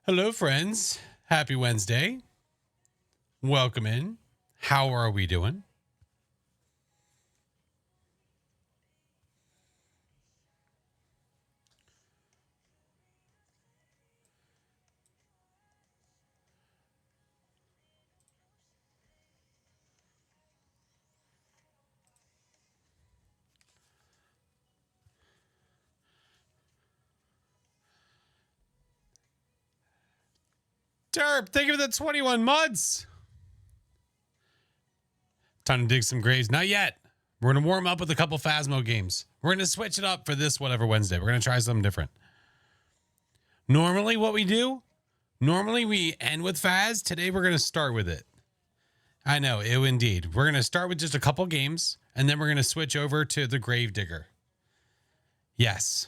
Hello, friends. Happy Wednesday. Welcome in. How are we doing? Derp, thank you for the 21 months. Time to dig some graves. Not yet. We're going to warm up with a couple Phasmo games. We're going to switch it up for this whatever Wednesday. We're going to try something different. Normally, what we do, we end with Phas. Today, we're going to start with it. I know, indeed. We're going to start with just a couple games, and then we're going to switch over to the Gravedigger. Yes.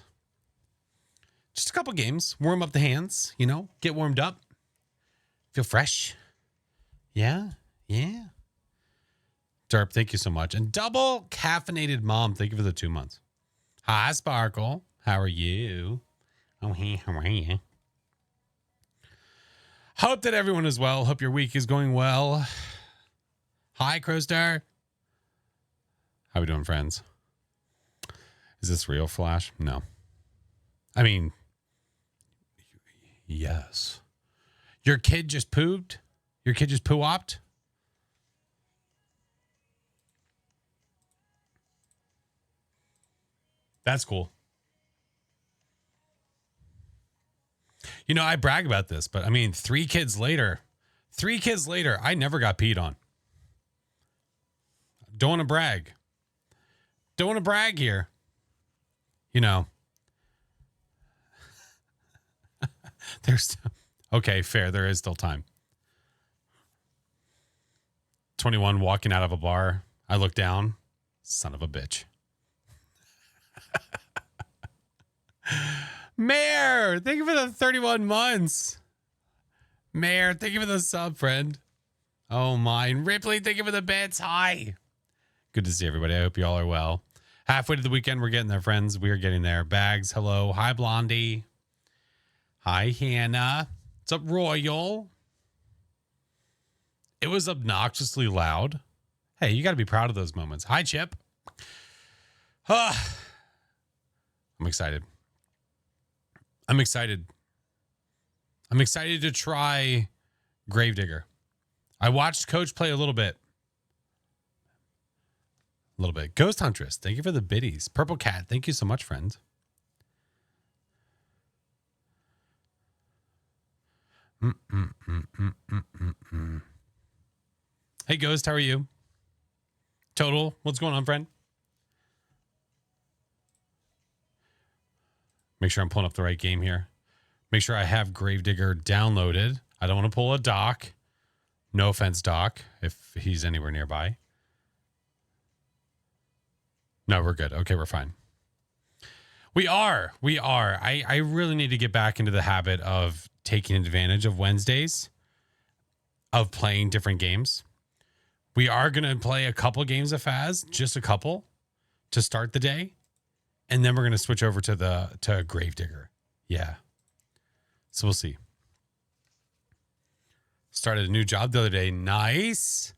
Just a couple games. Warm up the hands, get warmed up. Feel fresh. Yeah. Derp, thank you so much. And double caffeinated mom, thank you for the 2 months. Hi, Sparkle. How are you? Oh, hey, how are you? Hope that everyone is well. Hope your week is going well. Hi, Crowstar. How we doing, friends? Is this real, Flash? No. I mean, yes. Your kid just pooped? Your kid just poo-opped? That's cool. I brag about this, but I mean, 3 kids later, I never got peed on. Don't want to brag. Don't want to brag here. There's okay, fair. There is still time. 21 walking out of a bar. I look down. Son of a bitch. Mayor, thank you for the 31 months. Mayor, thank you for the sub, friend. Oh, mine. Ripley, thank you for the bits. Hi. Good to see everybody. I hope you all are well. Halfway to the weekend. We're getting there, friends. We are getting there. Bags, hello. Hi, Blondie. Hi, Hannah. What's up, Royal? It was obnoxiously loud. Hey, you got to be proud of those moments. Hi, Chip. I'm excited. I'm excited to try Gravedigger. I watched Coach play a little bit. Ghost Huntress, thank you for the biddies. Purple Cat, thank you so much, friend. Hey, Ghost, how are you? Total, what's going on, friend? Make sure I'm pulling up the right game here. Make sure I have Gravedigger downloaded. I don't want to pull a Doc. No offense, Doc, if he's anywhere nearby. No, we're good. Okay, we're fine. We are. I really need to get back into the habit of taking advantage of Wednesdays, of playing different games. We are going to play a couple games of Phas, just a couple, to start the day. And then we're going to switch over to Gravedigger. Yeah. So we'll see. Started a new job the other day. Nice.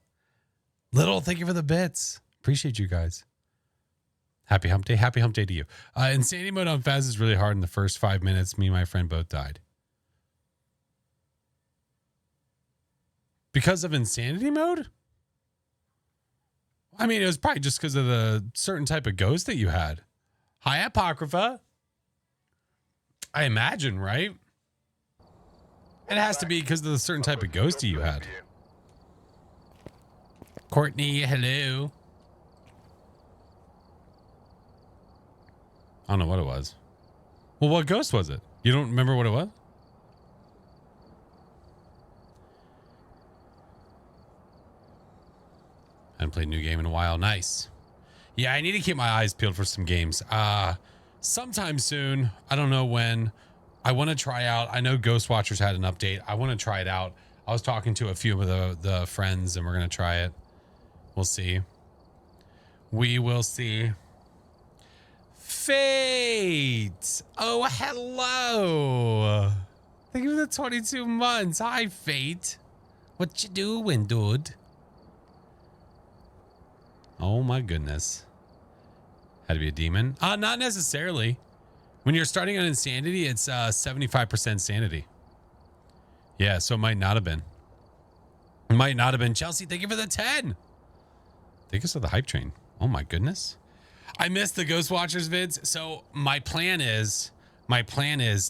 Little, thank you for the bits. Appreciate you guys. Happy hump day. Happy hump day to you. Insanity mode on Phas is really hard in the first 5 minutes. Me and my friend both died. Because of insanity mode? I mean, it was probably just because of the certain type of ghost that you had. Hi, Apocrypha. I imagine, right? It has to be because of the certain type of ghost you had. Courtney, hello. I don't know what it was. Well, what ghost was it? You don't remember what it was? I haven't played a new game in a while. Nice. Yeah, I need to keep my eyes peeled for some games. Sometime soon. I don't know when. I want to try out. I know Ghost Watchers had an update. I want to try it out. I was talking to a few of the friends, and we're going to try it. We'll see. We will see. Fate. Oh, hello. Thank you for the 22 months. Hi, Fate. What you doing, dude? Oh my goodness. Had to be a demon? Not necessarily. When you're starting on insanity, it's 75% sanity. Yeah, so it might not have been. It might not have been. Chelsea, thank you for the 10. Thank you for the hype train. Oh my goodness. I missed the Ghost Watchers vids. So my plan is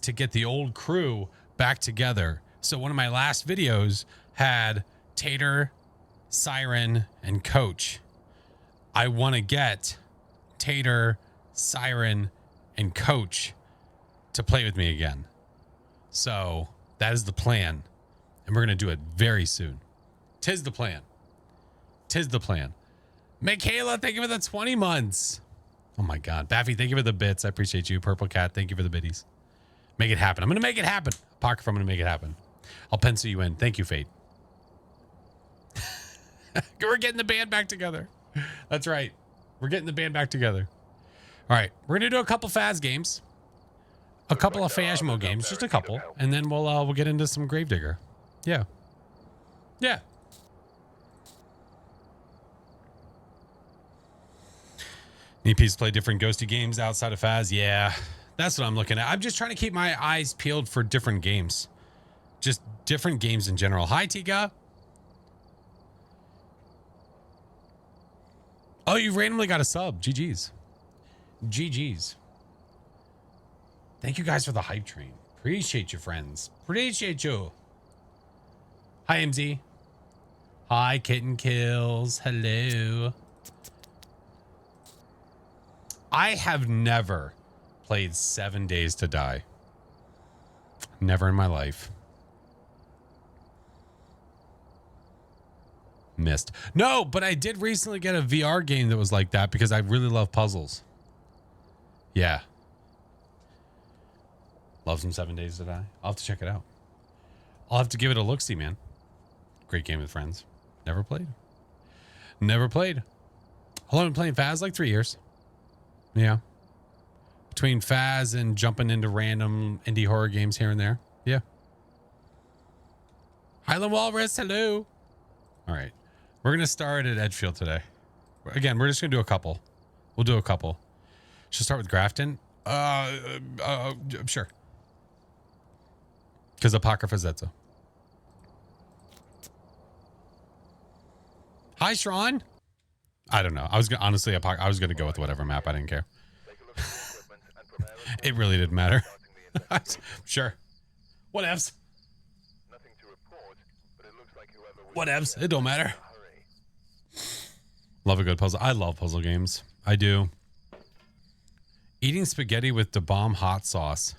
to get the old crew back together. So one of my last videos had Tater, Siren, and Coach. I want to get Tater, Siren, and Coach to play with me again. So that is the plan. And we're going to do it very soon. Tis the plan. Tis the plan. Michaela, thank you for the 20 months. Oh my God. Baffy, thank you for the bits. I appreciate you. Purple Cat, thank you for the biddies. Make it happen. I'm going to make it happen. Apocrypha, I'm going to make it happen. I'll pencil you in. Thank you, Fate. We're getting the band back together. That's right. We're getting the band back together. All right. We're going to do a couple Faz games. A couple of Phasmo games. Just a couple. And then we'll get into some Gravedigger. Yeah. Yeah. Need peace to play different ghosty games outside of Faz? Yeah, that's what I'm looking at. I'm just trying to keep my eyes peeled for different games. Just different games in general. Hi, Tika. Oh, you randomly got a sub. GG's. GG's. Thank you guys for the hype train. Appreciate you, friends. Appreciate you. Hi, MZ. Hi, Kitten Kills. Hello. I have never played 7 Days to Die. Never in my life. Missed. No, but I did recently get a VR game that was like that because I really love puzzles. Yeah. Love some 7 Days to Die. I'll have to check it out. I'll have to give it a look-see, man. Great game with friends. Never played. Never played. I've only been playing Faz like 3 years. Yeah. Between Faz and jumping into random indie horror games here and there. Yeah. Highland Walrus, hello. All right. We're going to start at Edgefield today. Again, we're just going to do a couple. We'll do a couple. Should start with Grafton? Sure. Because Apocrypha Zetzo. Hi, Shron. I don't know. I was honestly, I was going to go with whatever map. I didn't care. It really didn't matter. Sure. Whatevs. Whatevs. It don't matter. Love a good puzzle. I love puzzle games. I do. Eating spaghetti with the bomb hot sauce.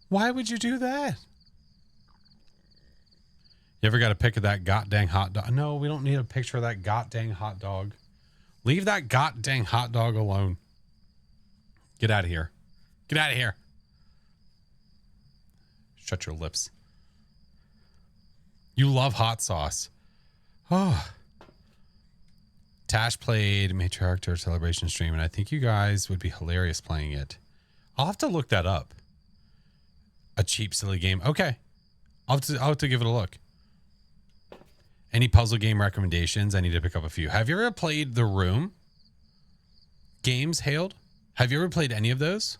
Why would you do that? You ever got a pic of that god-dang hot dog? No, we don't need a picture of that god-dang hot dog. Leave that god-dang hot dog alone. Get out of here. Get out of here. Shut your lips. You love hot sauce. Oh. Tash played Matriarch to our celebration stream, and I think you guys would be hilarious playing it. I'll have to look that up. A cheap, silly game. Okay. I'll have to give it a look. Any puzzle game recommendations? I need to pick up a few. Have you ever played The Room games, Hailed? Have you ever played any of those?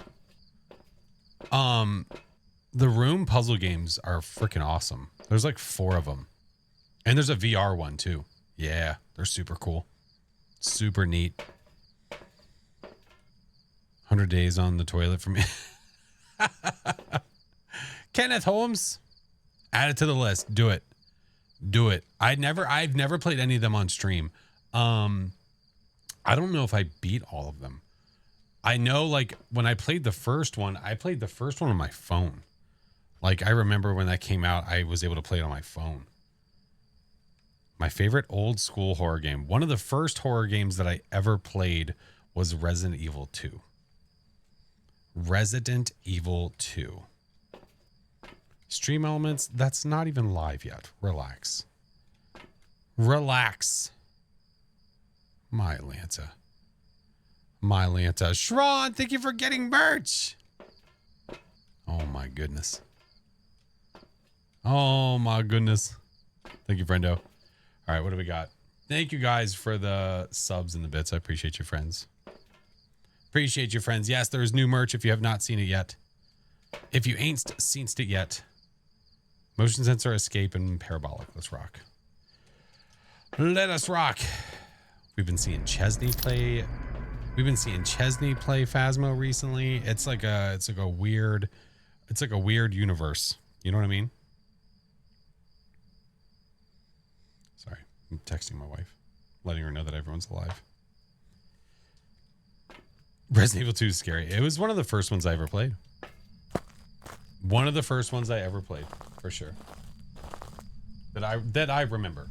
The Room puzzle games are freaking awesome. There's like 4 of them. And there's a VR one too. Yeah, they're super cool. Super neat. 100 days on the toilet for me. Kenneth Holmes, add it to the list. Do it. Do it. I've never played any of them on stream. I don't know if I beat all of them. I know, like, when I played the first one, on my phone. Like, I remember when that came out, I was able to play it on my phone. My favorite old school horror game. One of the first horror games that I ever played was Resident Evil 2. Resident Evil 2. Stream Elements, that's not even live yet. Relax. Relax. My Atlanta. My Atlanta. Shron, thank you for getting merch. my goodness. Oh my goodness. Thank you, friendo. All right, what do we got? Thank you guys for the subs and the bits. I appreciate you, friends. Appreciate you, friends. Yes, there's new merch if you have not seen it yet. If you ain't seen it yet. Motion sensor, escape, and parabolic. Let's rock. Let us rock. We've been seeing Chesney play. We've been seeing Chesney play Phasmo recently. It's like a weird universe. You know what I mean? Sorry, I'm texting my wife, letting her know that everyone's alive. Resident Evil 2 is scary. It was one of the first ones I ever played. One of the first ones I ever played, for sure. That I remember.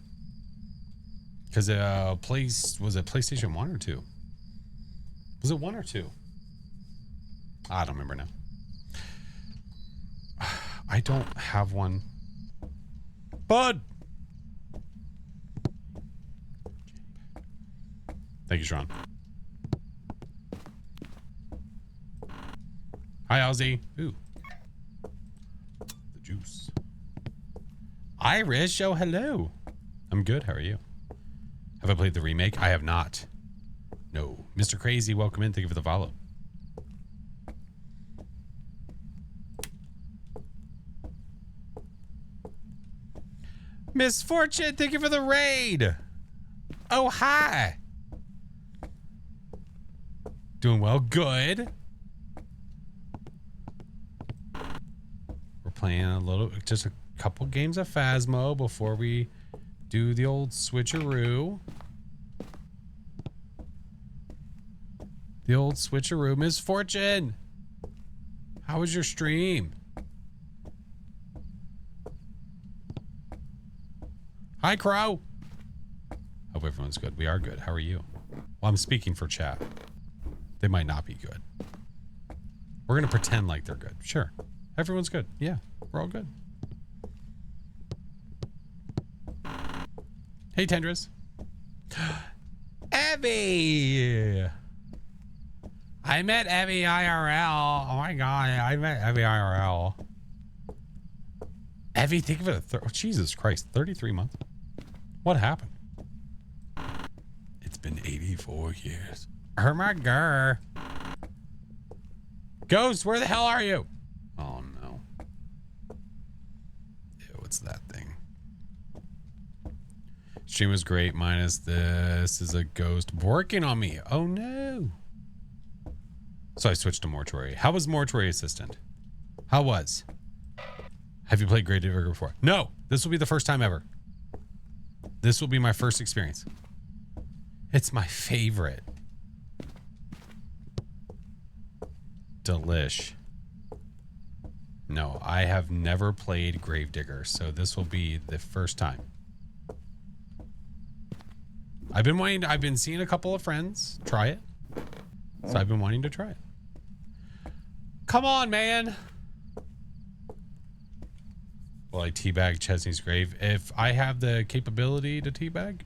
Because was it PlayStation 1 or 2? Was it 1 or 2? I don't remember now. I don't have one. Bud! Thank you, Sean. Hi, Ozzy. Ooh. The juice. Irish, oh, hello. I'm good. How are you? Have I played the remake? I have not. No. Mr. Crazy, welcome in. Thank you for the follow. Misfortune, thank you for the raid. Oh, hi. Doing well. Good. We're playing just a couple games of Phasmo before we do the old switcheroo. The old switcheroo. Misfortune, how was your stream? Hi, Crow. Hope everyone's good. We are good. How are you? Well, I'm speaking for chat. They might not be good. We're going to pretend like they're good. Sure. Everyone's good. Yeah, we're all good. Hey, Tendras. Evie! I met Evie IRL. Oh my god, I met Evie IRL. Evie, think of it. Oh, Jesus Christ, 33 months. What happened? It's been 84 years. Oh my god. Ghost, where the hell are you? Oh no. Ew, what's that thing? Stream was great, minus this is a ghost working on me. Oh no. So I switched to Mortuary. How was Mortuary Assistant? How was? Have you played Gravedigger before? No, this will be the first time ever. This will be my first experience. It's my favorite. Delish. No, I have never played Gravedigger, so this will be the first time. I've been seeing a couple of friends try it. So I've been wanting to try it. Come on, man. Will I teabag Chesney's grave? If I have the capability to teabag?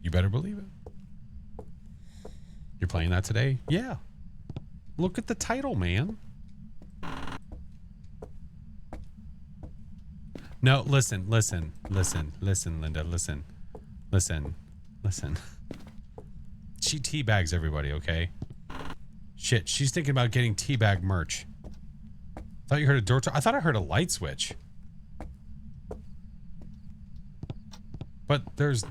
You better believe it. You're playing that today? Yeah. Look at the title, man. No, listen, Linda, listen. She teabags everybody, okay? Shit, she's thinking about getting teabag merch. Thought you heard a door. I thought I heard a light switch. But there's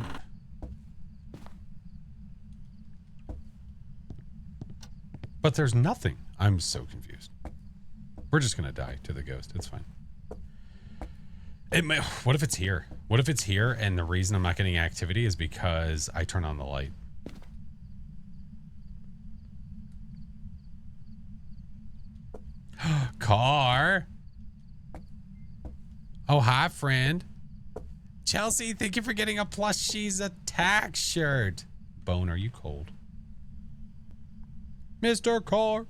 nothing. I'm so confused. We're just gonna die to the ghost. It's fine. What if it's here? What if it's here and the reason I'm not getting activity is because I turn on the light? Car. Oh, hi, friend. Chelsea, thank you for getting a Plushies Attack shirt. Bone, are you cold? Mr. Car.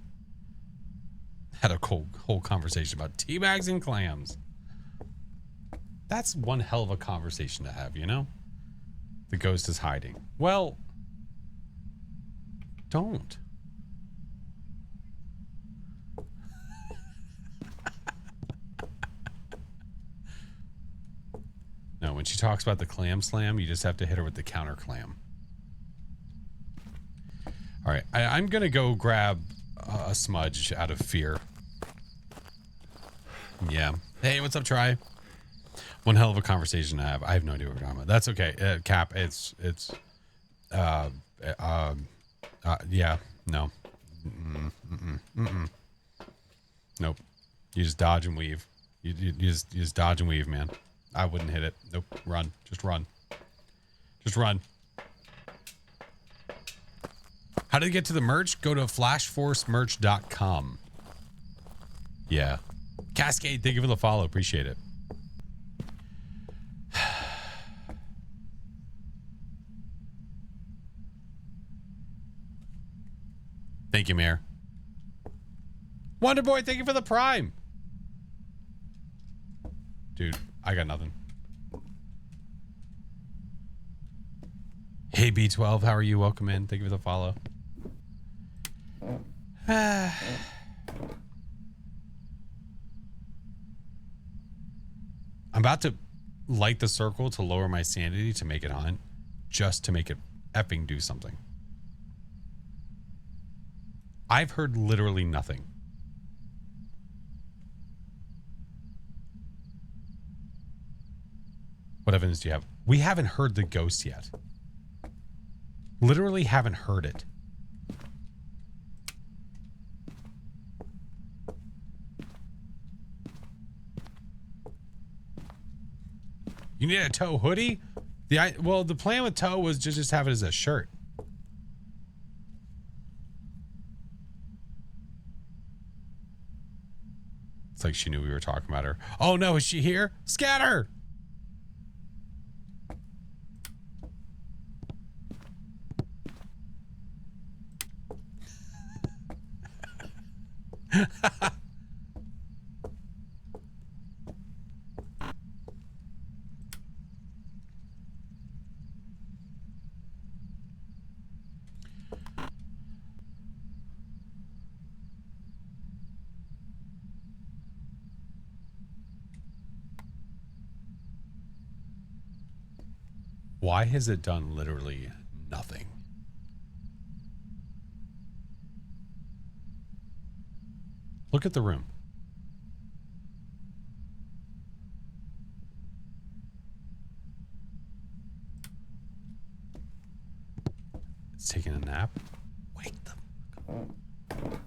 Had a whole conversation about tea bags and clams. That's one hell of a conversation to have, you know? The ghost is hiding. Well, don't. When she talks about the clam slam, you just have to hit her with the counter clam. All right, I'm gonna go grab a smudge out of fear. Yeah. Hey, what's up, Try? One hell of a conversation to have. I have no idea what we're talking about. That's okay. Cap, yeah, no. Nope. You just dodge and weave. You just dodge and weave, man. I wouldn't hit it. Nope. Run. Just run. Just run. How did you get to the merch? Go to flashforcemerch.com. Yeah. Cascade, thank you for the follow. Appreciate it. Thank you, Mayor. Wonder Boy, thank you for the prime. Dude, I got nothing. Hey, B12, how are you? Welcome in. Thank you for the follow. I'm about to light the circle to lower my sanity to make it hunt, just to make it effing do something. I've heard literally nothing. What evidence do you have? We haven't heard the ghost yet. Literally haven't heard it. You need a toe hoodie? Well, the plan with toe was just have it as a shirt. It's like she knew we were talking about her. Oh no, is she here? Scatter! Why has it done literally nothing? Look at the room. It's taking a nap. Wake the fuck up.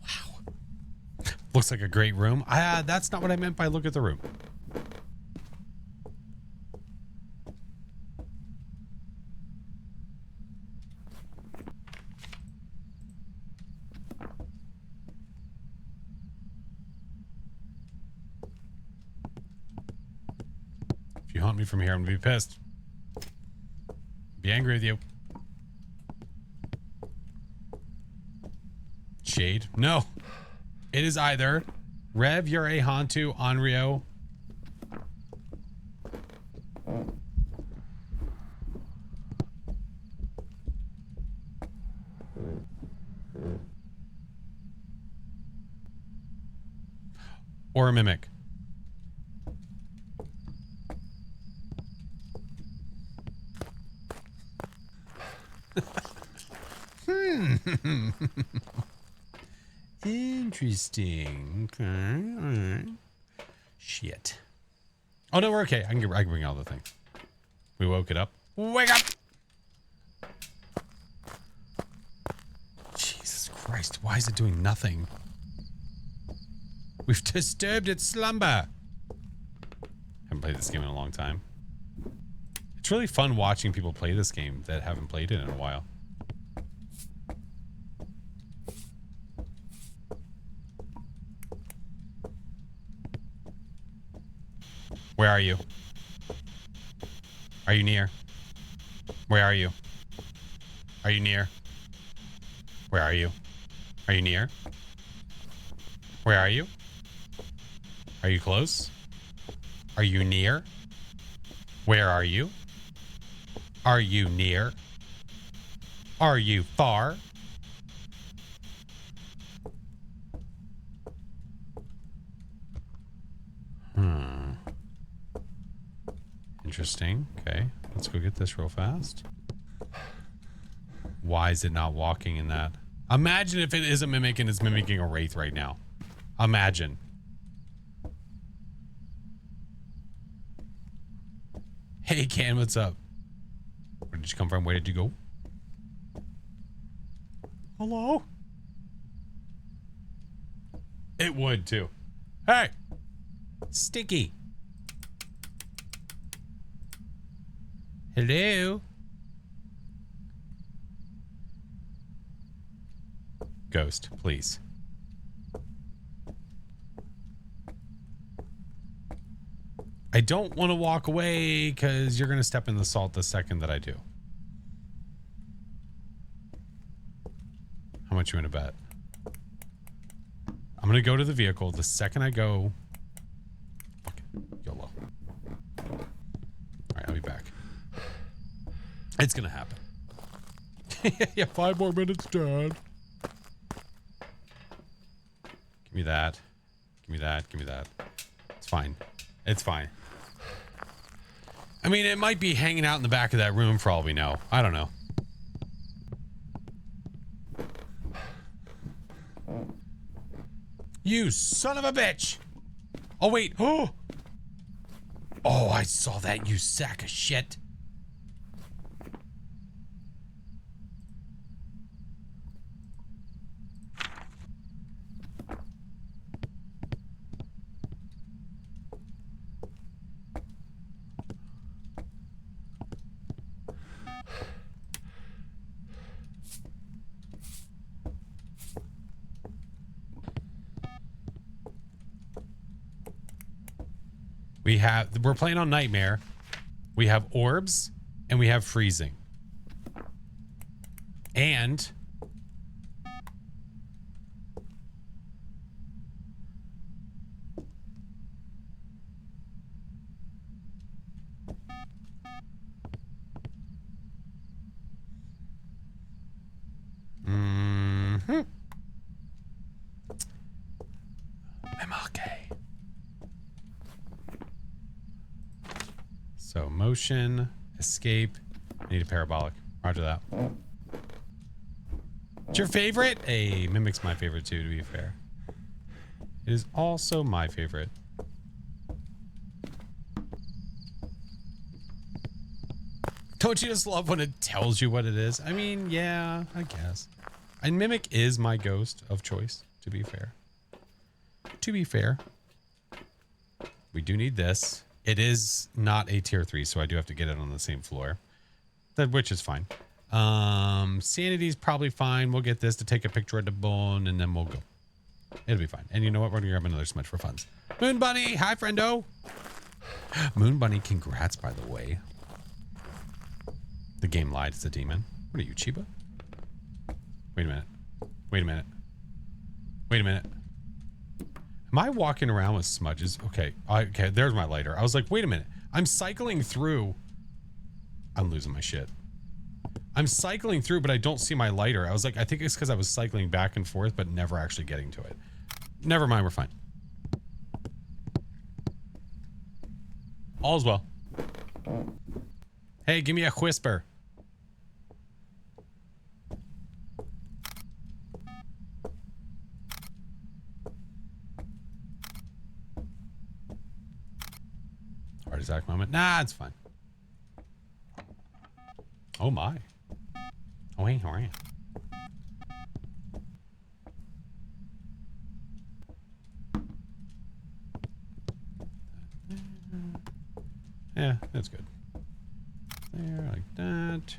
Wow. Looks like a great room. That's not what I meant by look at the room. If you haunt me from here, I'm gonna be pissed. Be angry with you. Shade? No. It is either Rev, you're a Hantu, Onryo. Or a mimic. Interesting. Okay. All right. Shit. Oh no, we're okay. I can bring all the things. We woke it up. Wake up! Jesus Christ! Why is it doing nothing? We've disturbed its slumber. Haven't played this game in a long time. It's really fun watching people play this game that haven't played it in a while. Where are you? Are you near? Where are you? Are you near? Where are you? Are you near? Where are you? Are you close? Are you near? Where are you? Are you near? Are you far? Interesting. Okay, let's go get this real fast. Why is it not walking in that? Imagine if it is a mimic and it's mimicking a wraith right now. Imagine. Hey, Ken, what's up? Where did you come from? Where did you go? Hello? It would, too. Hey! Sticky. Hello? Ghost, please. I don't want to walk away because you're going to step in the salt the second that I do. How much you want to bet? I'm going to go to the vehicle the second I go. Fuck it. YOLO. All right, I'll be back. It's going to happen. Yeah, 5 more minutes, Dad. Give me that. Give me that. Give me that. It's fine. It's fine. I mean, it might be hanging out in the back of that room for all we know. I don't know. You son of a bitch! Oh, wait. Oh! Oh, I saw that, you sack of shit. We're playing on Nightmare. We have orbs and we have freezing. And MLK. So motion, escape. I need a parabolic. Roger that. It's your favorite? Hey, Mimic's my favorite too, to be fair. It is also my favorite. Don't you just love when it tells you what it is? I mean, yeah, I guess. And Mimic is my ghost of choice, to be fair. To be fair. We do need this. It is not a tier 3, so I do have to get it on the same floor. Which is fine. Sanity's probably fine. We'll get this to take a picture of the bone, and then we'll go. It'll be fine. And you know what? We're going to grab another smudge for funds. Moon Bunny! Hi, friendo! Moon Bunny, congrats, by the way. The game lied. It's a demon. What are you, Chiba? Wait a minute. Wait a minute. Wait a minute. Am I walking around with smudges? Okay. Okay, there's my lighter. I was like, wait a minute. I'm cycling through. I'm losing my shit. I'm cycling through, but I don't see my lighter. I was like, I think it's because I was cycling back and forth, but never actually getting to it. Never mind, we're fine. All's well. Hey, give me a whisper. Heart attack moment. Nah, it's fine. Oh my. Oh hey, how are you? Yeah, that's good. There, like that.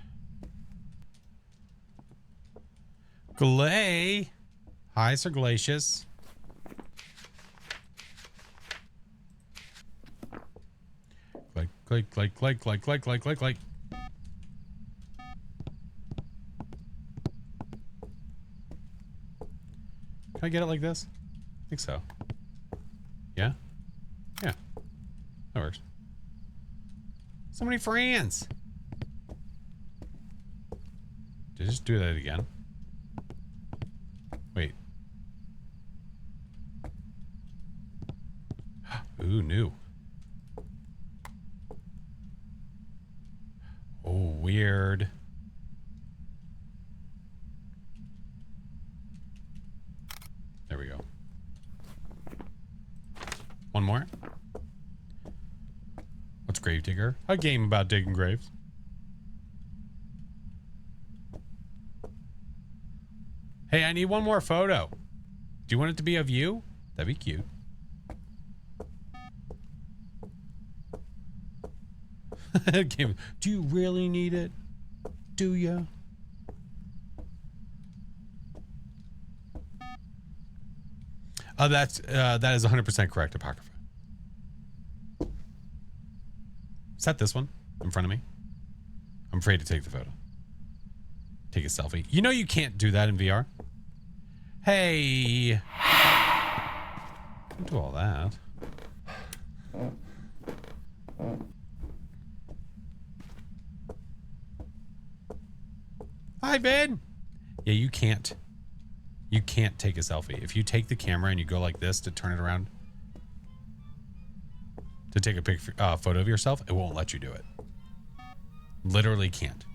Glay. Hi, Sir Glacius. Click. Can I get it like this? I think so. Yeah? Yeah. That works. So many friends. Did I just do that again? Wait. Ooh, new. love Gravedigger. A game about digging graves. Hey, I need one more photo. Do you want it to be of you? That'd be cute. Do you really need it? Do ya? That is 100% correct, Apocrypha. Is that this one in front of me? I'm afraid to take the photo. Take a selfie. You know you can't do that in VR. Hey. Don't do all that. Hi, Ben. Yeah, you can't. You can't take a selfie. If you take the camera and you go like this to turn it around to take a photo of yourself, it won't let you do it. Literally can't.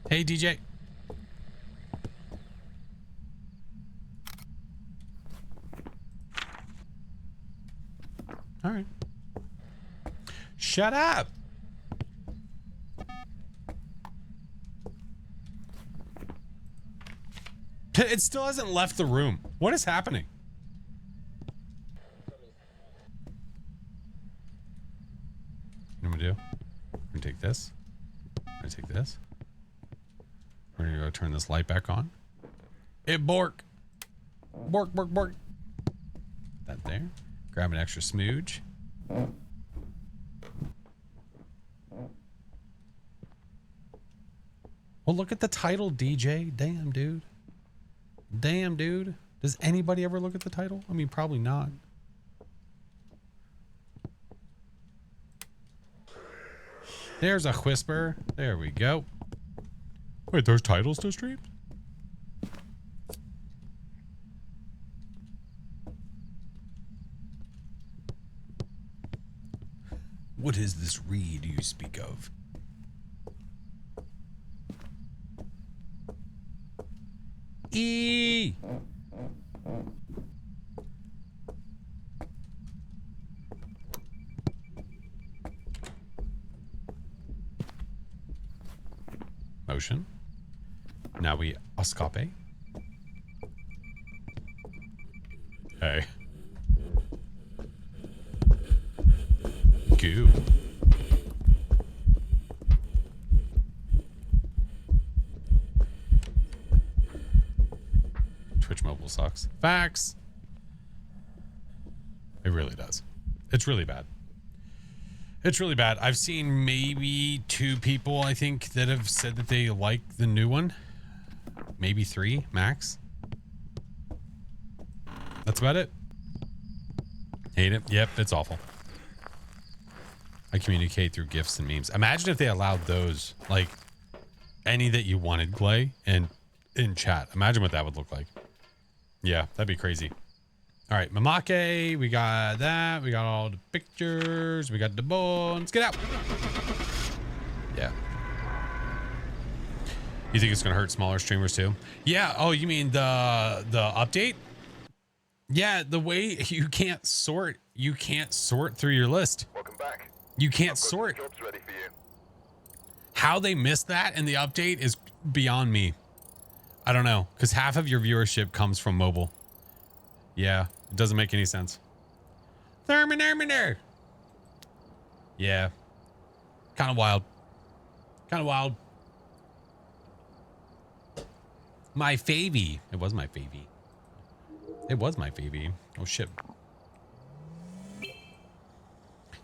Hey, DJ. All right. Shut up. It still hasn't left the room. What is happening? You know what I'm gonna do? I'm gonna take this. I'm gonna take this. We're gonna go turn this light back on. It bork. Bork, bork, bork. That there. Grab an extra smooge. Well, look at the title, DJ. Damn, dude. Damn, dude. Does anybody ever look at the title? I mean, probably not. There's a whisper. There we go. Wait, there's titles to stream? What is this read you speak of? E. Motion. Now we escape. Hey. Goo. Twitch mobile sucks. Facts. It really does. It's really bad. It's really bad. I've seen maybe 2 people, I think, that have said that they like the new one. Maybe 3 max. That's about it. Hate it. Yep, it's awful. I communicate through GIFs and memes. Imagine if they allowed those, like, any that you wanted, Clay, and in chat. Imagine what that would look like. Yeah, that'd be crazy. All right, Mamake, we got that. We got all the pictures. We got the bones. Get out. Yeah. You think it's gonna hurt smaller streamers too? Yeah. Oh, you mean the update? Yeah, the way you can't sort through your list. Welcome back. You can't sort. Jobs ready for you. How they missed that in the update is beyond me. I don't know, because half of your viewership comes from mobile. Yeah, it doesn't make any sense. Therminator. Yeah. Kind of wild. Kind of wild. My favy. It was my favy. It was my favy. Oh shit.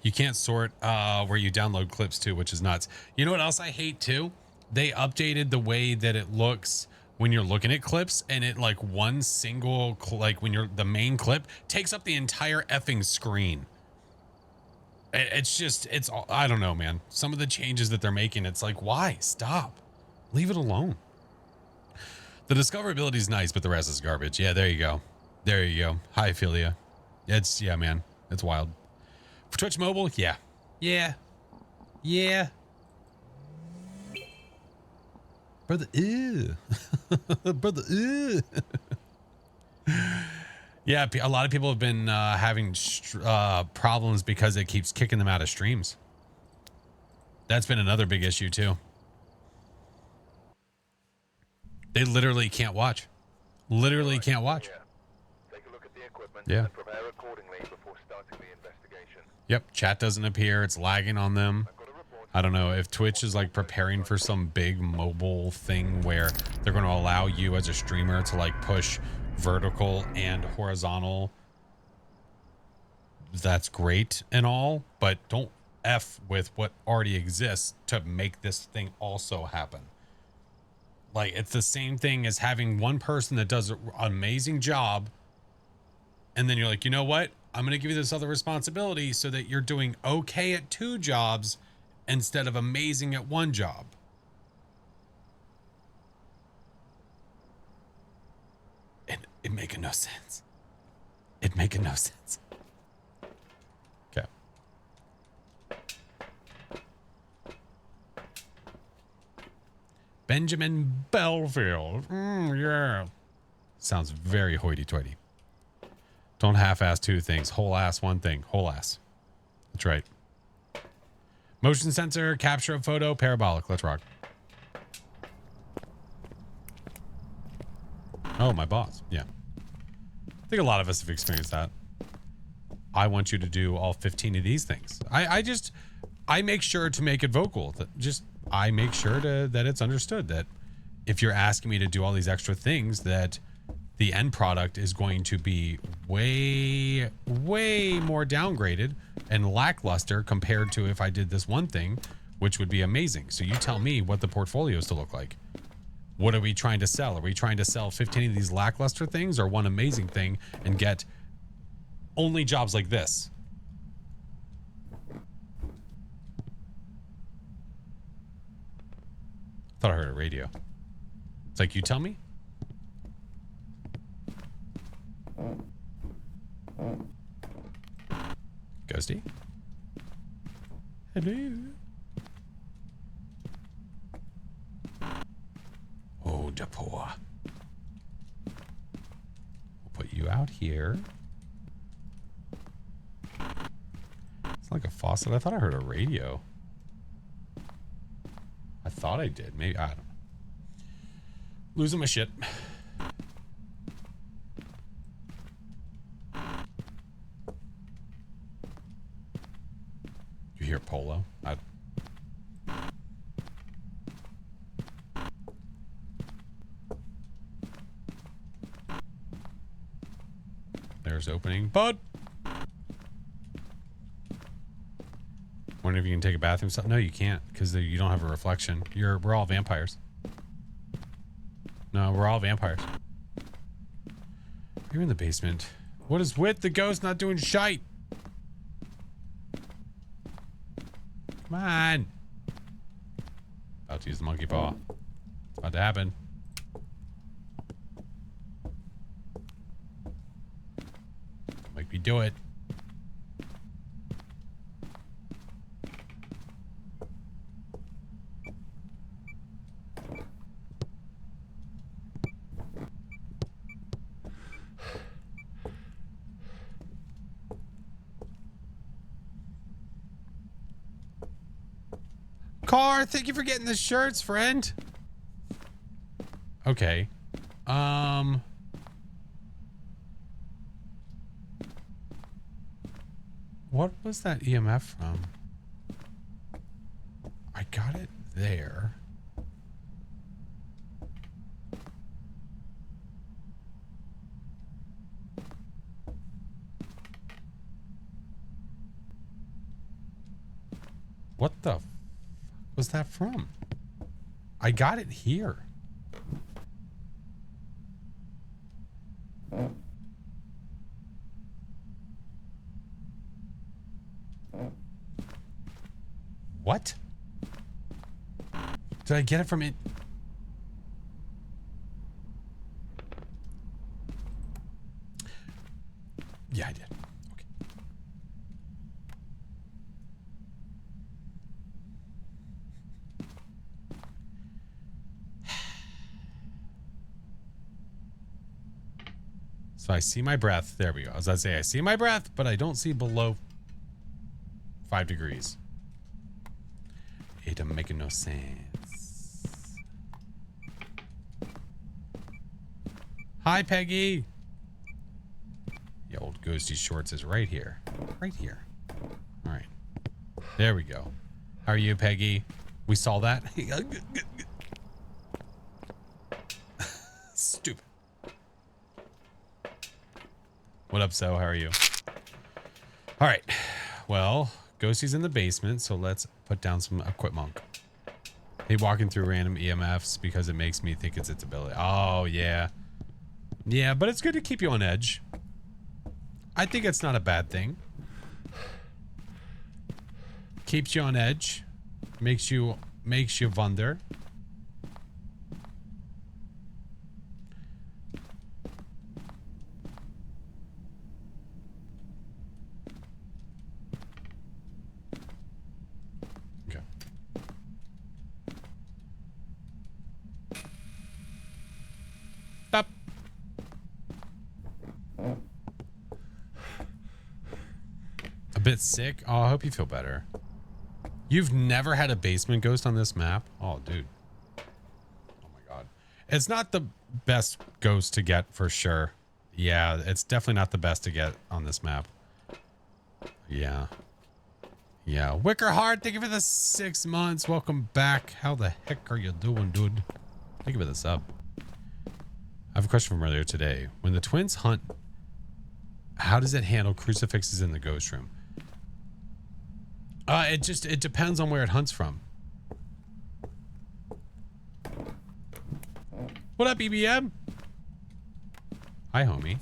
You can't sort where you download clips too, which is nuts. You know what else I hate too? They updated the way that it looks when you're looking at clips, and it like one single, like when you're the main clip takes up the entire effing screen. It's just, it's, I don't know, man. Some of the changes that they're making, it's like, why? Stop. Leave it alone. The discoverability is nice, but the rest is garbage. Yeah, there you go. There you go. Hi, Ophelia. It's, yeah, man. It's wild. For Twitch Mobile, yeah. Yeah. Yeah. Brother, ew. Brother, ew. Yeah, a lot of people have been having problems because it keeps kicking them out of streams. That's been another big issue too. They literally can't watch. Literally can't watch. Take a look at the equipment Yeah. and prepare accordingly before starting the investigation. Yep, chat doesn't appear. It's lagging on them. I've got a report. I don't know if Twitch is like preparing for some big mobile thing where they're going to allow you as a streamer to like push vertical and horizontal. That's great and all, but don't F with what already exists to make this thing also happen. Like, it's the same thing as having one person that does an amazing job, and then you're like, you know what? I'm going to give you this other responsibility so that you're doing okay at 2 jobs instead of amazing at 1 job. It making no sense. It making no sense. Okay. Benjamin Belfield. Yeah. Sounds very hoity-toity. Don't half-ass 2 things. Whole ass 1 thing. Whole ass. That's right. Motion sensor, capture a photo, parabolic. Let's rock. Oh, my boss. Yeah. I think a lot of us have experienced that. I want you to do all 15 of these things. I make sure to make it vocal. I make sure that it's understood that if you're asking me to do all these extra things, that the end product is going to be way, way more downgraded and lackluster compared to if I did this one thing, which would be amazing. So you tell me what the portfolio is to look like. What are we trying to sell? Are we trying to sell 15 of these lackluster things or one amazing thing and get only jobs like this? Thought I heard a radio. It's like, you tell me? Ghosty? Hello? Oh, Depoa. We'll put you out here. It's like a faucet. I thought I heard a radio. I thought I did. Maybe. I don't know. Losing my shit. You hear Polo? There's opening. Bud! Wonder if you can take a bathroom. No, you can't, because you don't have a reflection. We're all vampires. No, we're all vampires. You're in the basement. What is with the ghost not doing shite? Come on. About to use the monkey paw. It's about to happen. Make me do it. Car, thank you for getting the shirts, friend. Okay. What was that EMF from? I got it there. What the f was that from? I got it here. What? Did I get it from it? Yeah, I did. Okay. So I see my breath. There we go. As I say, I see my breath, but I don't see below 5 degrees. It don't make no sense. Hi, Peggy. The old ghosty shorts is right here. Right here. All right. There we go. How are you, Peggy? We saw that. Stupid. What up, So? How are you? All right. Well, Ghosty's in the basement, so let's put down some equipment. Hey, walking through random EMFs because it makes me think it's its ability. Oh, yeah. Yeah, but it's good to keep you on edge. I think it's not a bad thing. Keeps you on edge. Makes you wonder. Okay. Stop. A bit sick. Oh, I hope you feel better. You've never had a basement ghost on this map? Oh, dude. Oh my god. It's not the best ghost to get for sure. Yeah, it's definitely not the best to get on this map. Yeah. Yeah. Wickerhard, thank you for the 6 months. Welcome back. How the heck are you doing, dude? Thank you for the sub. I have a question from earlier today. When the twins hunt, how does it handle crucifixes in the ghost room? It depends on where it hunts from. What up, EBM? Hi, homie.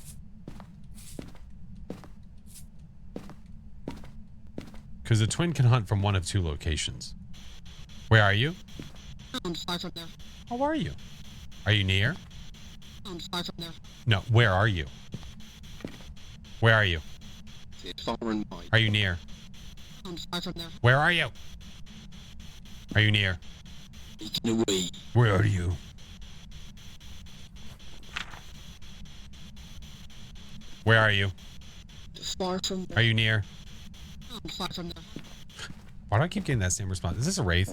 Because the twin can hunt from one of 2 locations. Where are you? I'm far from there. How are you? Are you near? I'm far from there. No, where are you? Where are you? It's far and wide. Are you near? I'm far from there. Where are you? Are you near? Taken away. Where are you? Where are you? Far from there. Are you near? I'm far from there. Why do I keep getting that same response? Is this a wraith?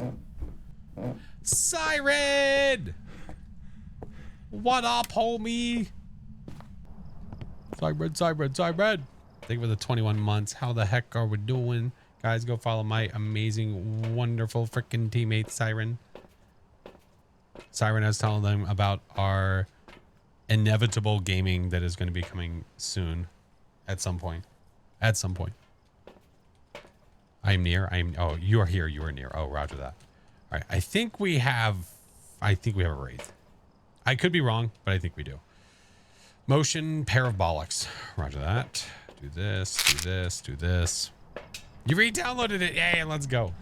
Siren! What up, homie? Siren. Thank you for the 21 months. How the heck are we doing? Guys, go follow my amazing, wonderful freaking teammate, Siren. Siren, I was telling them about our inevitable gaming that is going to be coming soon. At some point. At some point. I'm near. Oh, you are here. You are near. Oh, roger that. All right. I think we have a wraith. I could be wrong, but I think we do. Motion parabolics. Roger that. Do this, do this, do this. You re-downloaded it. Yay, let's go.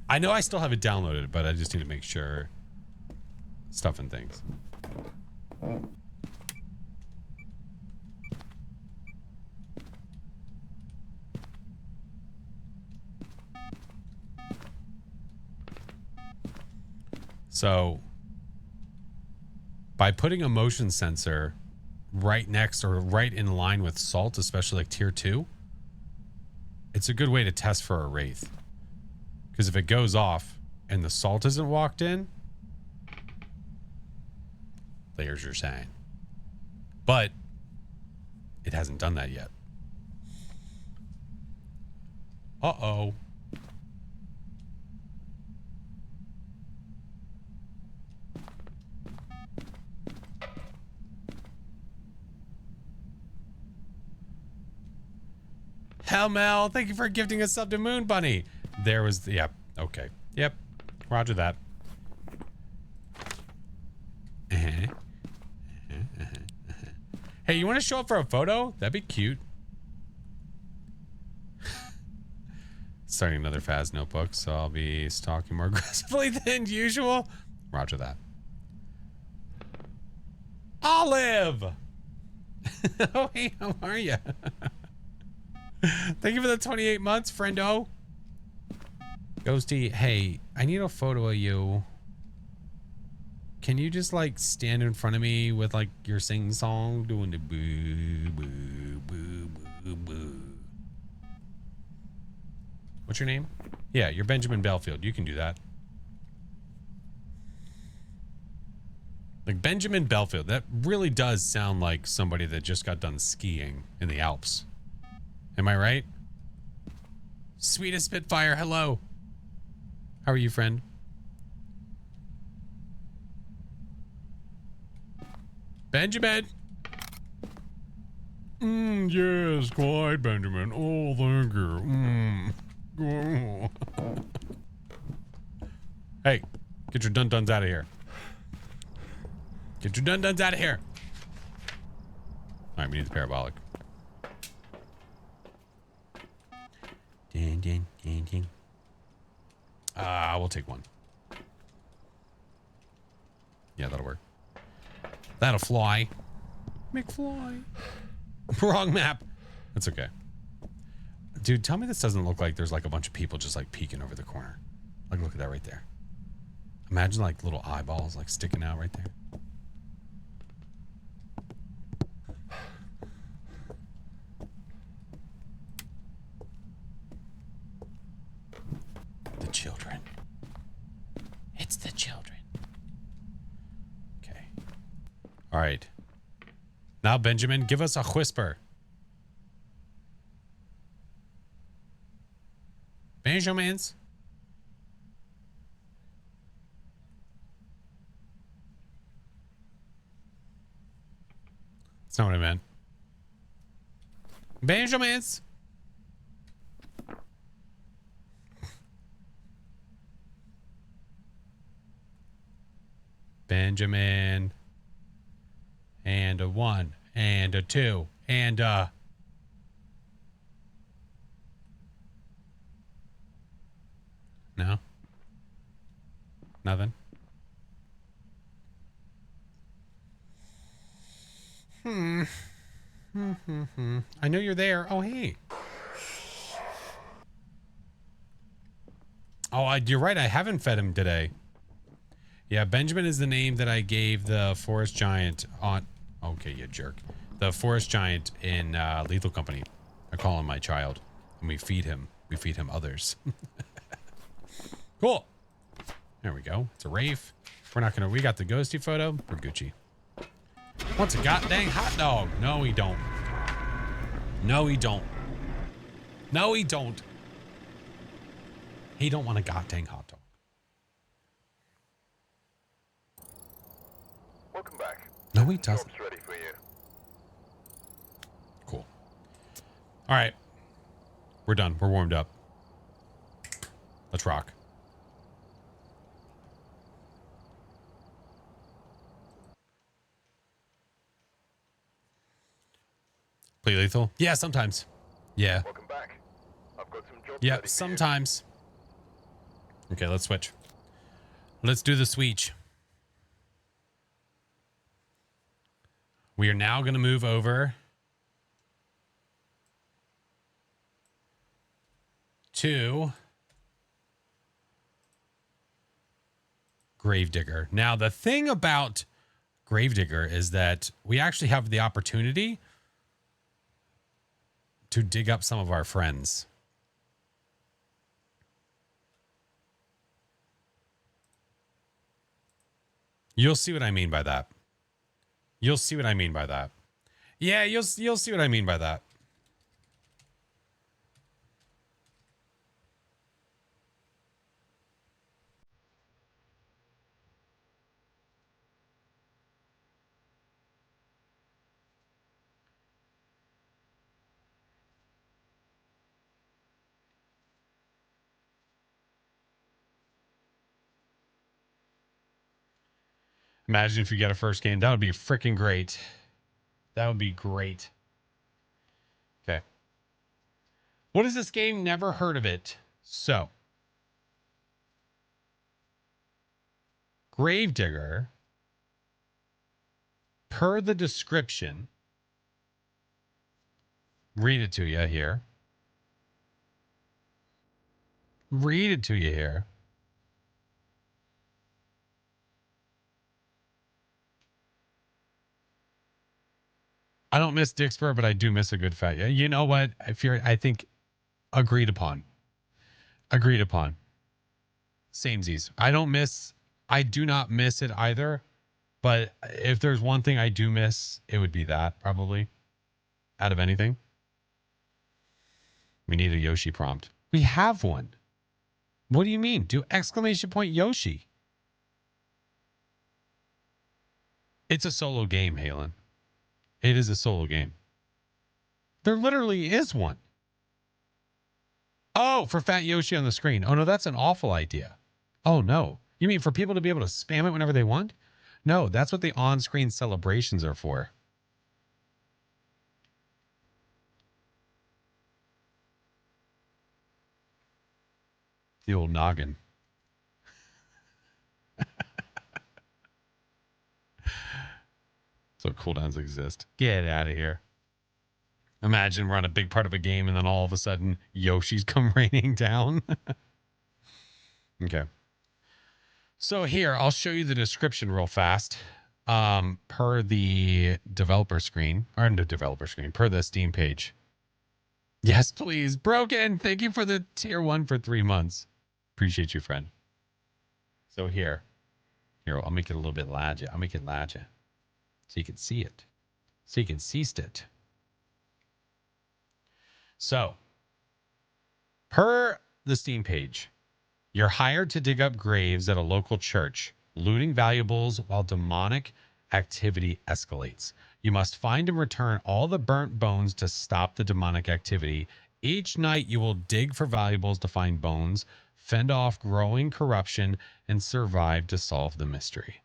I know I still have it downloaded, but I just need to make sure. Stuff and things. So, by putting a motion sensor right next or right in line with salt, especially like tier 2, it's a good way to test for a wraith. Because if it goes off and the salt isn't walked in, there's your sign. But it hasn't done that yet. Uh-oh. Hell, Mel, thank you for gifting a sub to Moon Bunny. There was the, yep, okay. Yep, roger that. Hey, you want to show up for a photo? That'd be cute. Starting another Faz notebook, so I'll be stalking more aggressively than usual. Roger that. Olive! Oh, hey, how are you? Thank you for the 28 months, friendo. Ghosty, hey, I need a photo of you. can you just like stand in front of me with like your sing song doing the boo boo boo boo boo? What's your name? Yeah, you're Benjamin Belfield. You can do that. Like Benjamin Belfield. That really does sound like somebody that just got done skiing in the Alps. Am I right? Sweetest Spitfire, hello. How are you, friend? Benjamin. Yes, quite, Benjamin. Oh, thank you. Oh. Hey, get your dun-duns out of here. Get your dun-duns out of here. All right, we need the parabolic. Ding, ding, ding, ding. We'll take one. Yeah, that'll work. That'll fly. McFly. Wrong map. That's okay. Dude, tell me this doesn't look like there's like a bunch of people just like peeking over the corner. Like, look at that right there. Imagine like little eyeballs like sticking out right there. The children. It's the children. Okay. All right. Now, Benjamin, give us a whisper. Benjamins. That's not what I meant. Benjamins. Benjamin. And a 1 and a 2 and no. Nothing. I know you're there. Oh, hey. Oh, you're right. I haven't fed him today. Yeah, Benjamin is the name that I gave the forest giant on... Okay, you jerk. The forest giant in Lethal Company. I call him my child. And we feed him. We feed him others. Cool. There we go. It's a Rafe. We're not gonna... We got the ghosty photo. We're Gucci. What's a goddamn hot dog? No, he don't. No, he don't. No, he don't. He don't want a goddamn hot dog. Welcome back. No, he doesn't. Job's ready for you. Cool. All right. We're done. We're warmed up. Let's rock. Play lethal? Yeah, sometimes. Yeah. Welcome back. I've got some jobs Yeah, ready for you. sometimes. Okay, let's switch. Let's do the switch. We are now going to move over to Gravedigger. Now, the thing about Gravedigger is that we actually have the opportunity to dig up some of our friends. You'll see what I mean by that. You'll see what I mean by that. Yeah, you'll see what I mean by that. Imagine if you get a first game. That would be freaking great. That would be great. Okay. What is this game? Never heard of it. So, Gravedigger, per the description, read it to you here. Read it to you here. I don't miss Dickspur, but I do miss a good fat. Yeah, you know what? I think agreed upon. Agreed upon. Samesies. I do not miss it either. But if there's one thing I do miss, it would be that probably. Out of anything, we need a Yoshi prompt. We have one. What do you mean? Do exclamation point Yoshi. It's a solo game, Halen. It is a solo game. There literally is one. Oh, for Fat Yoshi on the screen. Oh, no, that's an awful idea. Oh, no. You mean for people to be able to spam it whenever they want? No, that's what the on-screen celebrations are for. The old noggin. So cooldowns exist. Get out of here. Imagine we're on a big part of a game and then all of a sudden Yoshi's come raining down. Okay. So here, I'll show you the description real fast. Per the developer screen, or no developer screen, per the Steam page. Yes, please. Broken. Thank you for the tier 1 for 3 months. Appreciate you, friend. So here, I'll make it a little bit larger. I'll make it larger so you can see it. So you can see it. So, per the Steam page, you're hired to dig up graves at a local church, looting valuables while demonic activity escalates. You must find and return all the burnt bones to stop the demonic activity. Each night you will dig for valuables to find bones, fend off growing corruption, and survive to solve the mystery.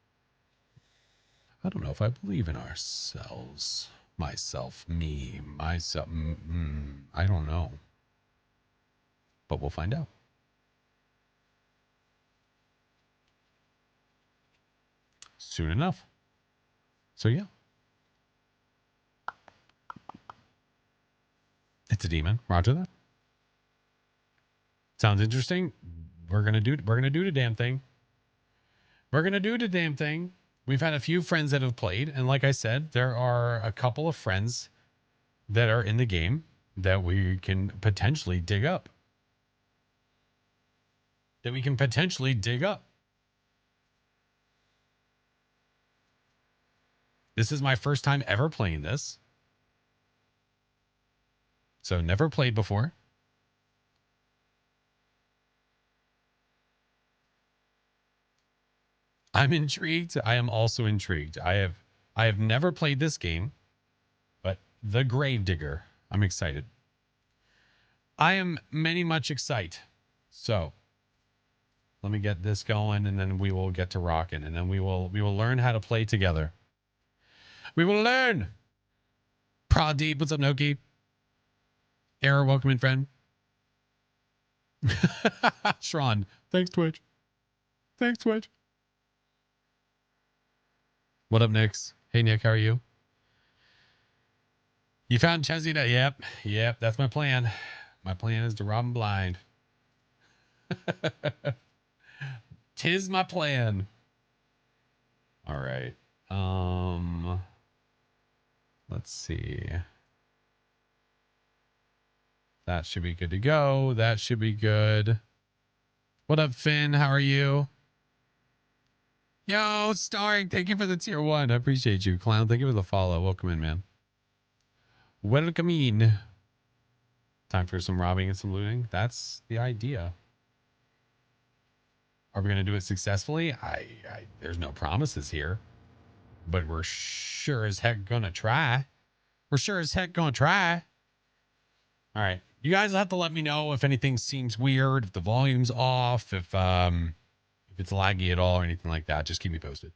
I don't know if I believe in ourselves. Myself. I don't know. But we'll find out. Soon enough. So yeah. It's a demon. Roger that. Sounds interesting. We're gonna do the damn thing. We're gonna do the damn thing. We've had a few friends that have played, and like I said, there are a couple of friends that are in the game that we can potentially dig up. This is my first time ever playing this. So never played before. I'm intrigued. I am also intrigued. I have never played this game, but the Gravedigger. I'm excited. I am many much excited. So let me get this going, and then we will get to rocking, and then we will learn how to play together. We will learn. Pradeep, what's up, Noki? Error, welcome in, friend. Shron, thanks, Twitch. Thanks, Twitch. What up, Nix? Hey, Nick, how are you? You found Chesina? Yep, that's my plan. My plan is to rob him blind. Tis my plan. All right. Let's see. That should be good to go. That should be good. What up, Finn? How are you? Yo, Starring, thank you for the tier 1. I appreciate you. Clown, thank you for the follow. Welcome in, man. Welcome in. Time for some robbing and some looting. That's the idea. Are we going to do it successfully? There's no promises here, but we're sure as heck going to try. All right. You guys will have to let me know if anything seems weird, if the volume's off, if it's laggy at all or anything like that. Just keep me posted.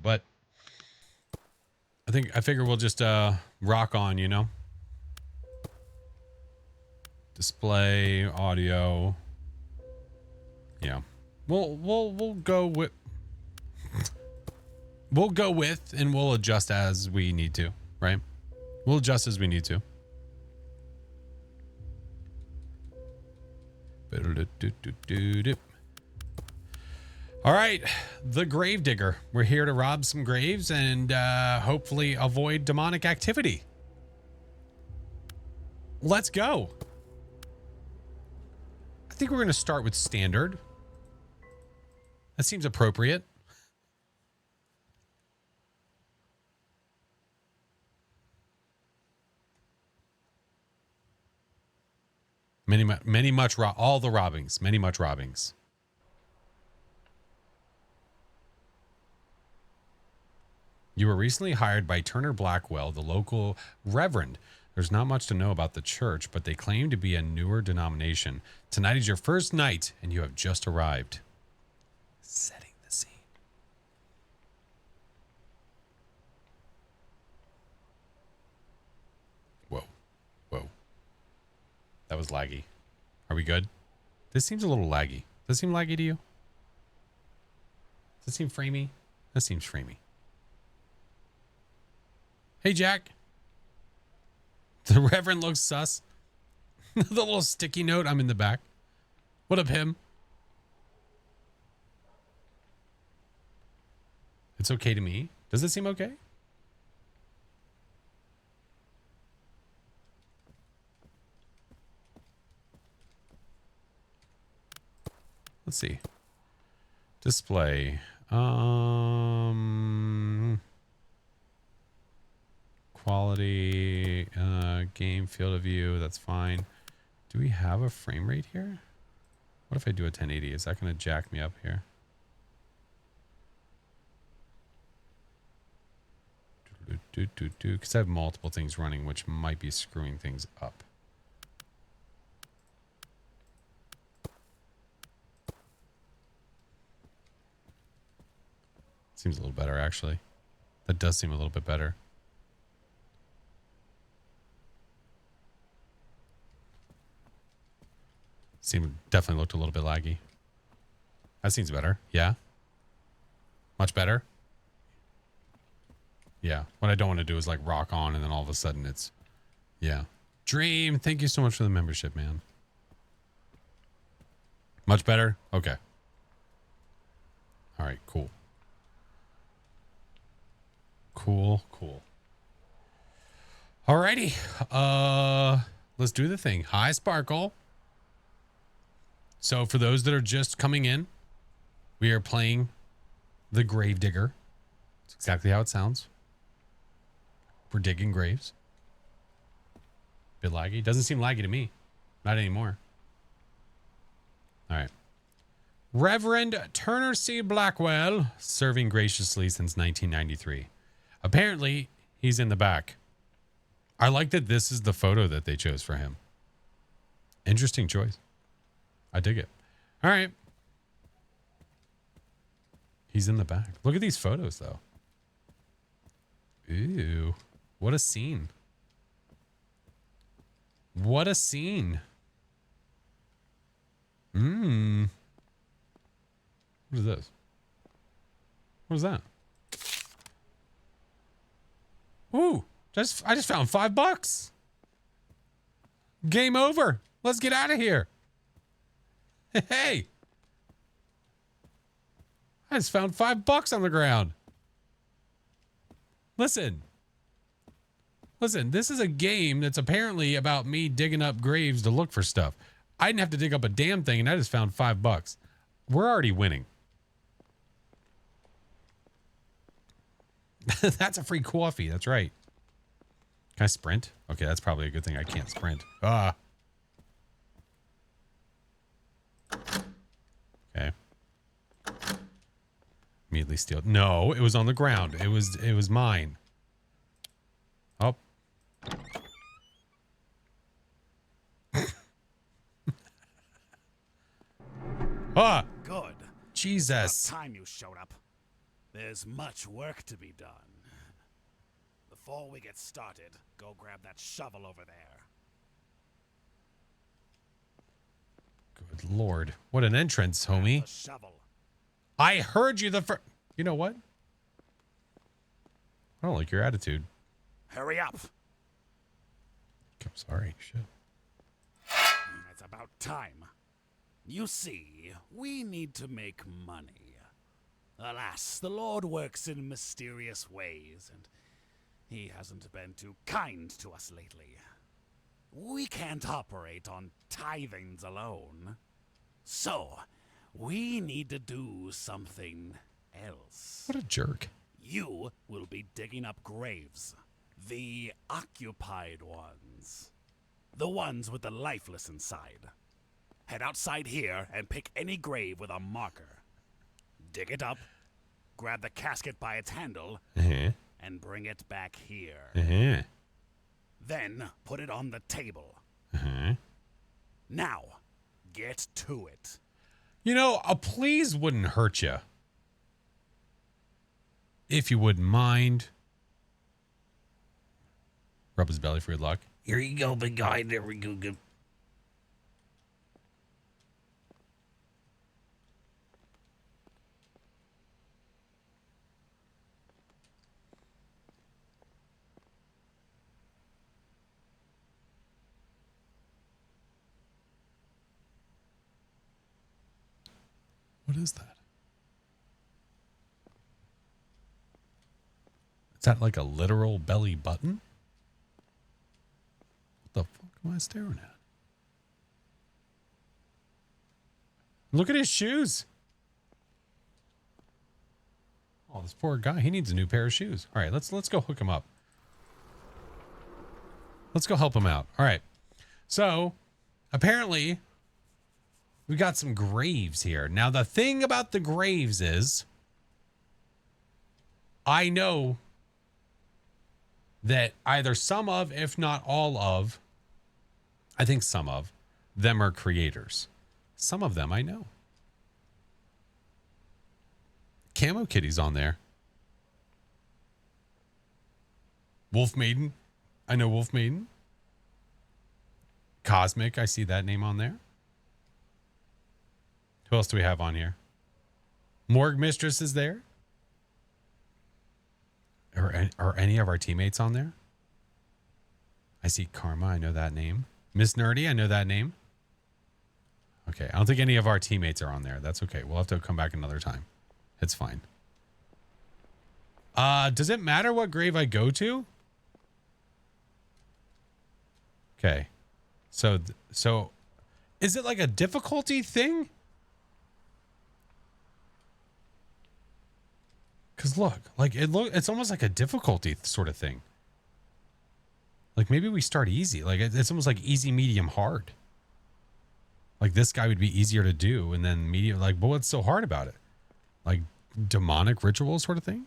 But I figure we'll just rock on, you know. Display, audio. Yeah. We'll go with and we'll adjust as we need to, right? We'll adjust as we need to. All right, the Gravedigger. We're here to rob some graves and hopefully avoid demonic activity. Let's go. I think we're going to start with standard. That seems appropriate. All the robbings. Many much robbings. You were recently hired by Turner Blackwell, the local reverend. There's not much to know about the church, but they claim to be a newer denomination. Tonight is your first night, and you have just arrived. Setting the scene. Whoa. Whoa. That was laggy. Are we good? This seems a little laggy. Does it seem laggy to you? Does it seem framey? That seems framey. Hey, Jack. The Reverend looks sus. The little sticky note, I'm in the back. What up, him? It's okay to me. Does it seem okay? Let's see. Display. Quality, game field of view, that's fine. Do we have a frame rate here? What if I do a 1080? Is that going to jack me up here? Because I have multiple things running, which might be screwing things up. Seems a little better, actually. That does seem a little bit better. Definitely looked a little bit laggy. That seems better. Yeah. Much better. Yeah. What I don't want to do is like rock on and then all of a sudden it's, yeah. Dream, thank you so much for the membership, man. Much better? Okay. All right, cool. Cool. Alrighty. Let's do the thing. Hi, Sparkle. So for those that are just coming in, we are playing the Gravedigger. It's exactly how it sounds. We're digging graves. Bit laggy. Doesn't seem laggy to me. Not anymore. All right. Reverend Turner C. Blackwell, serving graciously since 1993. Apparently, he's in the back. I like that this is the photo that they chose for him. Interesting choice. I dig it. All right. He's in the back. Look at these photos, though. Ew. What a scene. What a scene. What is this? What is that? Ooh. I just found $5. Game over. Let's get out of here. Hey. I just found $5 on the ground. Listen, this is a game that's apparently about me digging up graves to look for stuff. I didn't have to dig up a damn thing, and I just found $5. We're already winning. That's a free coffee. That's right. Can I sprint? Okay, that's probably a good thing I can't sprint. Ah. Okay. Immediately steal. No, it was on the ground. It was mine. Oh. Ah. Good. Jesus. About time you showed up. There's much work to be done. Before we get started, go grab that shovel over there. Good Lord. What an entrance, homie. The shovel. I heard you the first... You know what? I don't like your attitude. Hurry up. I'm sorry. Shit. It's about time. You see, we need to make money. Alas, the Lord works in mysterious ways, and he hasn't been too kind to us lately. We can't operate on tithings alone. So, we need to do something else. What a jerk. You will be digging up graves. The occupied ones. The ones with the lifeless inside. Head outside here and pick any grave with a marker. Dig it up, grab the casket by its handle, and bring it back here. Then put it on the table. Now, get to it. You know, a please wouldn't hurt you. If you wouldn't mind. Rub his belly for good luck. Here you go, big guy. There we go. Good. What is that? Is that like a literal belly button? What the fuck am I staring at? Look at his shoes. Oh, this poor guy. He needs a new pair of shoes. All right, let's go hook him up. Let's go help him out. All right. So, apparently, we got some graves here. Now, the thing about the graves is, I know that either some of, if not all of, I think some of them are creators. Some of them I know. Camo Kitty's on there. Wolf Maiden. I know Wolf Maiden. Cosmic. I see that name on there. Who else do we have on here? Morgue Mistress is there. Are any of our teammates on there? I see Karma. I know that name. Miss Nerdy. I know that name. Okay. I don't think any of our teammates are on there. That's okay. We'll have to come back another time. It's fine. Does it matter what grave I go to? Okay. So is it like a difficulty thing? Because look, like it's almost like a difficulty sort of thing. Like maybe we start easy. Like it's almost like easy, medium, hard. Like this guy would be easier to do, and then medium. Like, but what's so hard about it? Like demonic ritual sort of thing.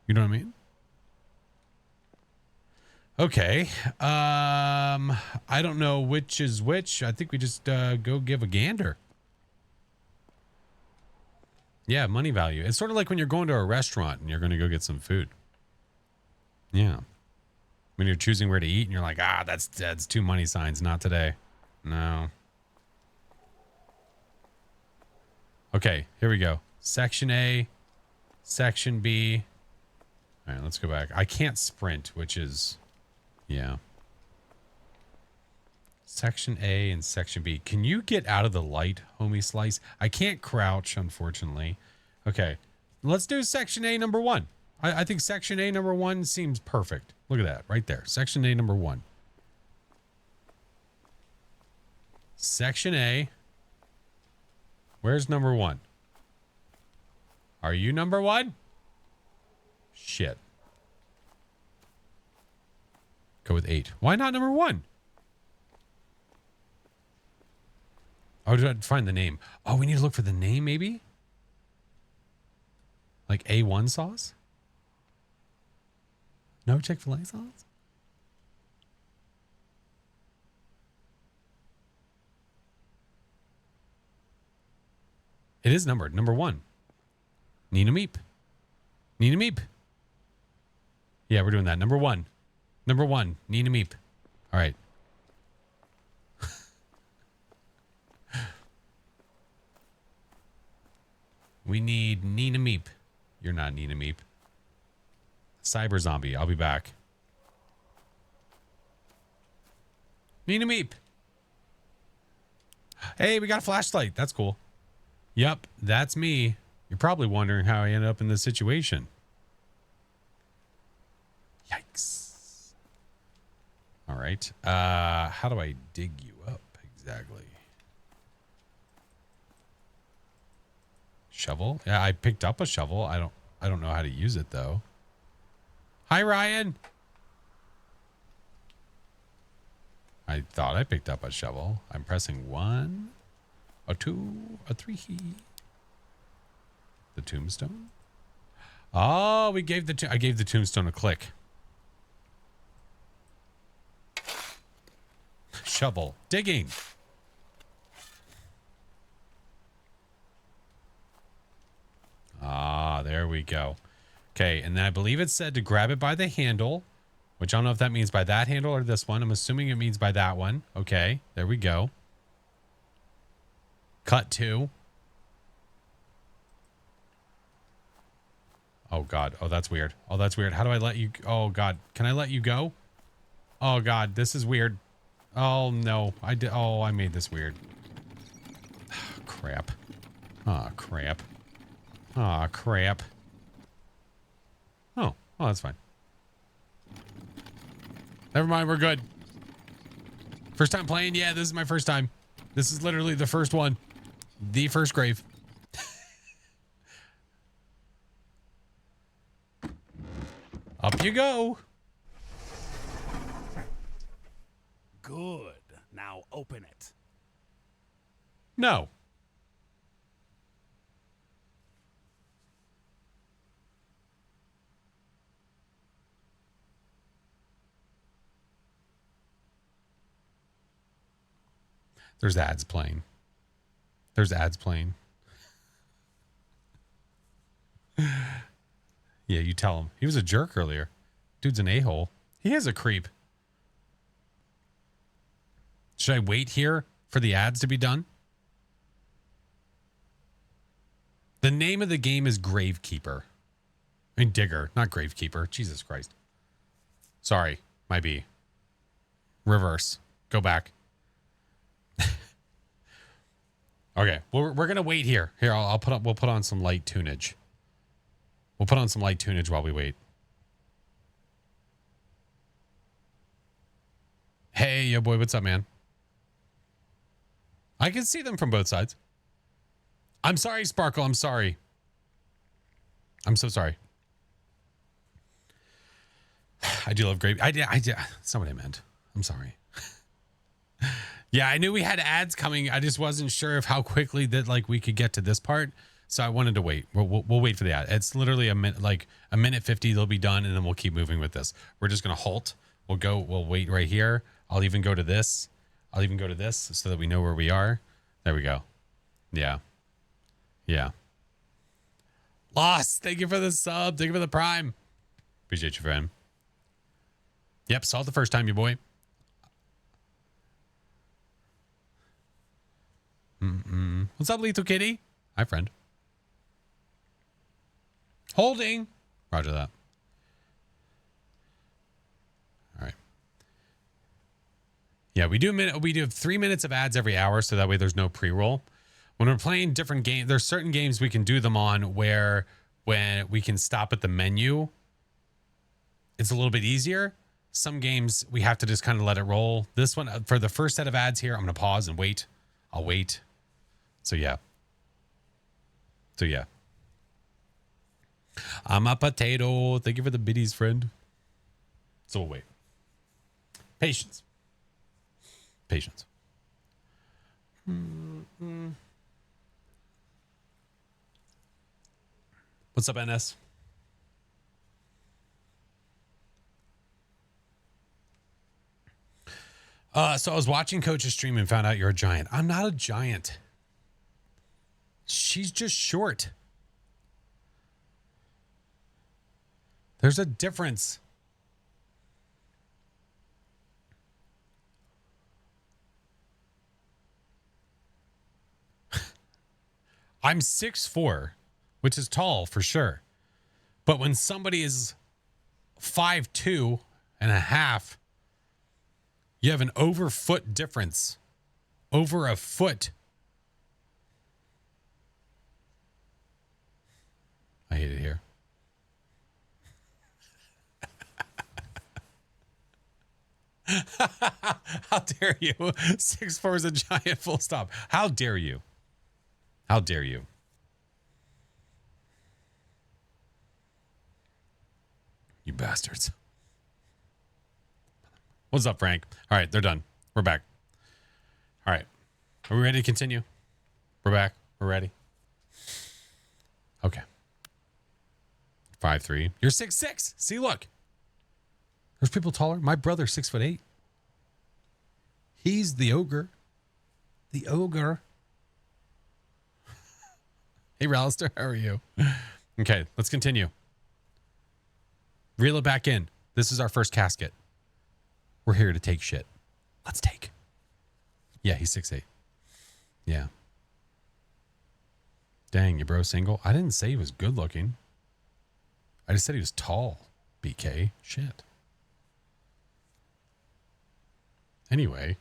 You know what I mean? Okay. I don't know which is which. I think we just go give a gander. Yeah, money value. It's sort of like when you're going to a restaurant and you're going to go get some food. Yeah. When you're choosing where to eat and you're like, that's two money signs. Not today. No. Okay, here we go. Section A, Section B. All right, let's go back. I can't sprint, which is, yeah. Section A and Section B. Can you get out of the light, homie Slice? I can't crouch, unfortunately. Okay, let's do Section A number 1. I think Section A number 1 seems perfect. Look at that, right there. Section A number 1. Section A. Where's number 1? Are you number 1? Shit. Go with 8. Why not number 1? Oh, did I find the name? Oh, we need to look for the name, maybe? Like A1 sauce? No Chick-fil-A sauce? It is numbered. Number 1. Nina Meep. Nina Meep. Yeah, we're doing that. Number 1. Number 1. Nina Meep. All right. We need Nina Meep. You're not Nina Meep. Cyber Zombie. I'll be back. Nina Meep. Hey, we got a flashlight. That's cool. Yep, that's me. You're probably wondering how I ended up in this situation. Yikes. All right. How do I dig you up exactly? Shovel? Yeah, I picked up a shovel. I don't know how to use it though. Hi, Ryan. I thought I picked up a shovel. I'm pressing 1, a 2, a 3. The tombstone. Oh, I gave the tombstone a click. Shovel. Digging. Ah, there we go. Okay, and then I believe it said to grab it by the handle, which I don't know if that means by that handle or this one. I'm assuming it means by that one. Okay, there we go. Cut 2. Oh, God. Oh, that's weird. Oh, that's weird. How do I let you... Oh, God. Can I let you go? Oh, God. This is weird. Oh, no. I did... Oh, I made this weird. Crap. Oh, crap. Oh, crap. Oh. Oh, that's fine. Never mind. We're good. First time playing? Yeah, this is my first time. This is literally the first one. The first grave. Up you go. Good. Now open it. No. There's ads playing. There's ads playing. Yeah, you tell him. He was a jerk earlier. Dude's an a-hole. He is a creep. Should I wait here for the ads to be done? The name of the game is Gravekeeper. I mean, Digger, not Gravekeeper. Jesus Christ. Sorry, might be. Reverse. Go back. Okay, we're gonna wait here. Here, we'll put on some light tunage. We'll put on some light tunage while we wait. Hey, yo boy, what's up, man? I can see them from both sides. I'm sorry, Sparkle. I'm sorry. I'm so sorry. I do love grape. I did. That's not what I meant. I'm sorry. Yeah, I knew we had ads coming. I just wasn't sure of how quickly that we could get to this part. So I wanted to wait. We'll wait for the ad. It's literally a minute 50. They'll be done, and then we'll keep moving with this. We're just gonna halt. We'll wait right here. I'll even go to this. So that we know where we are. There we go. Yeah. Yeah. Lost. Thank you for the sub. Thank you for the prime. Appreciate you, friend. Yep. Saw it the first time, you boy. What's up, Lethal Kitty? Hi, friend. Holding. Roger that. All right. Yeah, we do 3 minutes of ads every hour, so that way there's no pre-roll. When we're playing different games, there's certain games we can do them on when we can stop at the menu. It's a little bit easier. Some games we have to just kind of let it roll. This one, for the first set of ads here, I'm going to pause and wait. I'll wait. So yeah. I'm a potato. Thank you for the biddies, friend. So we'll wait. Patience. What's up, NS? So I was watching Coach's stream and found out you're a giant. I'm not a giant. She's just short. There's a difference. I'm 6'4", which is tall for sure. But when somebody is 5'2 and a half, you have an over foot difference. Over a foot. I hate it here. How dare you? 6'4" is a giant full stop. How dare you? How dare you? You bastards. What's up, Frank? All right, they're done. We're back. All right. Are we ready to continue? We're back. We're ready. Okay. 5'3". You're 6'6". See, look. There's people taller. My brother's 6'8". He's the ogre. The ogre. Hey, Ralister, how are you? Okay, let's continue. Reel it back in. This is our first casket. We're here to take shit. Let's take. Yeah, he's 6'8". Yeah. Dang, your bro single? I didn't say he was good looking. I just said he was tall. BK. Shit. Anyway.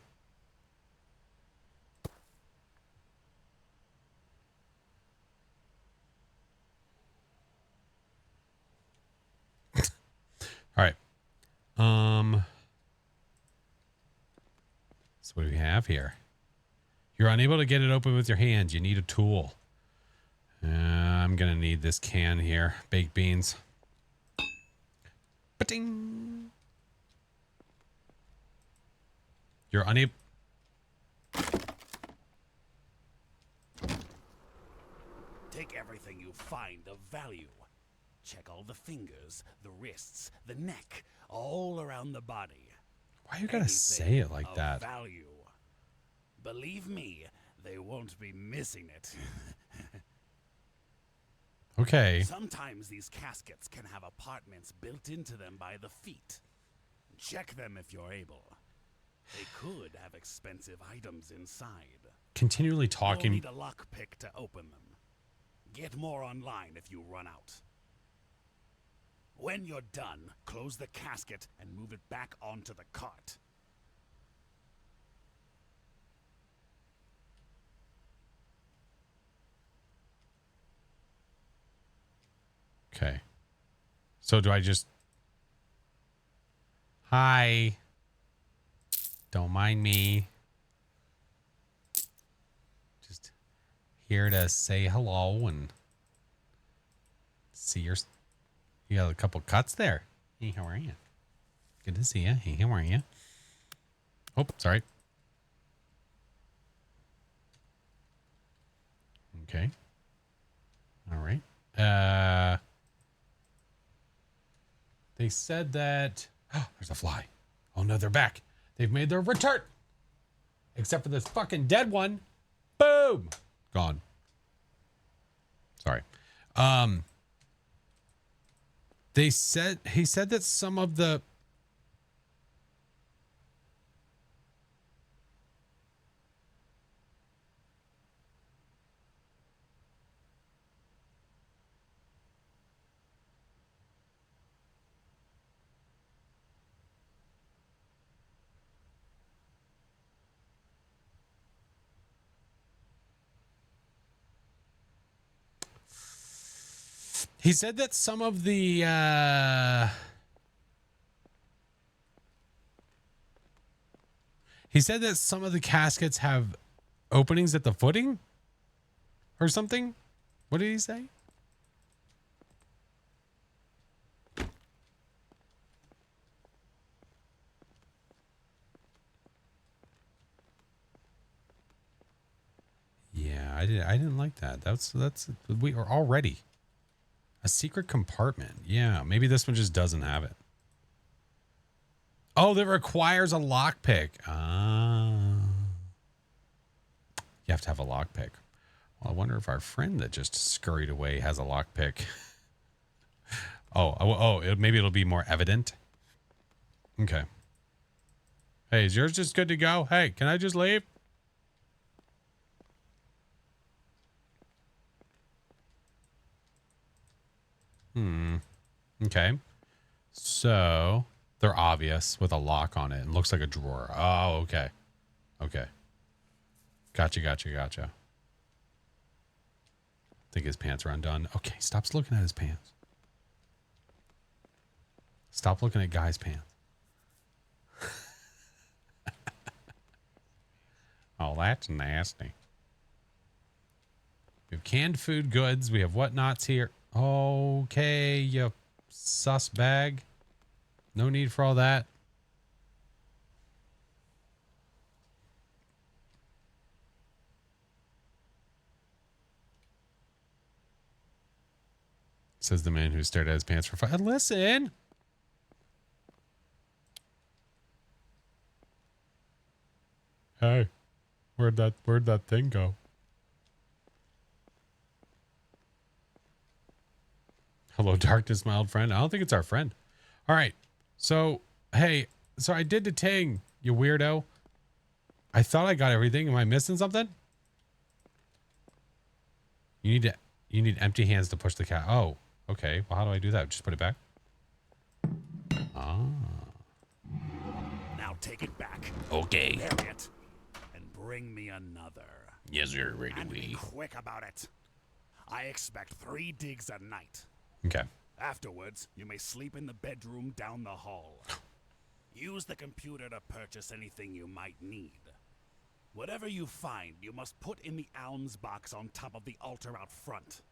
All right. So what do we have here? You're unable to get it open with your hands. You need a tool. I'm going to need this can here. Baked beans. Ba-ding. You're unable. Take everything you find of value. Check all the fingers, the wrists, the neck, all around the body. Why you gotta say it like of that? Value. Believe me, they won't be missing it. Okay. Sometimes these caskets can have apartments built into them by the feet. Check them if you're able. They could have expensive items inside. Continually You'll talking. need a lockpick to open them. Get more online if you run out. When you're done, close the casket and move it back onto the cart. Okay. So do I just... Hi. Don't mind me. Just here to say hello and see your... You got a couple cuts there. Hey, how are you? Good to see you. Hey, how are you? Oh, sorry. Okay. All right. They said that... Oh, there's a fly. Oh, no, they're back. They've made their return. Except for this fucking dead one. Boom. Gone. Sorry. He said that some of the... He said that some of the he said that some of the caskets have openings at the footing or something. What did he say? Yeah, I didn't like that. That's we are already a secret compartment. Yeah, maybe this one just doesn't have it. Oh, that requires a lockpick. Ah. You have to have a lockpick. Well, I wonder if our friend that just scurried away has a lockpick. Maybe it'll be more evident. Okay. Hey, is yours just good to go? Hey, can I just leave? Okay. So they're obvious with a lock on it and looks like a drawer. Oh, okay. Okay. Gotcha. think his pants are undone. Okay, stop looking at his pants. Stop looking at Guy's pants. Oh, that's nasty. We have canned food goods. We have whatnots here. Okay, you sus bag. No need for all that. Says the man who stared at his pants for 5. Listen. Hey, where'd that thing go? Hello, darkness, my old friend. I don't think it's our friend. All right. So, hey, so I did the thing, you weirdo. I thought I got everything. Am I missing something? You need empty hands to push the cat. Oh, okay. Well, how do I do that? Just put it back. Ah. Now take it back. Okay. Bury it. And bring me another. Yes, sir. Ready And be we. quick about it. I expect 3 digs a night. Okay. Afterwards, you may sleep in the bedroom down the hall. Use the computer to purchase anything you might need. Whatever you find, you must put in the alms box on top of the altar out front.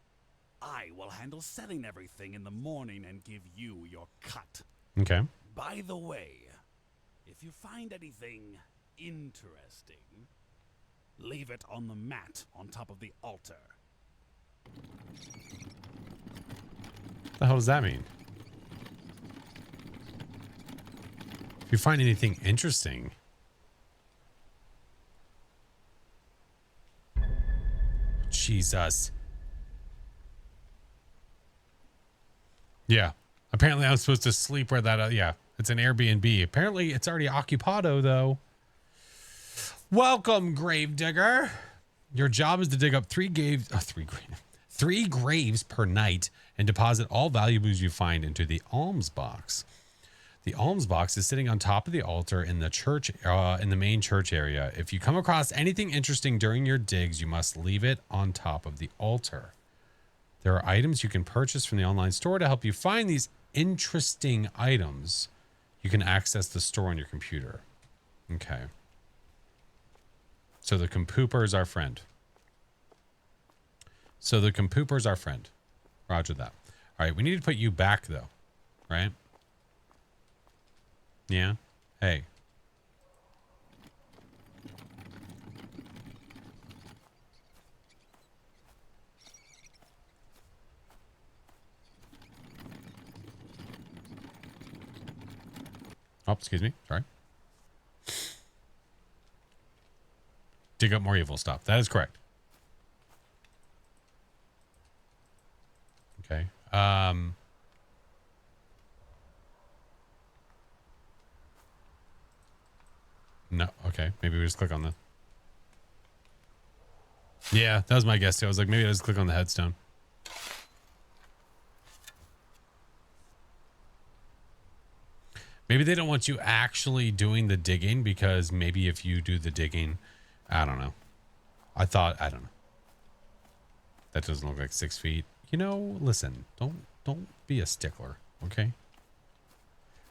I will handle selling everything in the morning and give you your cut. Okay. By the way, if you find anything interesting, leave it on the mat on top of the altar. What the hell does that mean? If you find anything interesting. Jesus. Yeah. Apparently I'm supposed to sleep where that, yeah, it's an Airbnb. Apparently it's already occupado though. Welcome, Gravedigger. Your job is to dig up three graves per night and deposit all valuables you find into the alms box. The alms box is sitting on top of the altar in the church, in the main church area. If you come across anything interesting during your digs, you must leave it on top of the altar. There are items you can purchase from the online store to help you find these interesting items. You can access the store on your computer. Okay. So the compooper is our friend. Roger that. All right, we need to put you back though, right? Yeah. Hey. Oh, excuse me. Sorry. Dig up more evil stuff. That is correct. Okay. No. Okay. Maybe we just click on the. Yeah, that was my guess too. I was like, maybe I just click on the headstone. Maybe they don't want you actually doing the digging because maybe if you do the digging, I don't know. I don't know. That doesn't look like 6 feet. You know, listen, don't be a stickler, okay?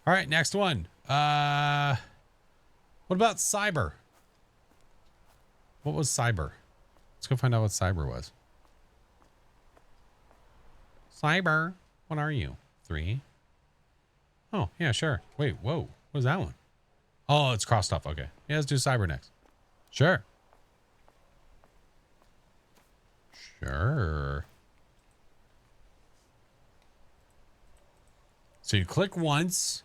All right, next one. What about cyber? What was cyber? Let's go find out what cyber was. Cyber, what are you? 3. Oh, yeah, sure. Wait, whoa. What was that one? Oh, it's crossed off. Okay. Yeah, let's do cyber next. Sure. Sure. So you click once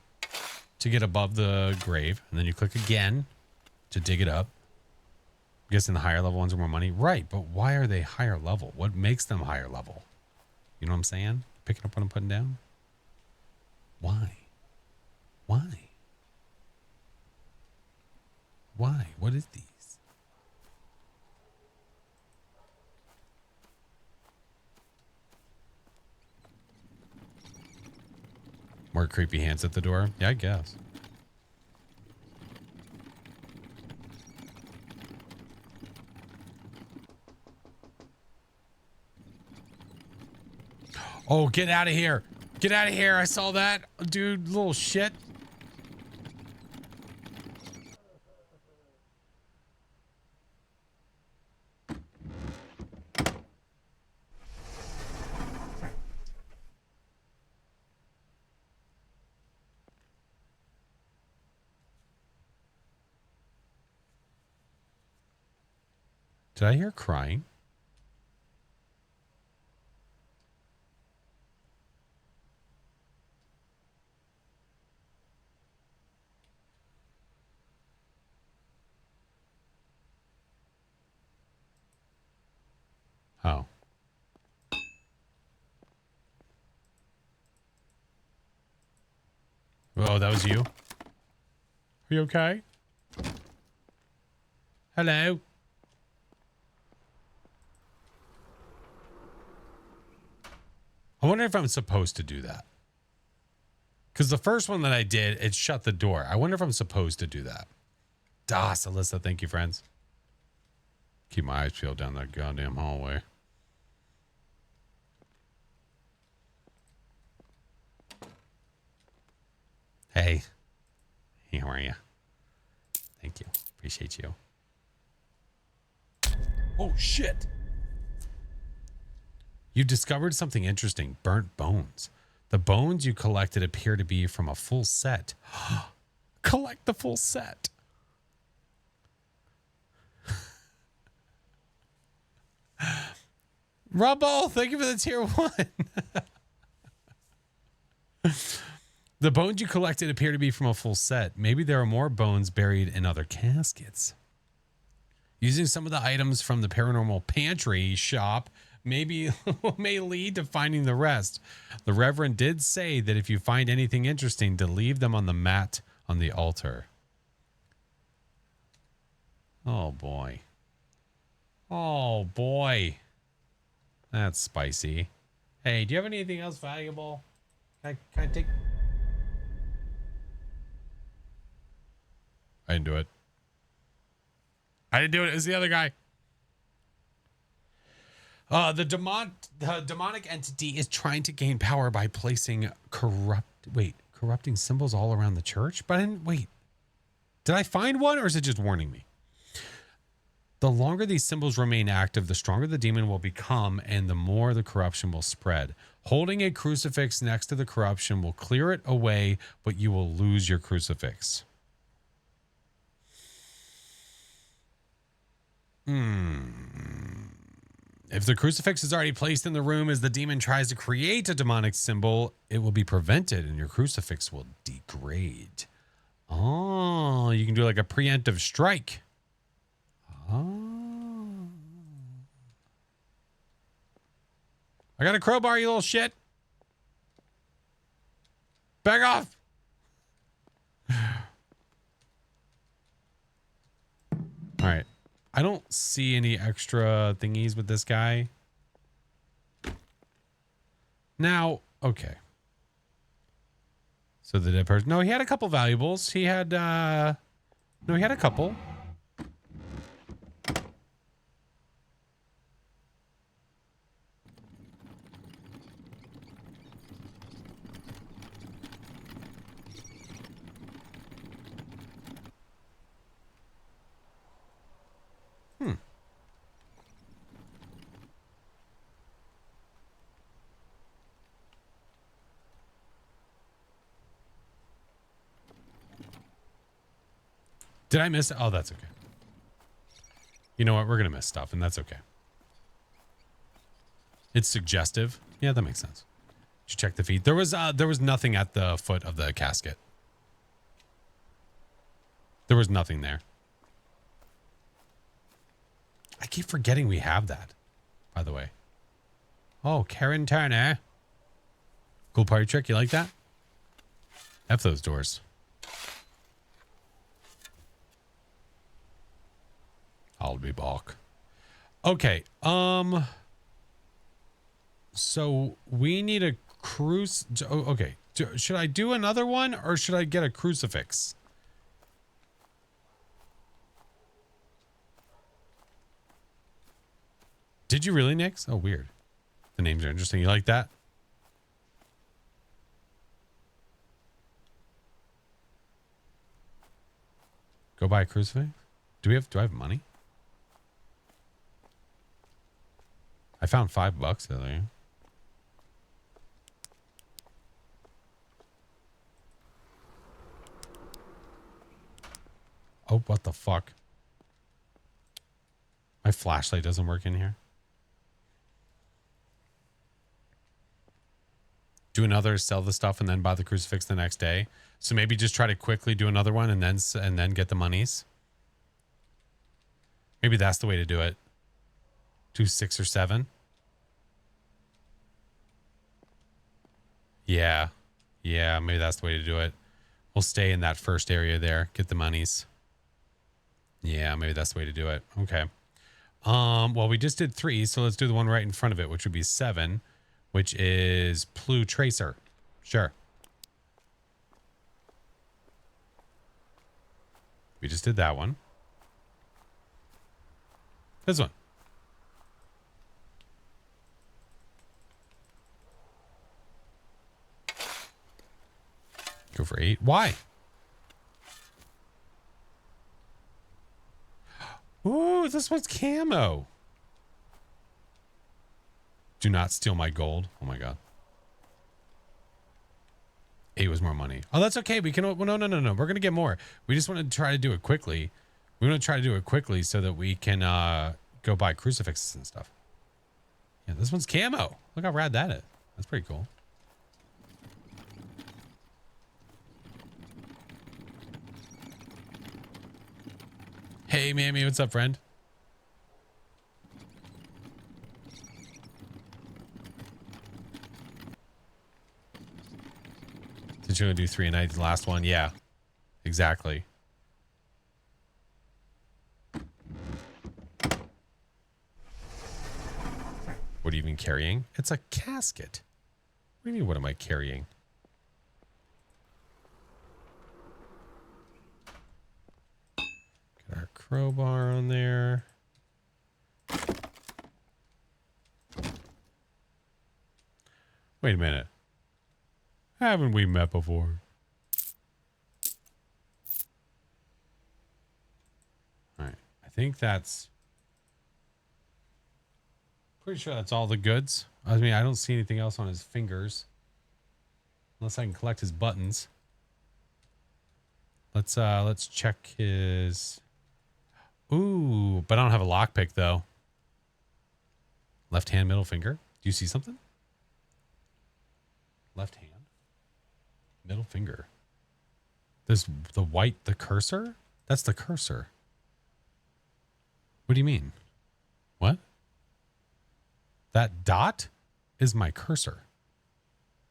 to get above the grave, and then you click again to dig it up. I'm guessing the higher level ones are more money. Right, but why are they higher level? What makes them higher level? You know what I'm saying? Picking up what I'm putting down? Why? Why? Why? What is these? More creepy hands at the door? Yeah, I guess. Oh, get out of here. Get out of here. I saw that. Dude, little shit. Did I hear crying? Oh. Oh, that was you? Are you okay? Hello? I wonder if I'm supposed to do that. Because the first one that I did, it shut the door. I wonder if I'm supposed to do that. Das, Alyssa, thank you, friends. Keep my eyes peeled down that goddamn hallway. Hey. Hey, how are you? Thank you. Appreciate you. Oh, shit. You discovered something interesting. Burnt bones. The bones you collected appear to be from a full set. Collect the full set. Rubble, thank you for the tier 1. The bones you collected appear to be from a full set. Maybe there are more bones buried in other caskets. Using some of the items from the paranormal pantry shop may lead to finding the rest. The Reverend did say that if you find anything interesting, to leave them on the mat on the altar. Oh boy. Oh boy. That's spicy. Hey, do you have anything else valuable? Can I take... I didn't do it. I didn't do it. It was the other guy. The demonic entity is trying to gain power by placing corrupting symbols all around the church. But I didn't, wait. Did I find one, or is it just warning me? The longer these symbols remain active, the stronger the demon will become, and the more the corruption will spread. Holding a crucifix next to the corruption will clear it away, but you will lose your crucifix. If the crucifix is already placed in the room as the demon tries to create a demonic symbol, it will be prevented and your crucifix will degrade. Oh, you can do like a preemptive strike. Oh. I got a crowbar, you little shit. Back off. All right. I don't see any extra thingies with this guy. Now, okay. So the dead person. No, he had a couple valuables. He had, no, he had a couple. Did I miss it? Oh, that's okay. You know what? We're going to miss stuff, and that's okay. It's suggestive. Yeah, that makes sense. Did you check the feed? There was nothing at the foot of the casket. There was nothing there. I keep forgetting we have that, by the way. Oh, Karen Turner. Cool party trick. You like that? F those doors. I'll be back. Okay. So we need a okay. Should I do another one or should I get a crucifix? Did you really, Nix? Oh, weird. The names are interesting. You like that? Go buy a crucifix. Do I have money? I found $5 earlier. Oh, what the fuck? My flashlight doesn't work in here. Do another, sell the stuff, and then buy the crucifix the next day. So maybe just try to quickly do another one and then get the monies. Maybe that's the way to do it. Do 6 or 7. Yeah. Yeah, maybe that's the way to do it. We'll stay in that first area there. Get the monies. Yeah, maybe that's the way to do it. Okay. Well, we just did 3, so let's do the one right in front of it, which would be 7, which is Plu Tracer. Sure. We just did that one. This one. Go for 8. Why? Ooh, this one's camo. Do not steal my gold. Oh my god. 8 was more money. Oh, that's okay. We can. No. We're gonna get more. We just want to try to do it quickly. We want to try to do it quickly so that we can go buy crucifixes and stuff. Yeah, this one's camo. Look how rad that is. That's pretty cool. Hey, Mammy, what's up, friend? Did you want to do 3 a night? The last one? Yeah, exactly. What are you even carrying? It's a casket. What do you mean, what am I carrying? Get our crowbar on there. Wait a minute. Haven't we met before? All right. I think that's... Pretty sure that's all the goods. I mean, I don't see anything else on his fingers. Unless I can collect his buttons. Let's check his... Ooh, but I don't have a lockpick, though. Left hand, middle finger. Do you see something? Left hand. Middle finger. There's the white, the cursor? That's the cursor. What do you mean? What? That dot is my cursor.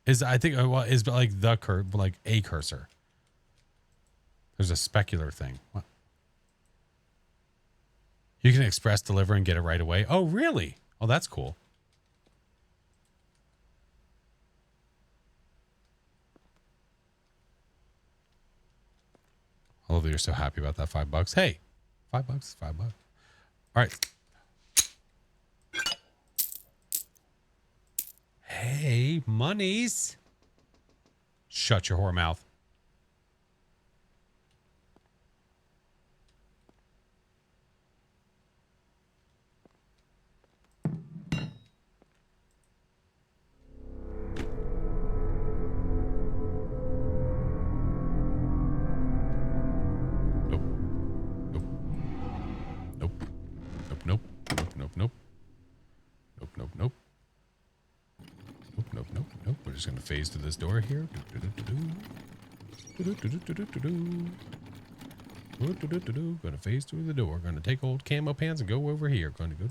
I think, well, is like like a cursor. There's a specular thing. What? You can express deliver and get it right away. Oh, really? Oh, that's cool. I love that you're so happy about that $5. Hey, $5, $5. All right. Hey, monies. Shut your whore mouth. Nope. We're just gonna phase through this door here. Gonna phase through the door. Gonna take old camo pants and go over here. Gonna go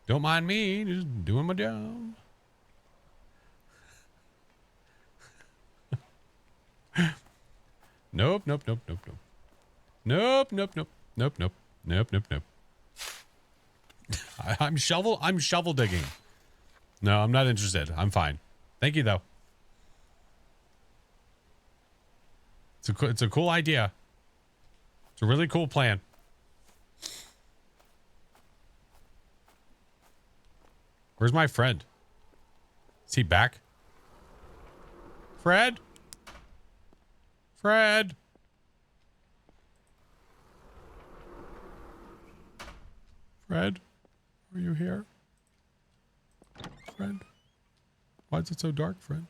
Don't mind me, just doing my job. Nope. I'm shovel digging. No, I'm not interested. I'm fine. Thank you though. It's a cool idea. It's a really cool plan. Where's my friend? Is he back? Fred? Fred? Fred? Are you here? Fred? Why is it so dark, Fred?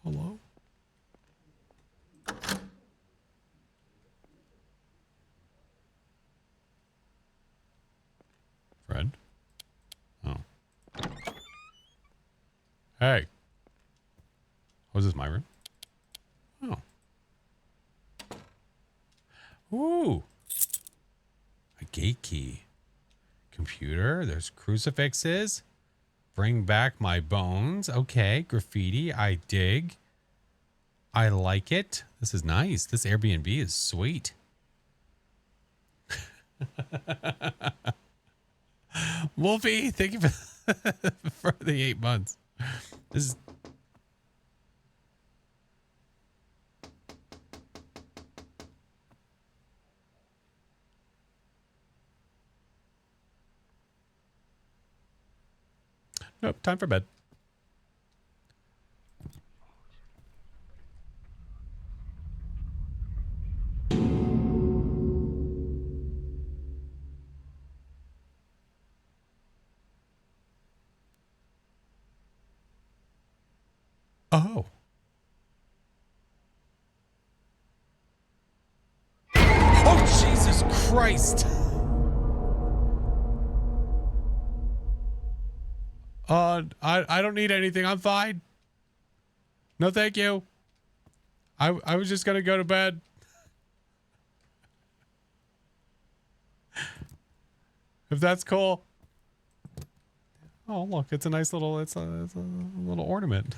Hello? Fred? Oh. Hey. Oh, is this my room? Oh. Ooh. A gate key. Computer. There's crucifixes. Bring back my bones. Okay. Graffiti. I dig. I like it. This is nice. This Airbnb is sweet. Wolfie, thank you for the 8 months. This is nope, time for bed. Oh. Oh, Jesus Christ. I don't need anything. I'm fine. No, thank you. I was just gonna go to bed. If that's cool. Oh, look, it's a nice little, it's a little ornament.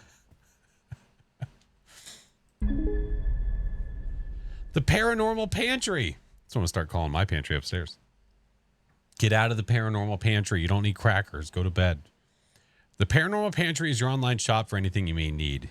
The paranormal pantry. That's what I'm gonna start calling my pantry upstairs. Get out of the paranormal pantry. You don't need crackers. Go to bed. The paranormal pantry is your online shop for anything you may need.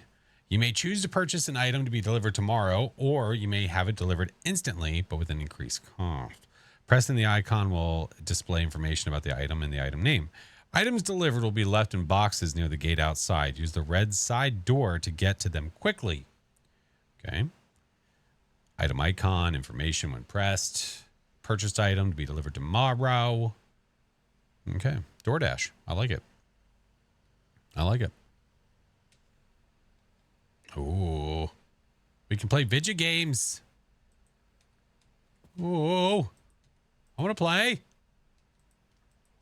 You may choose to purchase an item to be delivered tomorrow, or you may have it delivered instantly, but with an increased cost. Pressing the icon will display information about the item and the item name. Items delivered will be left in boxes near the gate outside. Use the red side door to get to them quickly. Okay. Item icon, information when pressed. Purchased item to be delivered tomorrow. Okay. DoorDash. I like it. I like it. Ooh. We can play video games. Ooh. I want to play.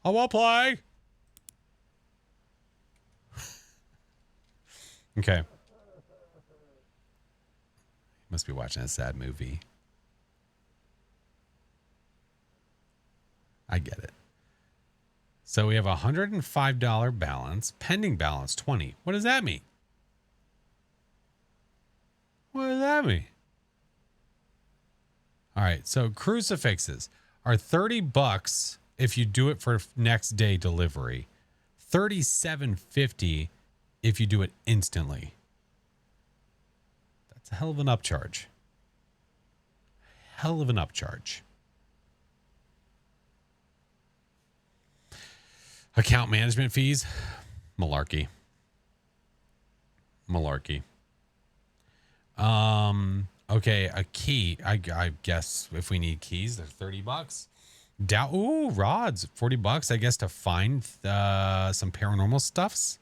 I want to play. Okay. Must be watching a sad movie. I get it. So we have a $105 balance. Pending balance 20. What does that mean? What does that mean? All right. So crucifixes are $30 if you do it for next day delivery. $37.50 if you do it instantly. That's a hell of an upcharge. Hell of an upcharge. Account management fees. Malarkey. Malarkey. Okay, a key. I guess if we need keys, they're $30. Ooh, rods, $40. I guess to find some paranormal stuffs.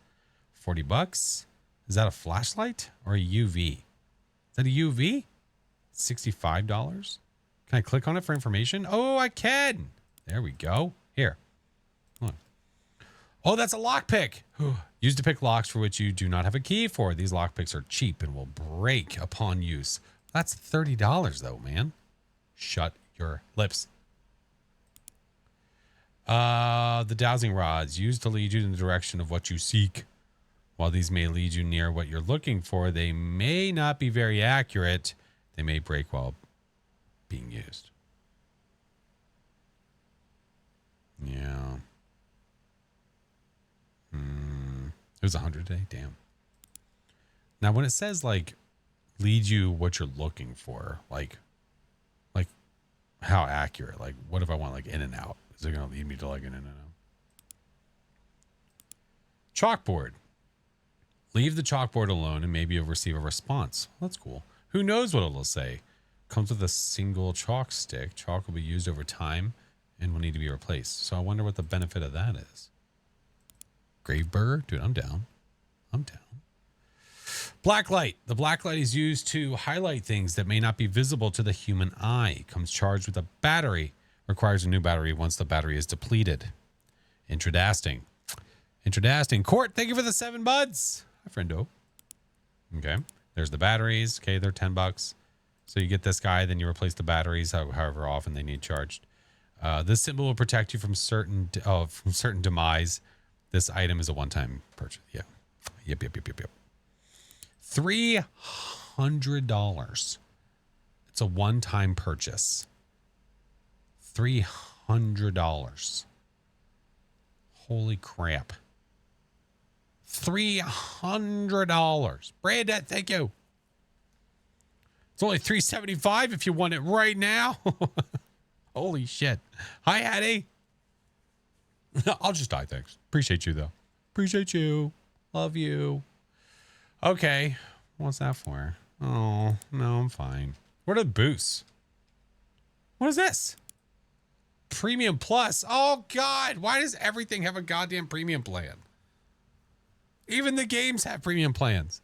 $40. Is that a flashlight or a UV? Is that a UV? $65. Can I click on it for information? Oh, I can. There we go. Here. Oh, that's a lockpick. Used to pick locks for which you do not have a key for. These lockpicks are cheap and will break upon use. That's $30 though, man. Shut your lips. The dowsing rods used to lead you in the direction of what you seek. While these may lead you near what you're looking for, they may not be very accurate. They may break while being used. Yeah. It was 100 today. Damn. Now, when it says like lead you what you're looking for, like how accurate? Like, what if I want like in and out? Is it going to lead me to like an in and out? Chalkboard. Leave the chalkboard alone and maybe you'll receive a response. That's cool. Who knows what it'll say? Comes with a single chalk stick. Chalk will be used over time and will need to be replaced. So I wonder what the benefit of that is. Gravedigger? Dude, I'm down. I'm down. Black light. The black light is used to highlight things that may not be visible to the human eye. Comes charged with a battery. Requires a new battery once the battery is depleted. Intradasting. Intradasting. Court, thank you for the 7 buds. Hi, friendo. Okay. There's the batteries. Okay, they're $10. So you get this guy, then you replace the batteries however often they need charged. This symbol will protect you from certain demise. This item is a one-time purchase. Yeah. Yep. $300. It's a one-time purchase. $300. Holy crap. $300. Brandon, thank you. It's only $375 if you want it right now. Holy shit. Hi, Hattie. I'll just die, thanks. Appreciate you, though. Appreciate you. Love you. Okay. What's that for? Oh, no, I'm fine. What are the boosts? What is this? Premium Plus. Oh, God. Why does everything have a goddamn premium plan? Even the games have premium plans.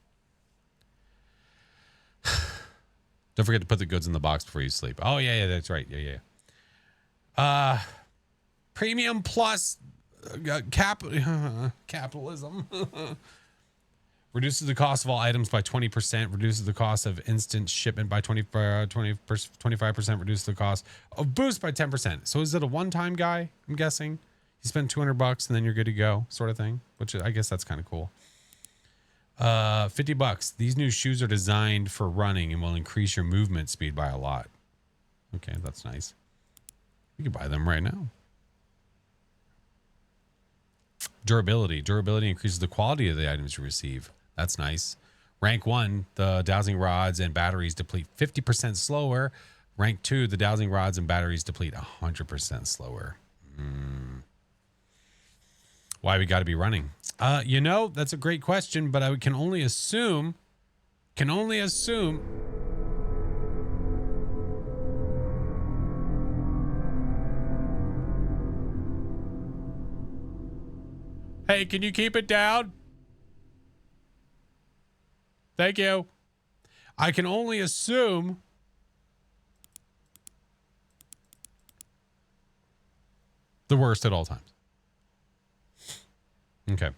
Don't forget to put the goods in the box before you sleep. Oh, yeah, that's right. Yeah. Premium Plus capitalism. Reduces the cost of all items by 20%. Reduces the cost of instant shipment by 25%. Reduces the cost of boost by 10%. So is it a one-time guy? I'm guessing. You spend $200 and then you're good to go, sort of thing. Which I guess that's kind of cool. $50. These new shoes are designed for running and will increase your movement speed by a lot. Okay, that's nice. You can buy them right now. Durability. Durability increases the quality of the items you receive. That's nice. Rank 1, the dowsing rods and batteries deplete 50% slower. Rank 2, the dowsing rods and batteries deplete 100% slower. Why we got to be running? That's a great question, but I can only assume. Hey, can you keep it down? Thank you. I can only assume the worst at all times. Okay.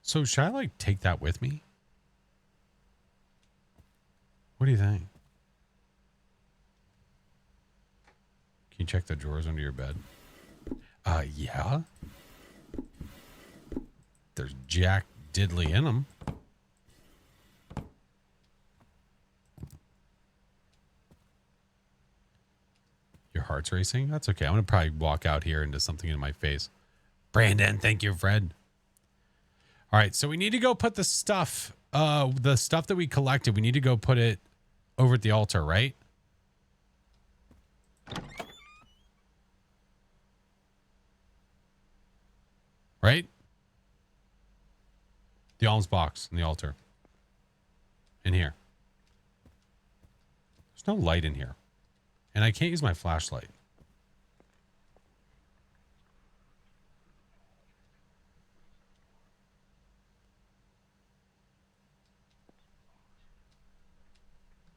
So should I like take that with me? What do you think? Can you check the drawers under your bed? Yeah. There's Jack Diddley in them. Your heart's racing? That's okay. I'm going to probably walk out here into something in my face. Brandon, thank you, Fred. All right, so we need to go put the stuff that we collected, we need to go put it over at the altar, right? Right? The alms box and the altar. In here. There's no light in here. And I can't use my flashlight.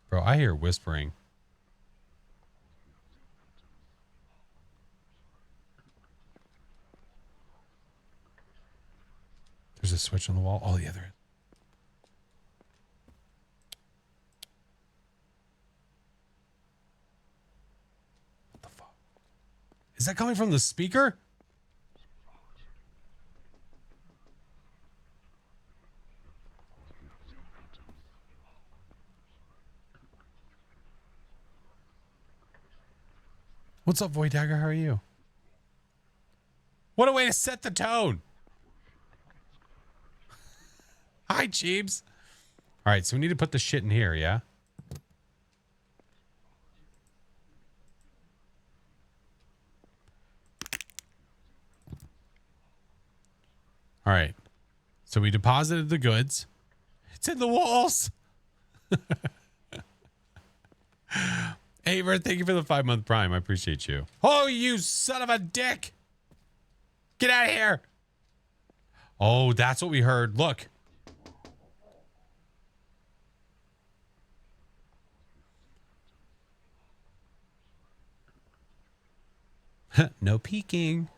Bro, I hear whispering. There's a switch on the wall. Oh, yeah, there is. What the fuck? Is that coming from the speaker? What's up, Void Dagger? How are you? What a way to set the tone. Hi, Cheebs. All right, so we need to put the shit in here, yeah? All right. So we deposited the goods. It's in the walls. Aver, thank you for the 5-month prime. I appreciate you. Oh, you son of a dick. Get out of here. Oh, that's what we heard. Look. No peeking.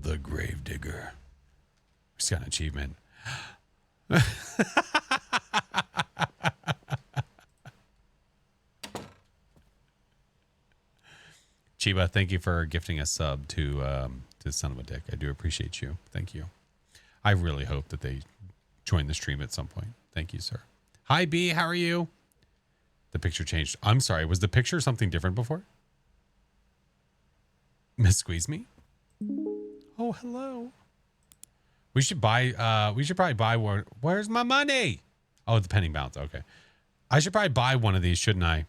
The Gravedigger. He's got an achievement. Chiba, thank you for gifting a sub to Son of a Dick. I do appreciate you. Thank you. I really hope that they join the stream at some point. Thank you, sir. Hi, B. How are you? The picture changed. I'm sorry. Was the picture something different before? Miss Squeeze Me? Oh, hello. We should buy, we should probably buy one. Where's my money? Oh, the pending balance. Okay. I should probably buy one of these, shouldn't I?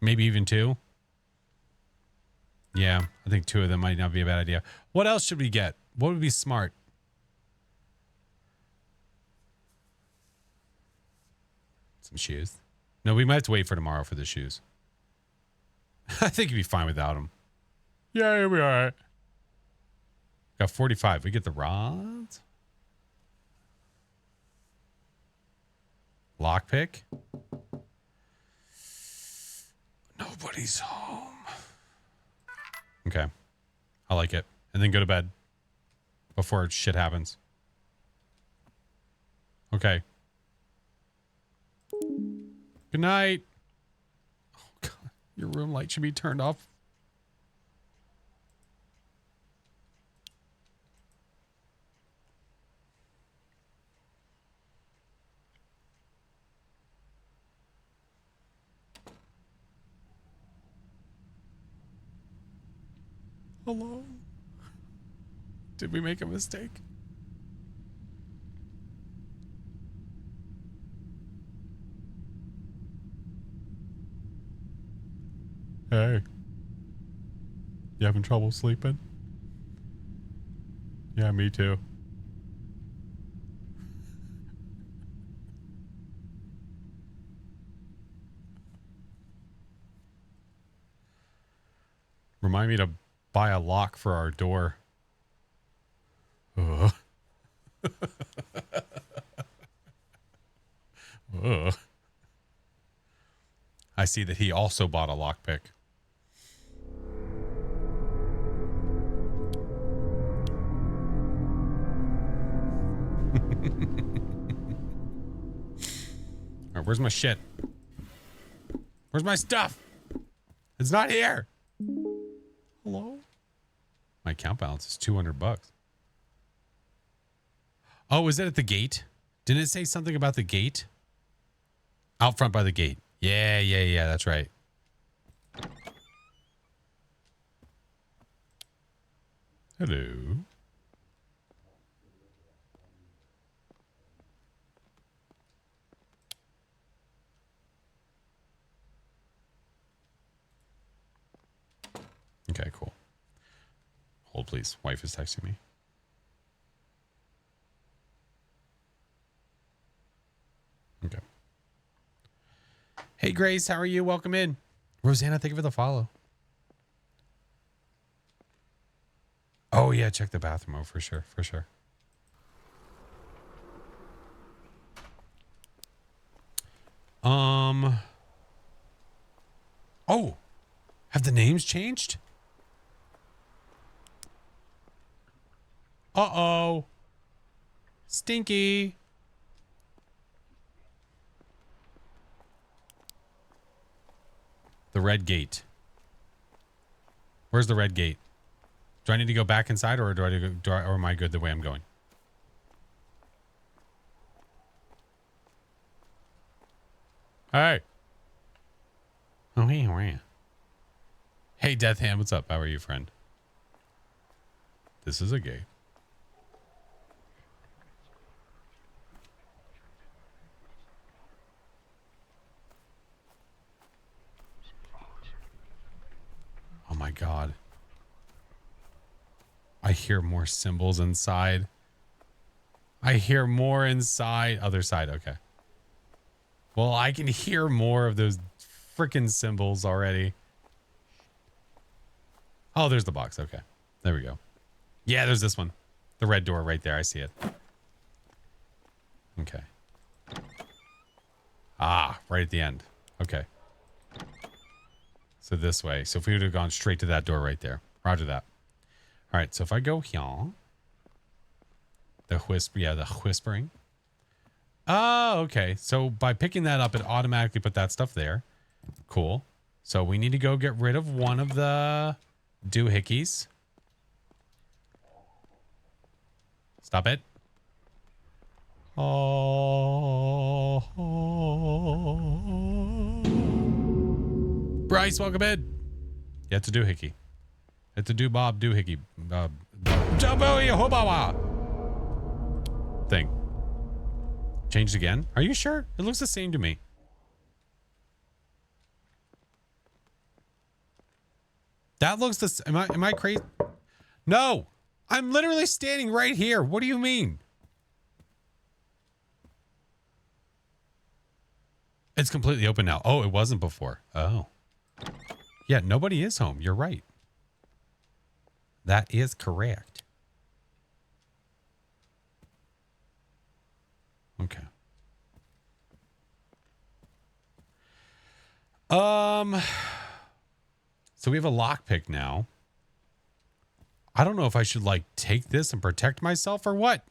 Maybe even 2. Yeah, I think 2 of them might not be a bad idea. What else should we get? What would be smart? Some shoes. No, we might have to wait for tomorrow for the shoes. I think you'd be fine without them. Yeah, here we are. Got 45. We get the rods. Lockpick. Nobody's home. Okay. I like it. And then go to bed before shit happens. Okay. Good night. Oh, God. Your room light should be turned off. Hello? Did we make a mistake? Hey. You having trouble sleeping? Yeah, me too. Remind me to buy a lock for our door. Ugh. Ugh. I see that he also bought a lockpick. All right, where's my shit? Where's my stuff? It's not here. Hello? My account balance is $200. Oh, is it at the gate? Didn't it say something about the gate? Out front by the gate. Yeah, that's right. Hello. Okay, cool. Hold, please. Wife is texting me. Okay. Hey, Grace, how are you? Welcome in. Rosanna, thank you for the follow. Oh, yeah, check the bathroom out for sure, for sure. Oh, have the names changed? Uh-oh. Stinky. The red gate. Where's the red gate? Do I need to go back inside, or or am I good the way I'm going? Hey. Oh, hey, how are you? Hey, Death Hand, what's up? How are you, friend? This is a gate. God. I hear more symbols inside. I hear more inside. Other side. Okay. Well, I can hear more of those freaking symbols already. Oh, there's the box. Okay. There we go. Yeah, there's this one. The red door right there. I see it. Okay. Ah, right at the end. Okay. So this way. So if we would have gone straight to that door right there. Roger that. All right. So if I go here. The whispering. Oh, okay. So by picking that up, it automatically put that stuff there. Cool. So we need to go get rid of one of the doohickeys. Stop it. Oh. Bryce, welcome in. Yeah, it's a doohickey. It's a doobob doohickey. Thing. Changed again? Are you sure? It looks the same to me. That looks the same. Am I crazy? No! I'm literally standing right here. What do you mean? It's completely open now. Oh, it wasn't before. Oh. Yeah, nobody is home. You're right. That is correct. Okay. So we have a lockpick now. I don't know if I should like take this and protect myself or what.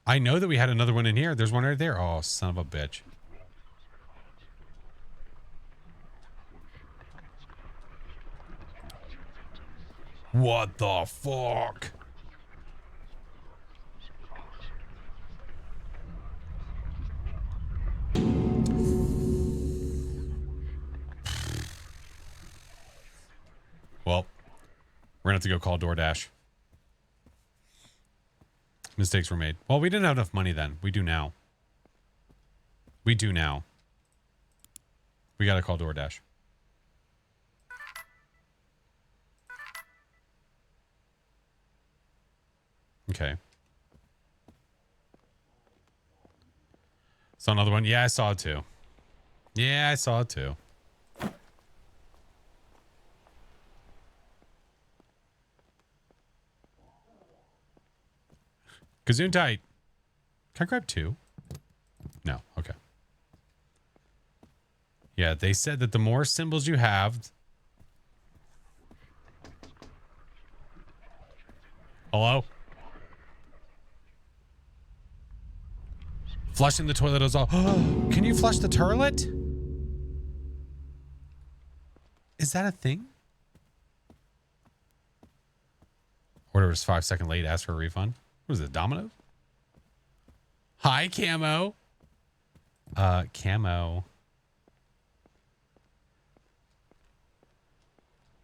I know that we had another one in here. There's one right there. Oh, son of a bitch. What the fuck? Well, we're gonna have to go call DoorDash. Mistakes were made. Well, we didn't have enough money then. We do now. We do now. We gotta call DoorDash. Okay. Saw another one. Yeah, I saw it too. Yeah, I saw it too. Gazoon tight. Can I grab two? No. Okay. Yeah, they said that the more symbols you have. Hello? Flushing the toilet is all. Oh, can you flush the toilet? Is that a thing? Order was 5 seconds late. Ask for a refund. What is it, Domino's? Hi, Camo. Camo.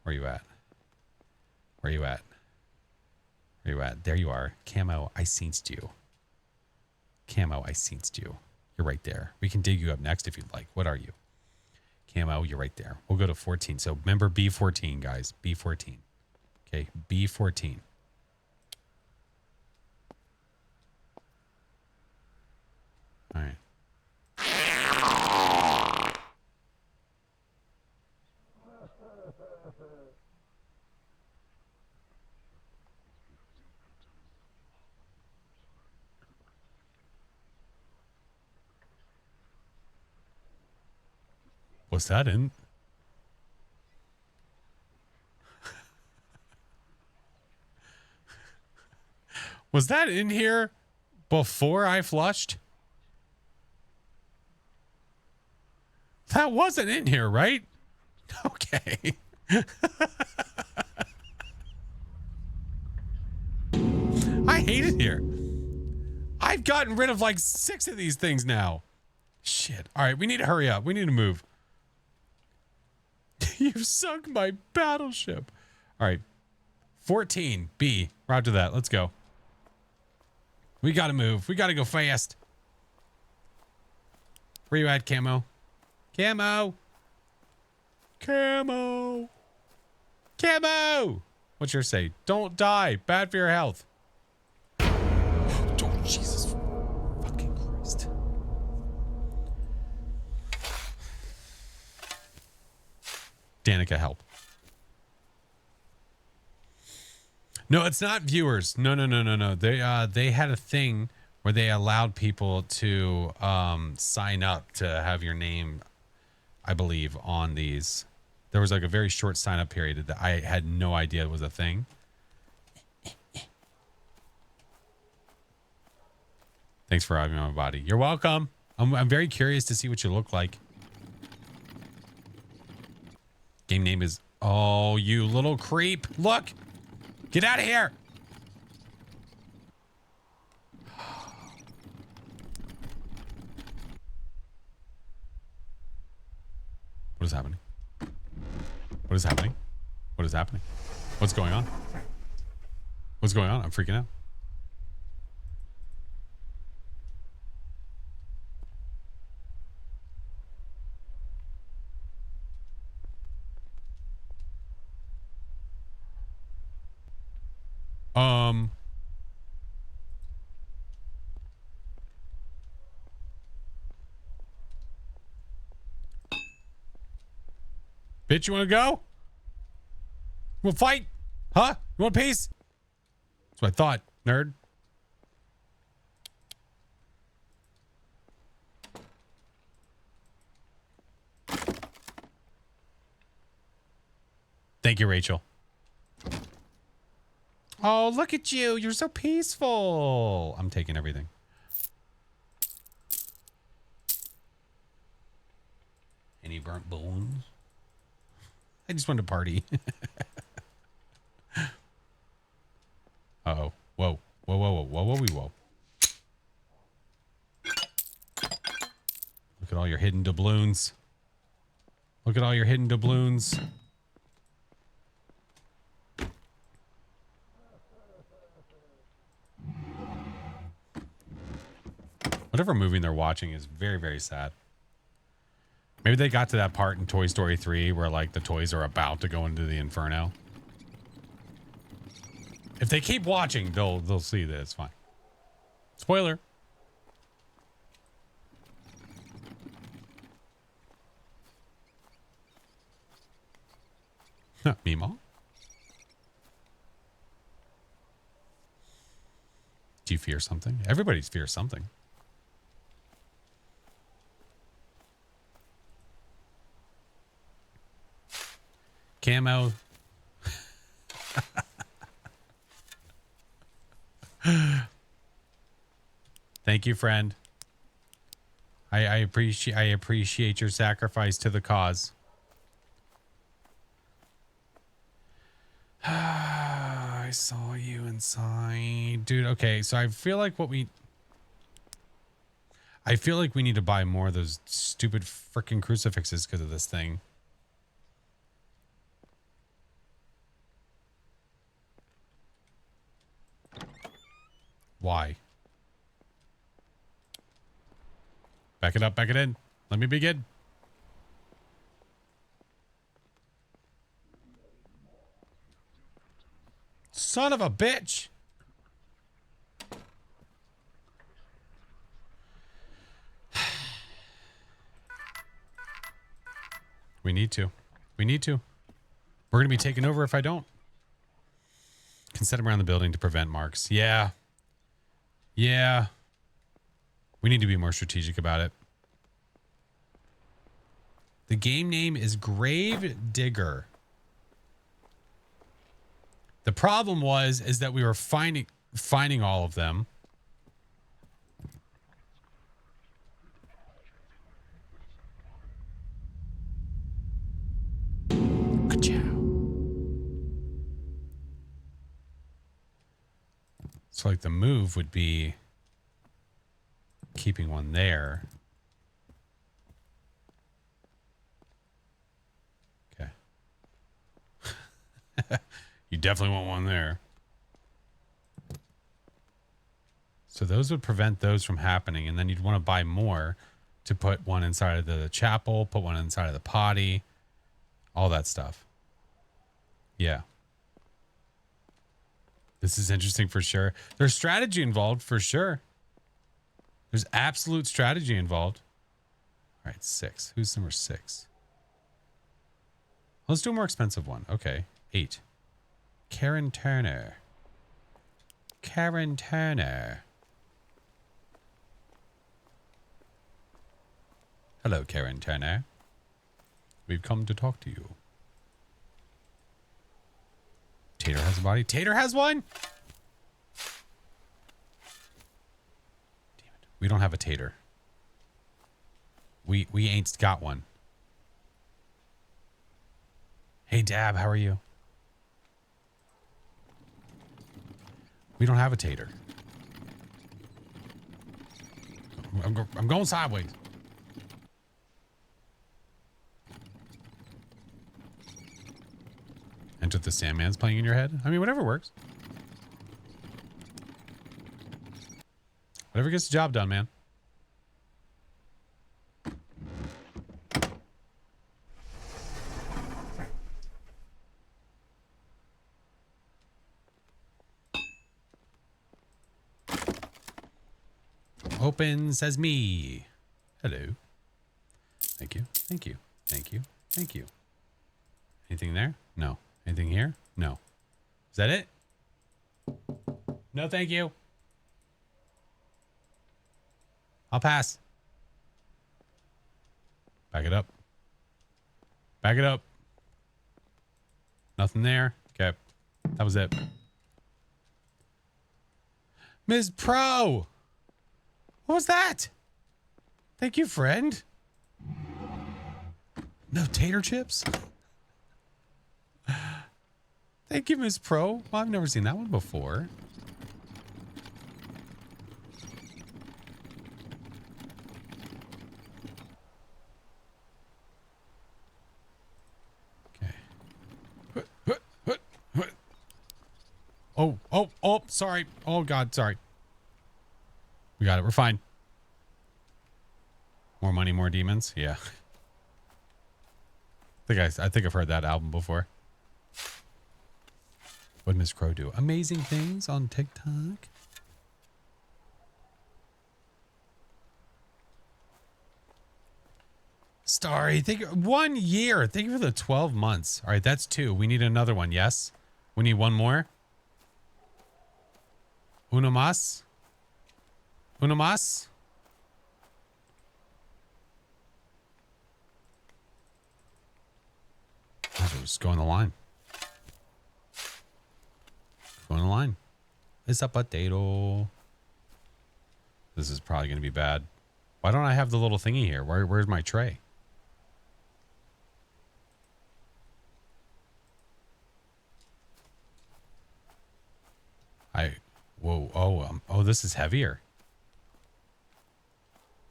Where you at? Where you at? Where you at? There you are. Camo, I sensed you. Camo, I sensed you. You're right there. We can dig you up next if you'd like. What are you? Camo, you're right there. We'll go to 14. So remember B14, guys. B14. Okay, B14. All right. What's that in? Was that in here before I flushed? That wasn't in here, right? Okay. I hate it here. I've gotten rid of like 6 of these things now. Shit. All right, we need to hurry up. We need to move. You've sunk my battleship. All right. 14. B. Roger that. Let's go. We got to move. We got to go fast. Where you at, Camo? Camo. Camo. Camo. What's your say? Don't die. Bad for your health. Don't, Jesus fucking Christ. Danica, help. No, it's not viewers. No. They had a thing where they allowed people to sign up to have your name, I believe, on these. There was like a very short sign up period that I had no idea was a thing. Thanks for having me on my body. You're welcome. I'm very curious to see what you look like. Game name is, oh, you little creep. Look. Get out of here. What is happening? What is happening? What is happening? What's going on? What's going on? I'm freaking out. Bitch, you want to go? We'll fight? Huh? You want peace? That's what I thought, nerd. Thank you, Rachel. Oh, look at you. You're so peaceful. I'm taking everything. Any burnt bones? I just wanted to party. Uh-oh. Whoa. Whoa, whoa, whoa, whoa, whoa, whoa. Look at all your hidden doubloons. Look at all your hidden doubloons. Whatever movie they're watching is very, very sad. Maybe they got to that part in Toy Story 3 where, like, the toys are about to go into the inferno. If they keep watching, they'll see that it's fine. Spoiler. Meemaw? Do you fear something? Everybody fears something. Camo. Thank you, friend. I appreciate your sacrifice to the cause. I saw you inside. Dude, okay, so I feel like we need to buy more of those stupid freaking crucifixes because of this thing. Why? Back it up, back it in. Let me begin. Son of a bitch. We need to. We need to. We're going to be taken over if I don't. Can set them around the building to prevent marks. Yeah. Yeah. We need to be more strategic about it. The game name is Gravedigger. The problem is that we were finding all of them. So like the move would be keeping one there. Okay. You definitely want one there. So those would prevent those from happening. And then you'd want to buy more to put one inside of the chapel, put one inside of the potty. all that stuff. Yeah. This is interesting for sure. There's strategy involved for sure. There's absolute strategy involved. All right, 6. Who's number 6? Let's do a more expensive one. Okay, 8. Karen Turner. Karen Turner. Hello, Karen Turner. We've come to talk to you. Tater has a body. Tater has one? Damn it. We don't have a Tater. We ain't got one. Hey, Dab, how are you? We don't have a Tater. I'm going sideways. Enter the Sandman's playing in your head? I mean, whatever works. Whatever gets the job done, man. Open says me. Hello. Thank you. Thank you. Thank you. Thank you. Anything there? No. Anything here? No. Is that it? No, thank you. I'll pass. Back it up. Back it up. Nothing there. Okay. That was it. Ms. Pro! What was that? Thank you, friend. No tater chips? Thank you, Ms. Pro. Well, I've never seen that one before. Okay. Oh, sorry. Oh, God, sorry. We got it. We're fine. More money, more demons. Yeah. I think I've heard that album before. What did Miss Crow do? Amazing things on TikTok. Starry, thank you. 1 year. Thank you for the 12 months. All right, that's 2. We need another one. Yes. We need one more. Uno más. Uno más. Just go on the line. Go on the line. It's a potato. This is probably going to be bad. Why don't I have the little thingy here? Where's my tray? Whoa. Oh, this is heavier.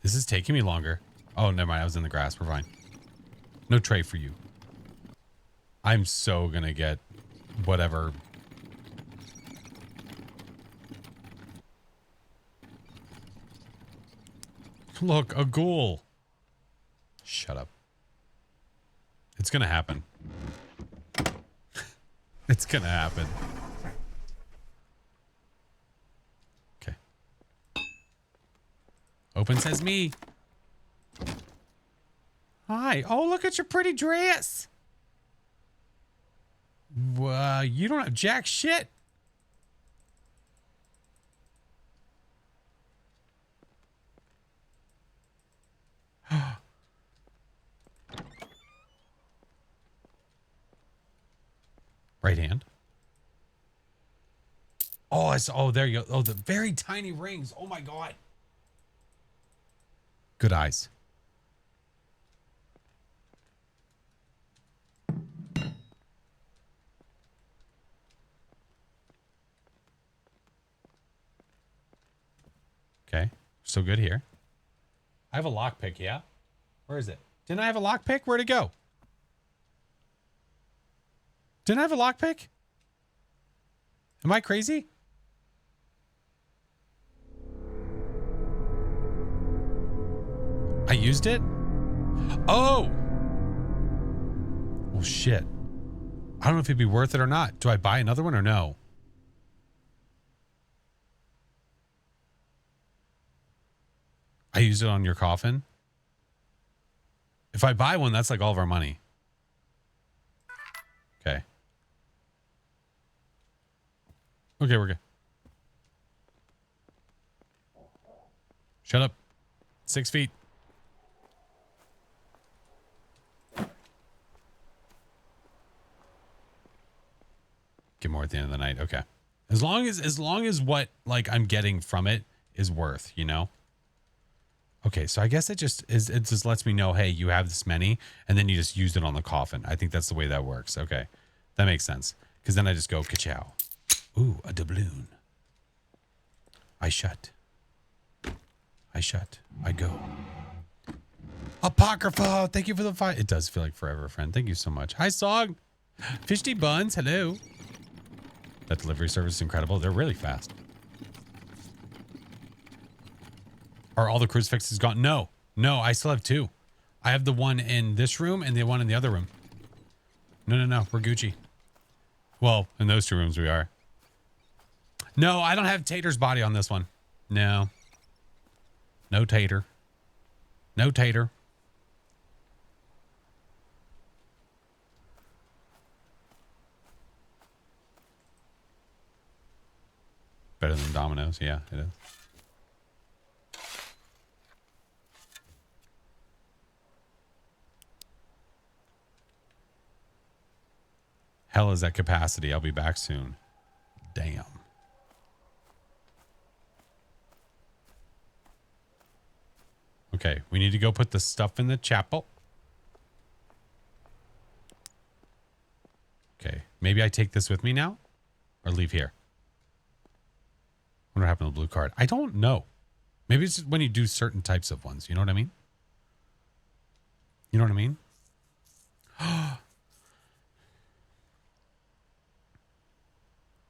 This is taking me longer. Oh, never mind. I was in the grass. We're fine. No tray for you. I'm so gonna get whatever. Look, a ghoul. Shut up. It's gonna happen. It's gonna happen. Okay. Open says me. Hi. Oh, look at your pretty dress. You don't have jack shit. Right hand. Oh, I saw. Oh, there you go. Oh, the very tiny rings. Oh my God. Good eyes. Okay, so good here. I have a lockpick, yeah? Where is it? Didn't I have a lockpick? Where'd it go? Didn't I have a lockpick? Am I crazy? I used it? Oh! Well, shit. I don't know if it'd be worth it or not. Do I buy another one or no? I use it on your coffin. If I buy one, that's like all of our money. Okay. Okay, we're good. Shut up. 6 feet. Get more at the end of the night. Okay. As long as what like I'm getting from it is worth, you know? Okay, so I guess it just lets me know, hey, you have this many, and then you just use it on the coffin. I think that's the way that works. Okay. That makes sense. Because then I just go ka-chow. Ooh, a doubloon. I shut. I go. Apocrypha, thank you for the fight. It does feel like forever, friend. Thank you so much. Hi, Sog. Fishty Buns, hello. That delivery service is incredible. They're really fast. Are all the crucifixes gone? No, I still have 2. I have the one in this room and the one in the other room. No, we're Gucci. Well, in those 2 rooms we are. No, I don't have Tater's body on this one. No. No Tater. No Tater. Better than Domino's. Yeah, it is. Hell is at capacity. I'll be back soon. Damn. Okay, we need to go put the stuff in the chapel. Okay, maybe I take this with me now or leave here. What happened to the blue card? I don't know. Maybe it's just when you do certain types of ones. You know what I mean? You know what I mean?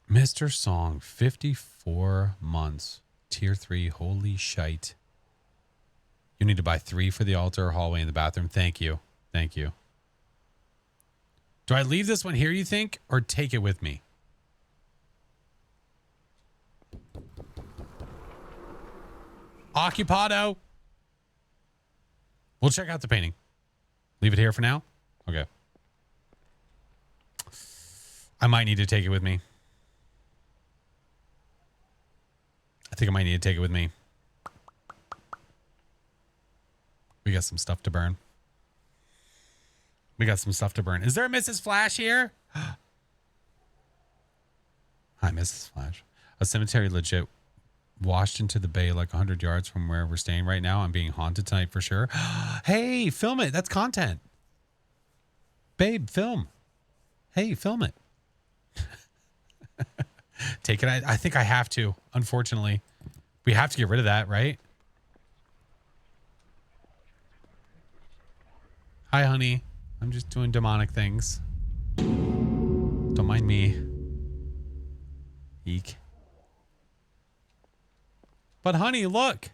Mr. Song, 54 months. Tier 3, holy shite. You need to buy 3 for the altar, hallway, and the bathroom. Thank you. Thank you. Do I leave this one here, you think? Or take it with me? Occupado. We'll check out the painting. Leave it here for now? Okay. I might need to take it with me. I think I might need to take it with me. We got some stuff to burn. Is there a Mrs. Flash here? Hi, Mrs. Flash. A cemetery legit washed into the bay like 100 yards from where we're staying right now. I'm being haunted tonight for sure. Hey, film it. That's content. Babe, film. Hey, film it. Take it. I think I have to, unfortunately. We have to get rid of that, right? Hi, honey. I'm just doing demonic things. Don't mind me. Eek. But honey, look.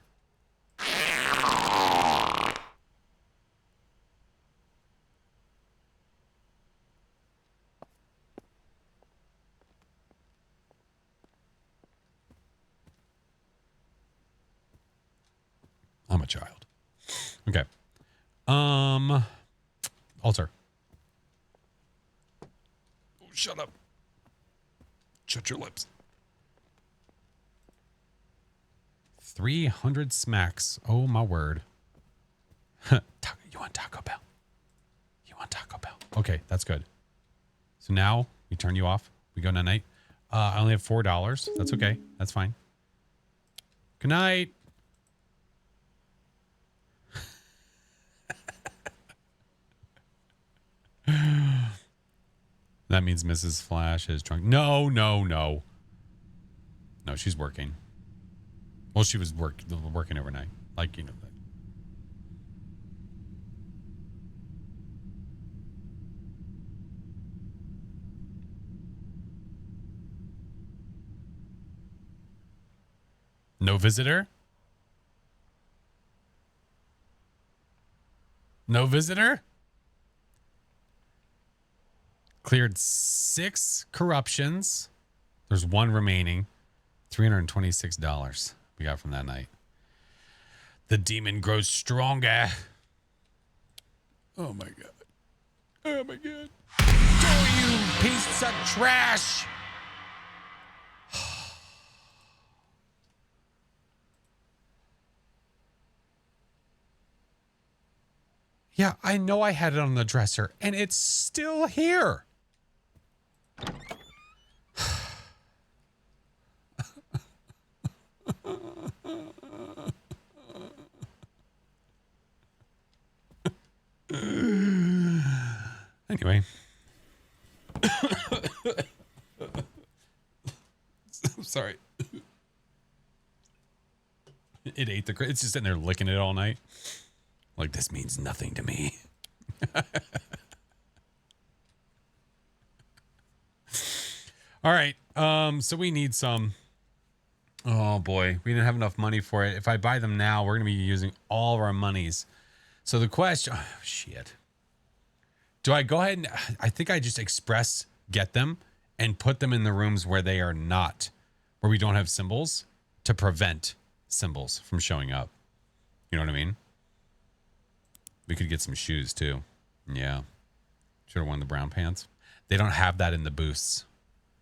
I'm a child. Okay. Altar. Oh, shut up. Shut your lips. 300 smacks. Oh, my word. You want Taco Bell? You want Taco Bell? Okay, that's good. So now we turn you off. We go night. I only have $4. That's okay. That's fine. Good night. That means Mrs. Flash is drunk. No. No, she's working. Well, she was working overnight. Like, you know. No visitor? No visitor? Cleared 6 corruptions. There's 1 remaining. $326 we got from that night. The demon grows stronger. Oh my god. Oh my god. Oh, you piece of trash. Yeah, I know I had it on the dresser, and it's still here. Anyway. I'm sorry. It ate the... It's just sitting there licking it all night. Like, this means nothing to me. All right. So we need some... Oh, boy. We didn't have enough money for it. If I buy them now, we're going to be using all of our monies. So the question... Oh, shit. Do I go ahead and... I think I just express get them and put them in the rooms where they are not... Where we don't have symbols to prevent symbols from showing up. You know what I mean? We could get some shoes too. Yeah. Should have worn the brown pants. They don't have that in the booths.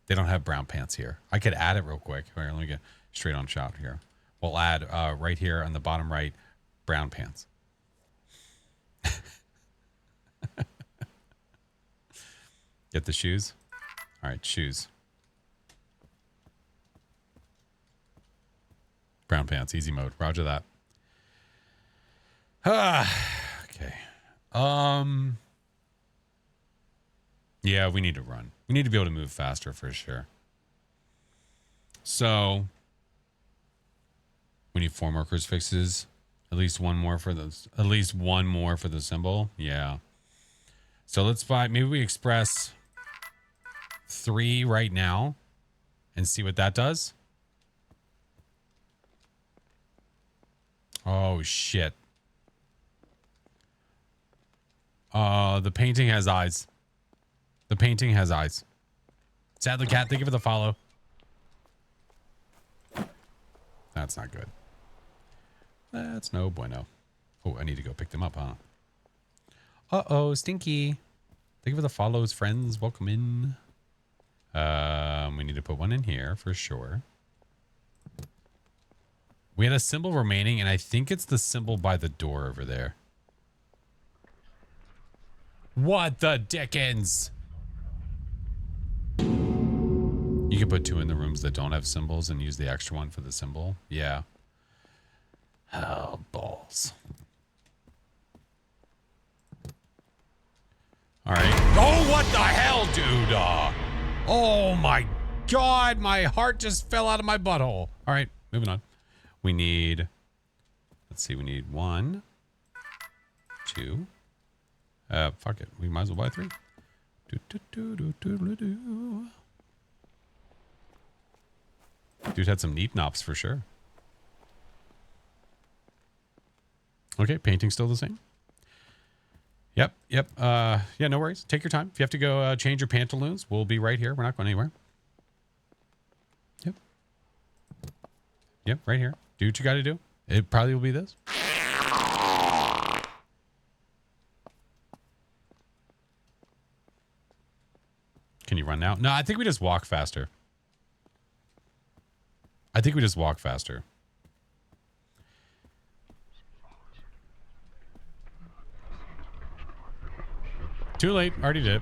They don't have brown pants here. I could add it real quick. Here, let me get straight on shot here. We'll add right here on the bottom right, brown pants. Get the shoes. All right, shoes. Brown pants, easy mode. Roger that. Okay. Yeah, we need to run. We need to be able to move faster for sure. So we need 4 more crucifixes. At least one more for those. At least one more for the symbol. Yeah. So let's buy. Maybe we express 3 right now and see what that does. Oh shit. The painting has eyes. The painting has eyes. Sadly, cat, thank you for the follow. That's not good. That's no bueno. Oh, I need to go pick them up, huh? Uh-oh, Stinky. Thank you for the follows, friends. Welcome in. We need to put one in here for sure. We had a symbol remaining, and I think it's the symbol by the door over there. What the dickens? You can put 2 in the rooms that don't have symbols and use the extra one for the symbol. Yeah. Oh, balls. All right. Oh, what the hell, dude? Oh, my God. My heart just fell out of my butthole. All right, moving on. We need, let's see, we need 1, 2. Fuck it. We might as well buy 3. Dude had some neat nops for sure. Okay, painting's still the same. Yep. Yeah, no worries. Take your time. If you have to go change your pantaloons, we'll be right here. We're not going anywhere. Yep, right here. Do what you got to do. It probably will be this. Can you run now? No, I think we just walk faster. Too late. Already did.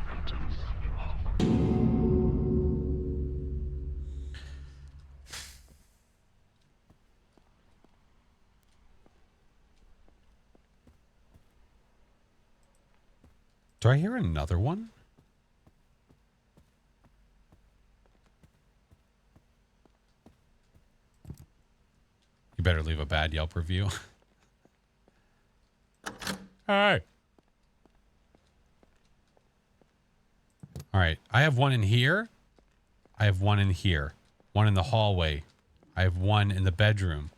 Do I hear another one? You better leave a bad Yelp review. Hi. All right. I have one in here. I have one in here. One in the hallway. I have one in the bedroom.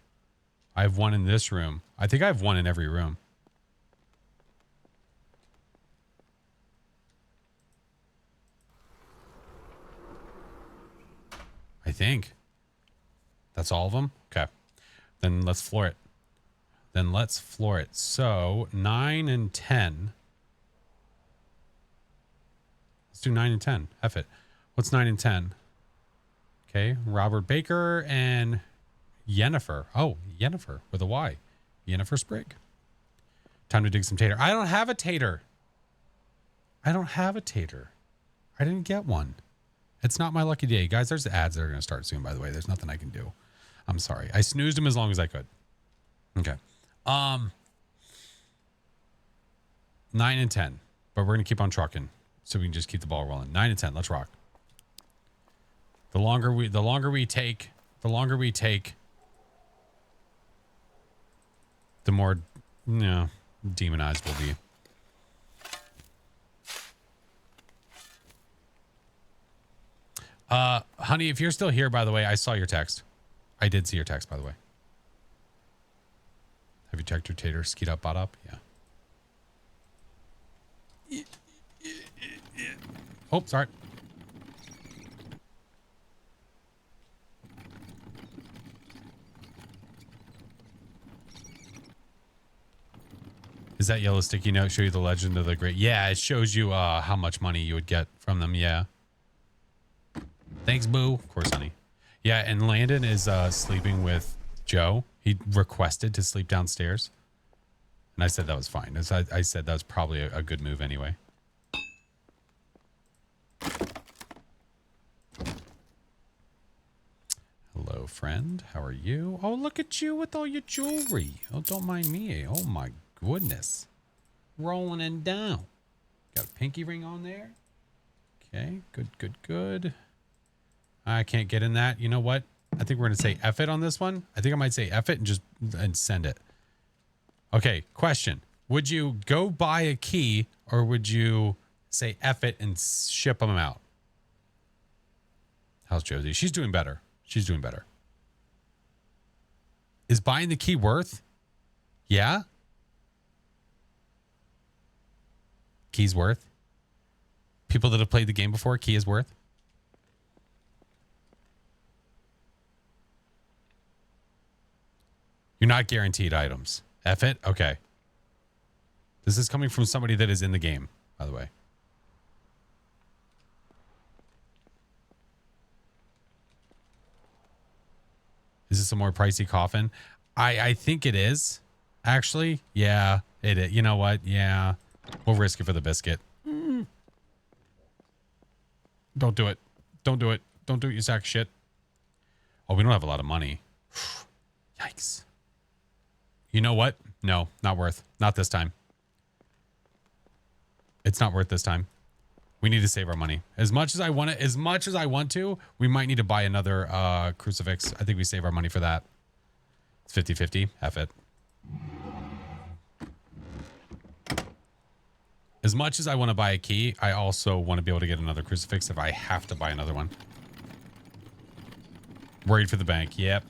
I have one in this room. I think I have one in every room. think. That's all of them? Okay. Then let's floor it. So 9 and 10. Let's do 9 and 10. F it. What's 9 and 10? Okay. Robert Baker and Yennefer. Oh, Yennefer with a Y. Yennefer Sprigg. Time to dig some tater. I don't have a tater. I didn't get one. It's not my lucky day. Guys, there's ads that are going to start soon, by the way. There's nothing I can do. I'm sorry. I snoozed them as long as I could. Okay. 9 and 10. But we're going to keep on trucking so we can just keep the ball rolling. 9 and 10. Let's rock. The longer we take, the more, demonized we'll be. Honey, if you're still here, by the way, I saw your text. I did see your text, by the way. Have you checked your tater skeet up, bot up? Yeah. Oh, sorry. Is that yellow sticky note show you the legend of the great? Yeah, it shows you how much money you would get from them. Yeah. Thanks, boo. Of course, honey. Yeah, and Landon is sleeping with Joe. He requested to sleep downstairs. And I said that was fine. I said that was probably a good move anyway. Hello, friend. How are you? Oh, look at you with all your jewelry. Oh, don't mind me. Oh, my goodness. Rolling and down. Got a pinky ring on there. Okay, good. I can't get in that. You know what? I think we're going to say F it on this one. I think I might say F it and send it. Okay, question. Would you go buy a key or would you say F it and ship them out? How's Josie? She's doing better. Is buying the key worth? Yeah? Key's worth? People that have played the game before, key is worth? You're not guaranteed items. F it? Okay. This is coming from somebody that is in the game, by the way. Is this a more pricey coffin? I think it is. Actually, yeah, it is. You know what? Yeah. We'll risk it for the biscuit. Don't do it. Don't do it, you sack of shit. Oh, we don't have a lot of money. Yikes. You know what? No, not worth. Not this time. It's not worth this time. We need to save our money. As much as I want to, we might need to buy another crucifix. I think we save our money for that. It's 50-50. F it. As much as I want to buy a key, I also want to be able to get another crucifix if I have to buy another one. Worried for the bank. Yep.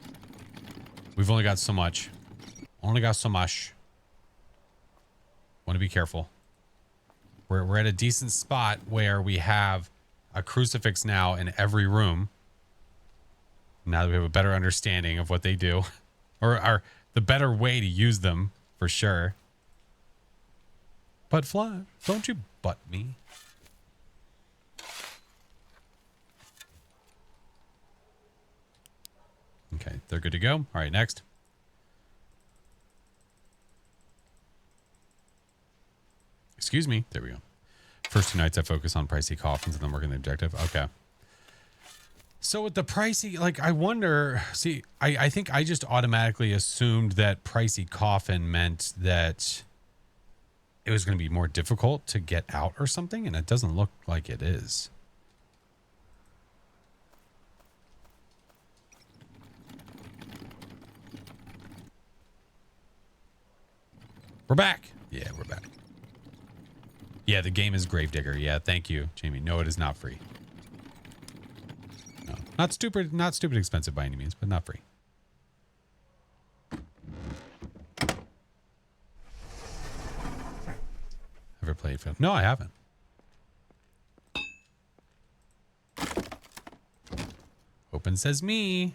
We've only got so much. Want to be careful. We're at a decent spot where we have a crucifix now in every room. Now that we have a better understanding of what they do, or the better way to use them for sure. But Flash, don't you butt me. Okay, they're good to go. All right, next. Excuse me. There we go. First 2 nights I focus on pricey coffins and then working the objective. Okay. So with the pricey, like I wonder, see, I think I just automatically assumed that pricey coffin meant that it was going to be more difficult to get out or something. And it doesn't look like it is. We're back. Yeah, we're back. Yeah, the game is Gravedigger. Yeah, thank you, Jamie. No, it is not free. No, not stupid expensive by any means, but not free. Ever played film? No, I haven't. open, says me.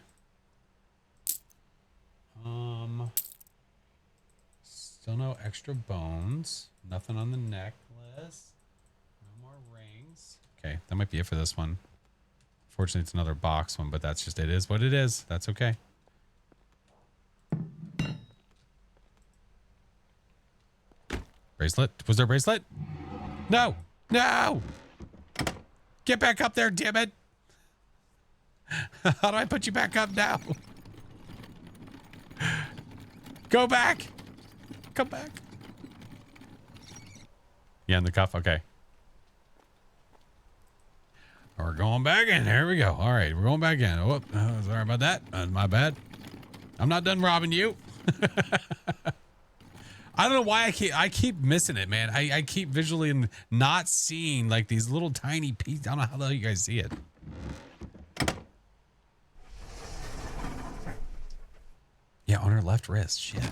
Still no extra bones. Nothing on the necklace. No more rings. Okay, that might be it for this one. Fortunately, it's another box one, but that's just, it is what it is. That's okay. Bracelet? Was there a bracelet? No! No! Get back up there, damn it! How do I put you back up now? Go back! Come back. Yeah, in the cuff. Okay. We're going back in. Here we go. All right, we're going back in. Oh, sorry about that. My bad. I'm not done robbing you. I don't know why I keep missing it, man. I keep visually not seeing like these little tiny pieces. I don't know how the hell you guys see it. Yeah, on her left wrist. Shit.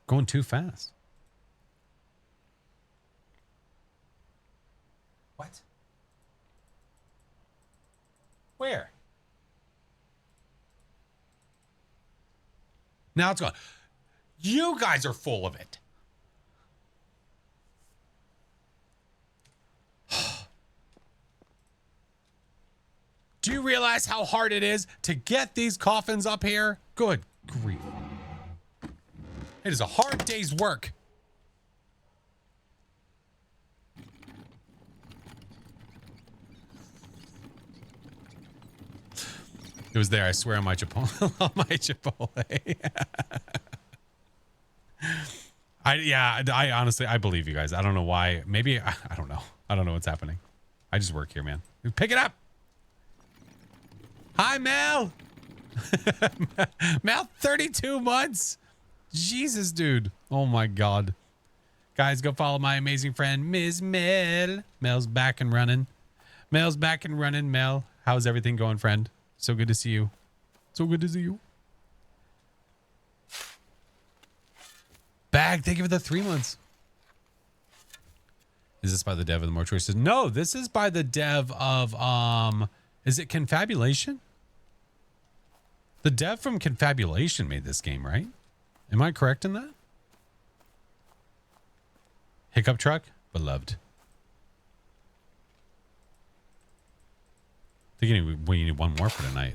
Going too fast. What? Where? Now it's gone. You guys are full of it. Do you realize how hard it is to get these coffins up here? Good grief. It is a hard day's work. It was there, I swear, on my Chipotle. On my Chipotle. I honestly, I believe you guys. I don't know why. Maybe, I don't know. I don't know what's happening. I just work here, man. Pick it up. Hi, Mel. Mel, 32 months. Jesus, dude. Oh my God. Guys, go follow my amazing friend, Ms. Mel. Mel's back and running. Mel's back and running. Mel, how's everything going, friend? So good to see you. So good to see you. Bag, thank you for the 3 months. Is this by the dev of the More Choices? No, this is by the dev of, is it Confabulation? The dev from Confabulation made this game, right? Am I correct in that? Hiccup truck? Beloved. I think we need one more for tonight.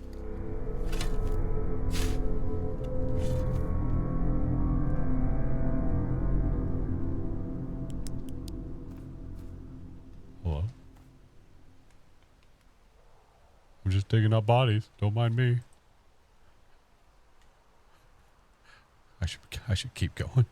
Hello? I'm just digging up bodies. Don't mind me. I should keep going.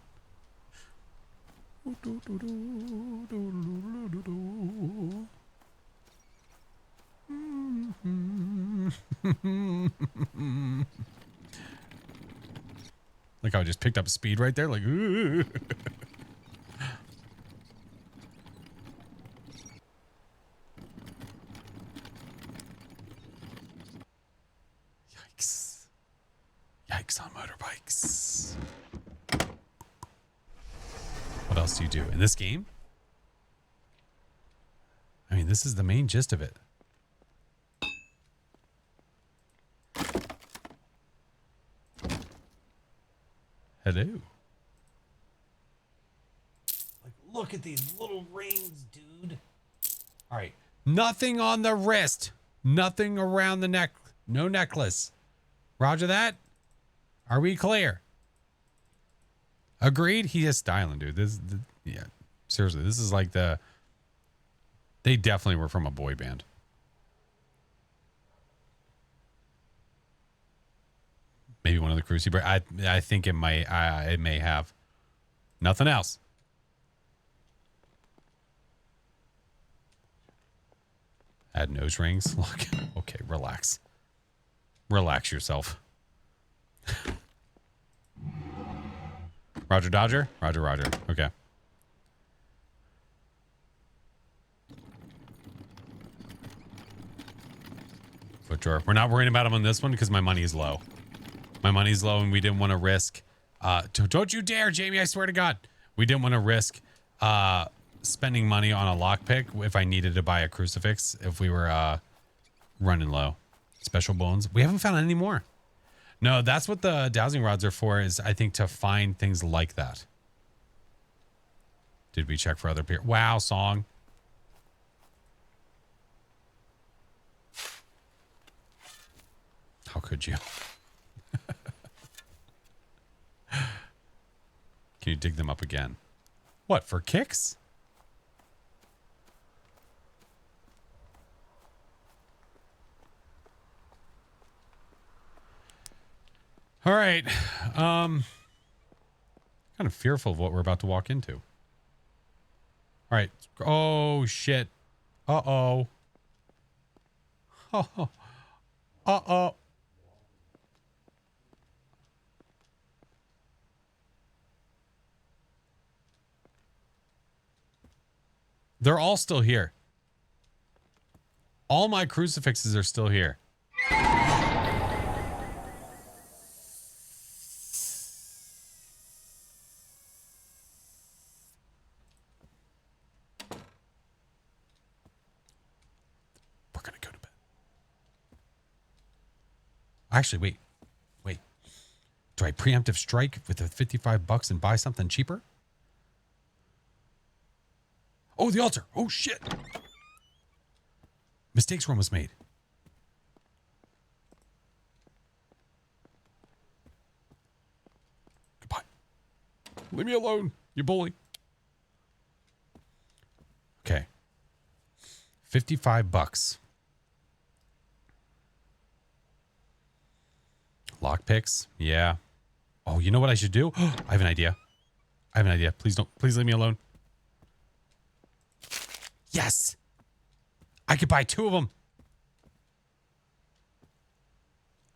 Like I just picked up speed right there, like ooh. Yikes. Yikes on motorbikes. What else do you do in this game? I mean, this is the main gist of it. Hello. Like, look at these little rings, dude. All right. Nothing on the wrist. Nothing around the neck. No necklace. Roger that. Are we clear? Agreed? He is styling, dude. Yeah. Seriously, this is like they definitely were from a boy band. Maybe one of the Cruci. I think it might. It may have. Nothing else. Add nose rings. Look. Okay, relax. Relax yourself. Roger Dodger? Roger Roger. Okay. Foot drawer. We're not worrying about him on this one because my money is low. My money's low and we didn't want to risk. Don't you dare, Jamie. I swear to God. We didn't want to risk spending money on a lockpick if I needed to buy a crucifix if we were running low. Special bones. We haven't found any more. No, that's what the dowsing rods are for, is I think to find things like that. Did we check for other peer? Wow, song. How could you? Can you dig them up again? What, for kicks? All right. Kind of fearful of what we're about to walk into. All right. Oh, shit. Uh-oh. Oh. Uh-oh. They're all still here. All my crucifixes are still here. We're gonna go to bed. Actually, wait. Do I preemptive strike with the $55 and buy something cheaper? Oh, the altar. Oh, shit. Mistakes were almost made. Goodbye. Leave me alone, you bully. Okay. $55. Lockpicks. Yeah. Oh, you know what I should do? I have an idea. Please leave me alone. Yes. I could buy 2 of them.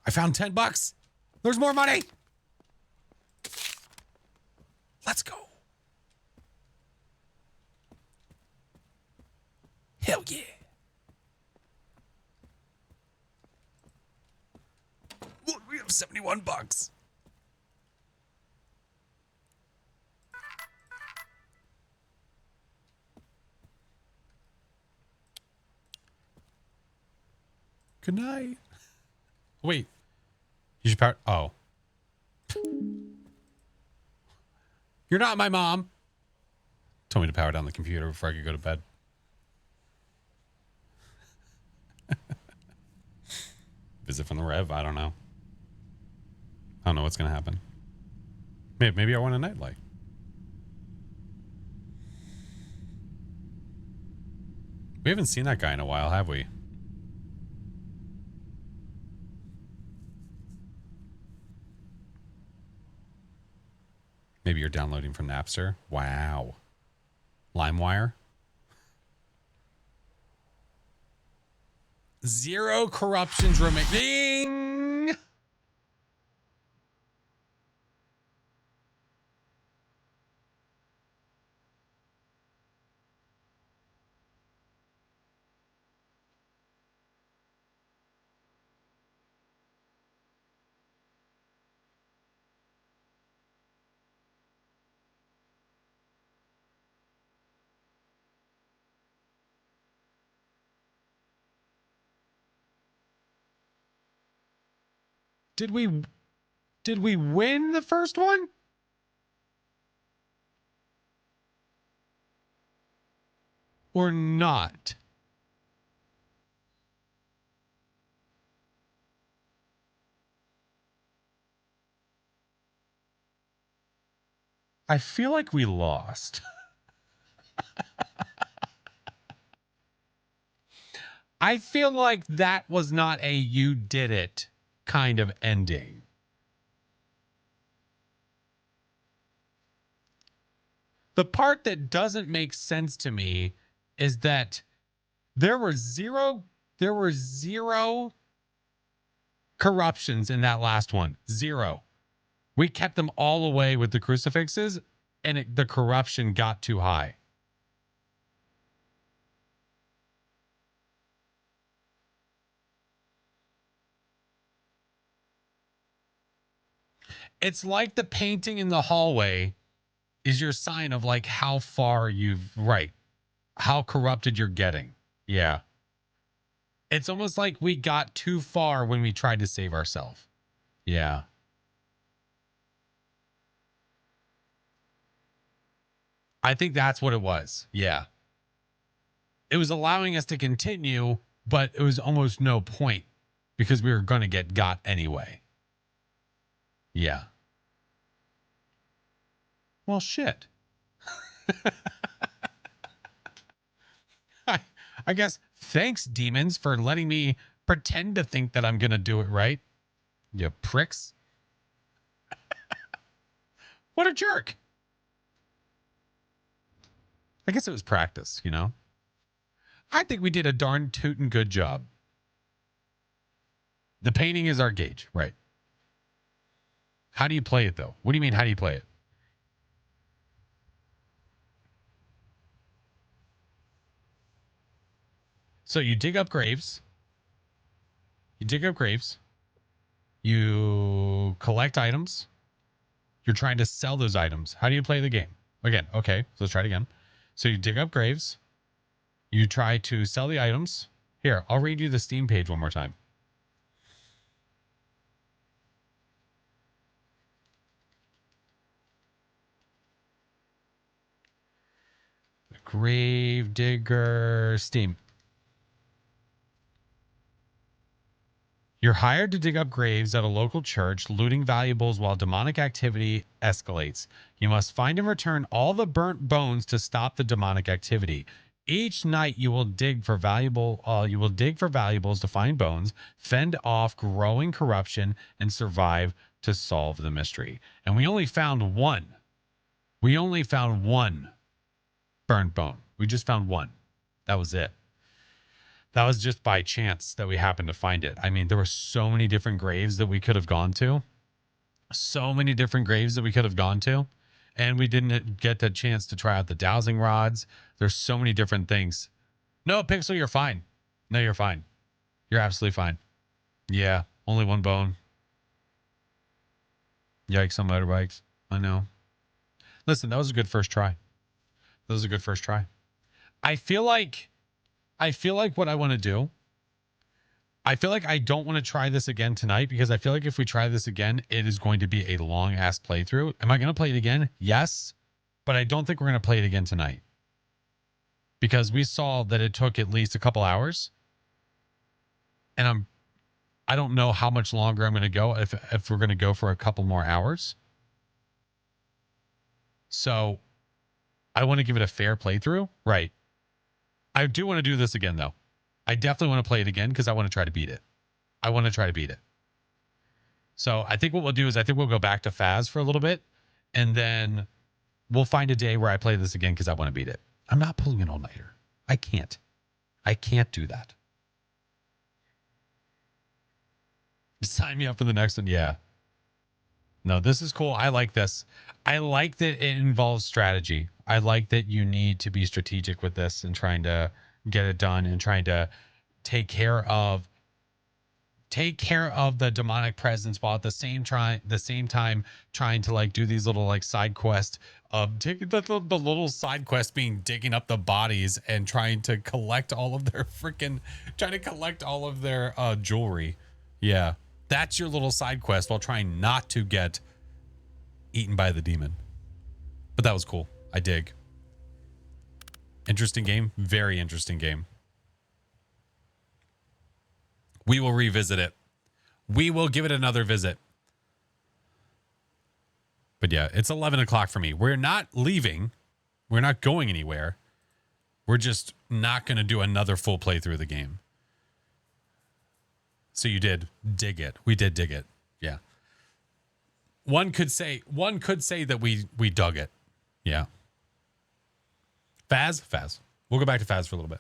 I found $10. There's more money. Let's go. Hell yeah. Look, we have $71. Good night. Wait. You should power. Oh. You're not my mom. Told me to power down the computer before I could go to bed. Visit from the Rev. I don't know. I don't know what's going to happen. Maybe I want a nightlight. We haven't seen that guy in a while, have we? Maybe you're downloading from Napster. Wow. LimeWire. 0 corruptions remaining. Did we win the first one? Or not? I feel like we lost. I feel like that was not a you did it kind of ending. The part that doesn't make sense to me is that there were zero corruptions in that last one. 0. We kept them all away with the crucifixes, and the corruption got too high. It's like the painting in the hallway is your sign of like how far how corrupted you're getting. Yeah. It's almost like we got too far when we tried to save ourselves. Yeah. I think that's what it was. Yeah. It was allowing us to continue, but it was almost no point because we were going to get got anyway. Yeah. Well, shit. I guess thanks, demons, for letting me pretend to think that I'm going to do it right. You pricks. What a jerk. I guess it was practice, you know? I think we did a darn tootin' good job. The painting is our gauge, right? How do you play it, though? What do you mean, how do you play it? So you dig up graves. You dig up graves. You collect items. You're trying to sell those items. How do you play the game? Again, okay, so let's try it again. So you dig up graves. You try to sell the items. Here, I'll read you the Steam page one more time. Gravedigger Steam. You're hired to dig up graves at a local church, looting valuables while demonic activity escalates. You must find and return all the burnt bones to stop the demonic activity. Each night you will dig for valuables to find bones, fend off growing corruption, and survive to solve the mystery. And we only found one. We only found one burnt bone. We just found one. That was it. That was just by chance that we happened to find it. I mean, there were so many different graves that we could have gone to. So many different graves that we could have gone to. And we didn't get the chance to try out the dowsing rods. There's so many different things. No, Pixel, you're fine. No, you're fine. You're absolutely fine. Yeah, only one bone. Yikes on motorbikes. I know. Listen, that was a good first try. That was a good first try. I feel like what I want to do, I feel like I don't want to try this again tonight because I feel like if we try this again, it is going to be a long ass playthrough. Am I going to play it again? Yes, but I don't think we're going to play it again tonight because we saw that it took at least a couple hours, and I don't know how much longer I'm going to go if we're going to go for a couple more hours. So I want to give it a fair playthrough, right? I do want to do this again though. I definitely want to play it again because I want to try to beat it. I want to try to beat it. So I think what we'll do is I think we'll go back to Faz for a little bit, and then we'll find a day where I play this again because I want to beat it. I'm not pulling an all-nighter. I can't. I can't do that. Sign me up for the next one. Yeah. No, this is cool. I like this. I like that it involves strategy. I like that you need to be strategic with this and trying to get it done and trying to take care of the demonic presence while at the same time trying to like do these little like side quests of taking the little side quest being digging up the bodies and trying to collect all of their jewelry. Yeah. That's your little side quest while trying not to get eaten by the demon. But that was cool. I dig. Interesting game. Very interesting game. We will revisit it. We will give it another visit. But yeah, it's 11 o'clock for me. We're not leaving. We're not going anywhere. We're just not going to do another full playthrough of the game. So you did dig it. We did dig it. Yeah. One could say that we dug it. Yeah. Faz. We'll go back to Faz for a little bit.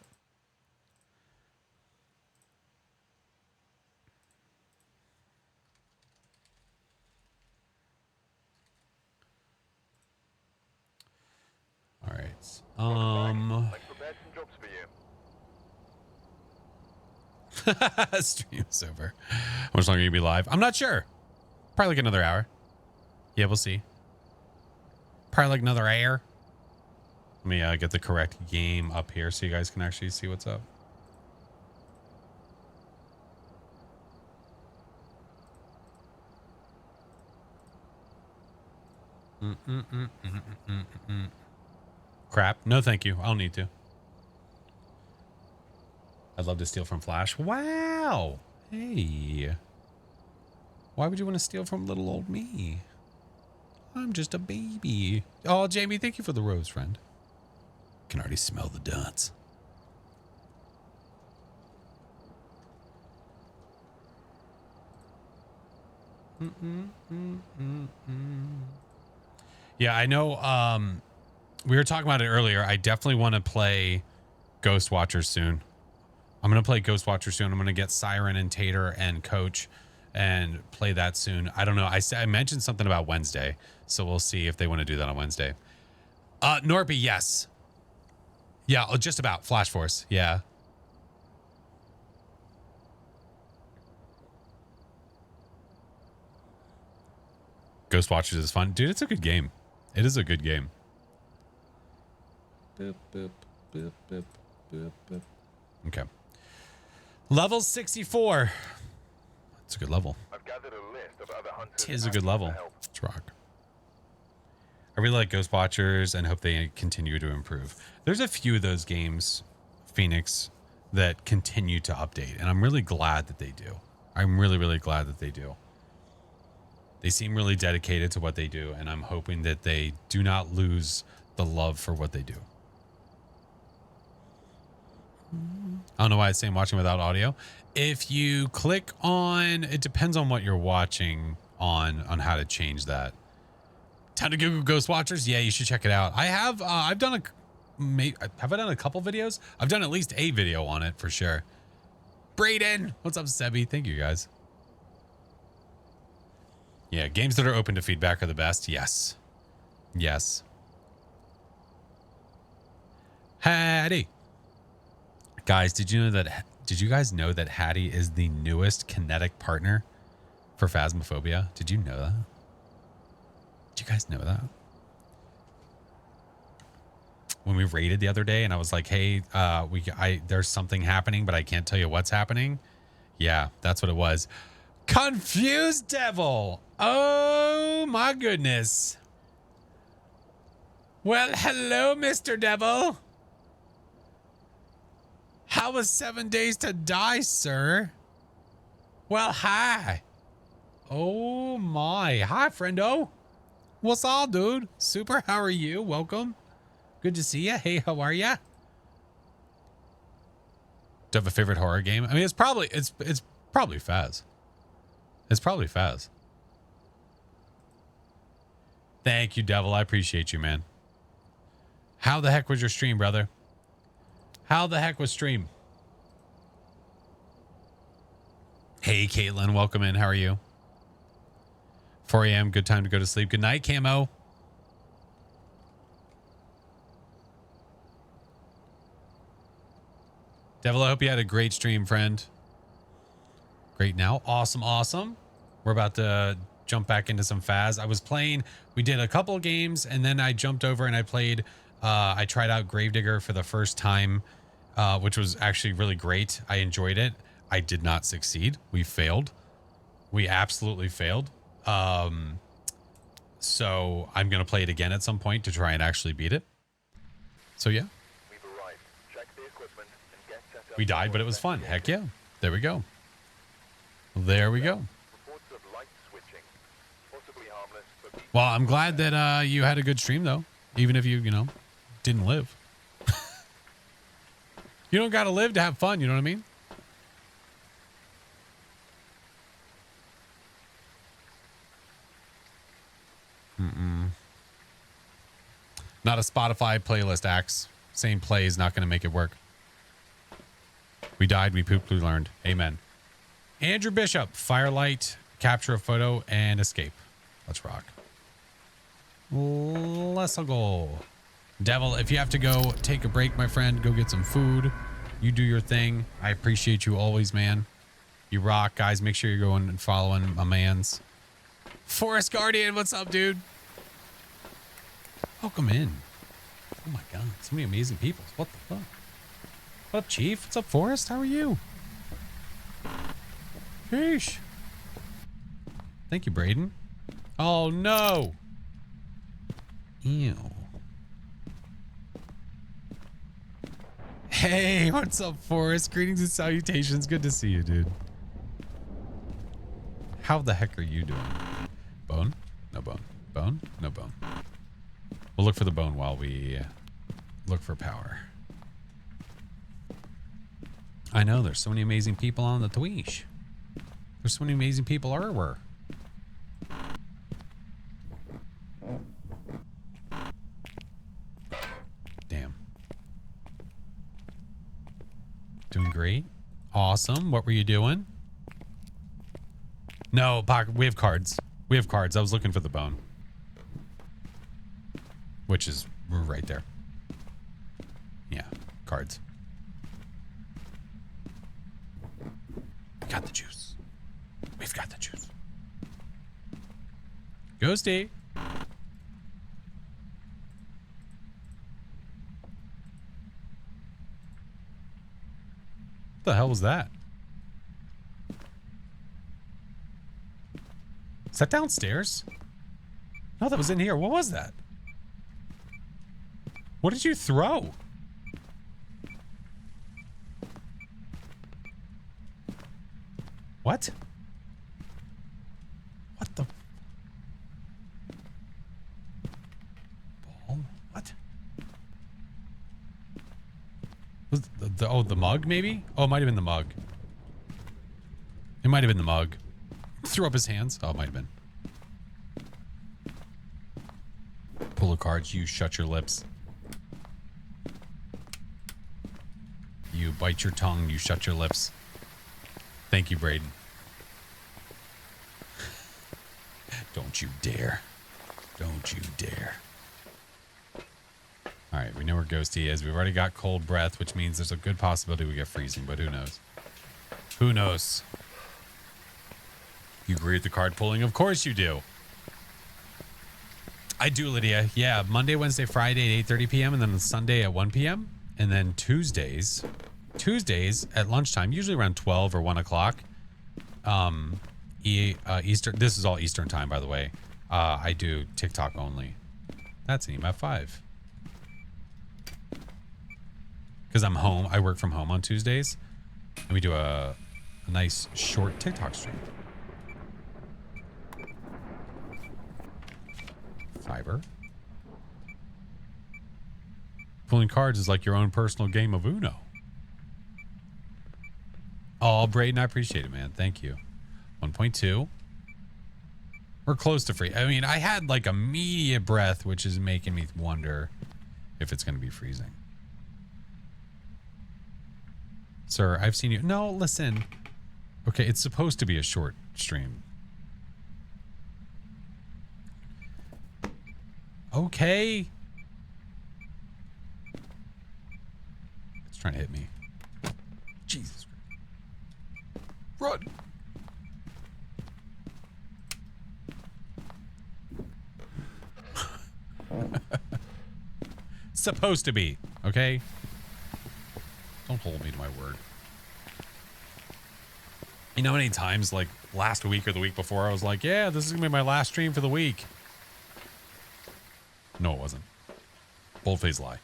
All right. I've prepared some jobs for you. Stream's over. How much longer are you be live? I'm not sure. Probably like another hour. Yeah, we'll see. Probably like another hour. Let me get the correct game up here so you guys can actually see what's up. Crap. No, thank you. I don't need to. I'd love to steal from Flash. Wow. Hey. Why would you want to steal from little old me? I'm just a baby. Oh, Jamie, thank you for the rose, friend. Can already smell the dots. Yeah, I know. We were talking about it earlier. I definitely want to play Ghost Watchers soon. I'm going to play Ghost Watchers soon. I'm going to get Siren and Tater and Coach and play that soon. I don't know. I mentioned something about Wednesday, so we'll see if they want to do that on Wednesday. Norby, yes. Yeah, just about. FlashForce, yeah. Ghost Watchers is fun. Dude, it's a good game. It is a good game. Boop, boop, boop, boop, boop, boop. Okay. Level 64. It's a good level. I've gathered a list of other hunters. It is a good level. Let's rock. I really like Ghost Watchers and hope they continue to improve. There's a few of those games, Phoenix, that continue to update, and I'm really glad that they do. I'm really, really glad that they do. They seem really dedicated to what they do, and I'm hoping that they do not lose the love for what they do. I don't know why it's saying watching without audio. If you click on, it depends on what you're watching on how to change that. Time to Google Ghost Watchers. Yeah, you should check it out. I have, I've done have I done a couple videos? I've done at least a video on it for sure. Brayden, what's up, Sebi? Thank you guys. Yeah, games that are open to feedback are the best. Yes. Yes. Hattie. Guys, did you guys know that Hattie is the newest kinetic partner for Phasmophobia? Did you know that? Did you guys know that? When we raided the other day and I was like, hey, there's something happening, but I can't tell you what's happening. Yeah, that's what it was. Confused Devil. Oh my goodness. Well, hello, Mr. Devil. How was 7 Days to Die, sir? Well, hi. Oh my. Hi, friendo. What's all, dude? Super, how are you? Welcome. Good to see you. Hey, how are ya? Do you have a favorite horror game? I mean, it's probably Faz. It's probably Faz. Thank you, Devil. I appreciate you, man. How the heck was your stream, brother? How the heck was stream? Hey, Caitlin. Welcome in. How are you? 4 a.m. Good time to go to sleep. Good night, Camo. Devil, I hope you had a great stream, friend. Great now. Awesome, awesome. We're about to jump back into some Faz. I was playing, we did a couple games, and then I jumped over and I played, I tried out Gravedigger for the first time, which was actually really great. I enjoyed it. I did not succeed. We failed. We absolutely failed. So I'm going to play it again at some point to try and actually beat it. So yeah. We've arrived. Check the equipment and get set up. We died, but it was fun. Heck yeah. There we go. There we go. Reports of light switching. Possibly harmless, but Well, I'm glad that you had a good stream, though. Even if you know, didn't live. You don't got to live to have fun. You know what I mean? Not a Spotify playlist, Axe. Same play is not going to make it work. We died, we pooped, we learned. Amen. Andrew Bishop, Firelight, capture a photo, and escape. Let's rock. Let's go. Devil, if you have to go take a break, my friend, go get some food. You do your thing. I appreciate you always, man. You rock, guys. Make sure you're going and following my mans. Forest Guardian, what's up, dude? Welcome in. Oh my god, so many amazing people. What the fuck? What up, Chief? What's up, Forest? How are you? Sheesh. Thank you, Brayden. Oh no. Ew. Hey, what's up, Forrest? Greetings and salutations. Good to see you, dude. How the heck are you doing? Bone? No bone. Bone? No bone. We'll look for the bone while we look for power. I know, there's so many amazing people on the Twitch. There's so many amazing people everywhere. Damn. Doing great. Awesome. What were you doing? No, we have cards. We have cards. I was looking for the bone. Which is right there. Yeah, cards. We got the juice. We've got the juice. Ghosty. What the hell was that? Is that downstairs? No, that was in here. What was that? What did you throw? What? What the? Ball? What? Was the mug maybe? Oh, it might have been the mug. It might have been the mug. Threw up his hands. Oh, it might have been. Pull of cards. You shut your lips. You bite your tongue. You shut your lips. Thank you, Braden. Don't you dare. Don't you dare. All right, we know where Ghosty is. We've already got cold breath, which means there's a good possibility we get freezing, but who knows? Who knows? You agree with the card pulling? Of course you do. I do, Lydia. Yeah, Monday, Wednesday, Friday at 8:30 p.m. and then Sunday at 1 p.m. And then Tuesdays at lunchtime, usually around 12 or 1 o'clock. Eastern. This is all Eastern time, by the way. I do TikTok only. That's an EMF 5. Because I'm home. I work from home on Tuesdays. And we do a nice short TikTok stream. Fiber. Pulling cards is like your own personal game of Uno. Oh, Braden, I appreciate it, man. Thank you. 1.2. We're close to free. I mean, I had like immediate breath, which is making me wonder if it's going to be freezing. Sir, I've seen you. No, listen. Okay, it's supposed to be a short stream. Okay. It's trying to hit me. Jesus Christ. Run. Supposed to be, okay? Don't hold me to my word. You know how many times, like, last week or the week before, I was like, yeah, this is going to be my last stream for the week. No, it wasn't. Bold-faced lie.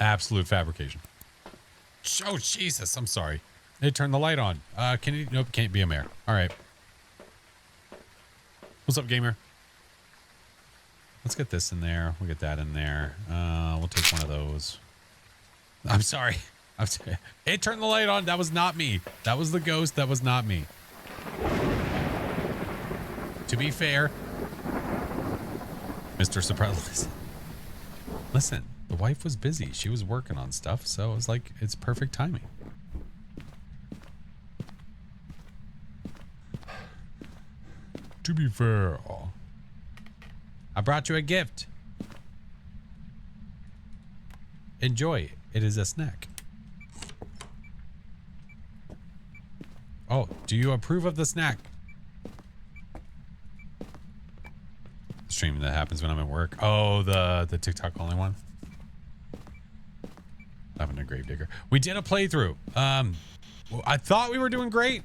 Absolute fabrication. Oh, Jesus. I'm sorry. They turned the light on. Can you? Nope, can't be a mayor. All right. What's up, gamer? Let's get this in there. We'll get that in there. We'll take one of those. I'm sorry. It turned the light on. That was not me. That was the ghost. That was not me. To be fair, Mr. Surprise. Listen, the wife was busy. She was working on stuff, so it was like, it's perfect timing. To be fair, I brought you a gift. Enjoy. It is a snack. Oh, do you approve of the snack? Stream that happens when I'm at work. Oh, the TikTok only one. Having a Gravedigger. We did a playthrough. I thought we were doing great.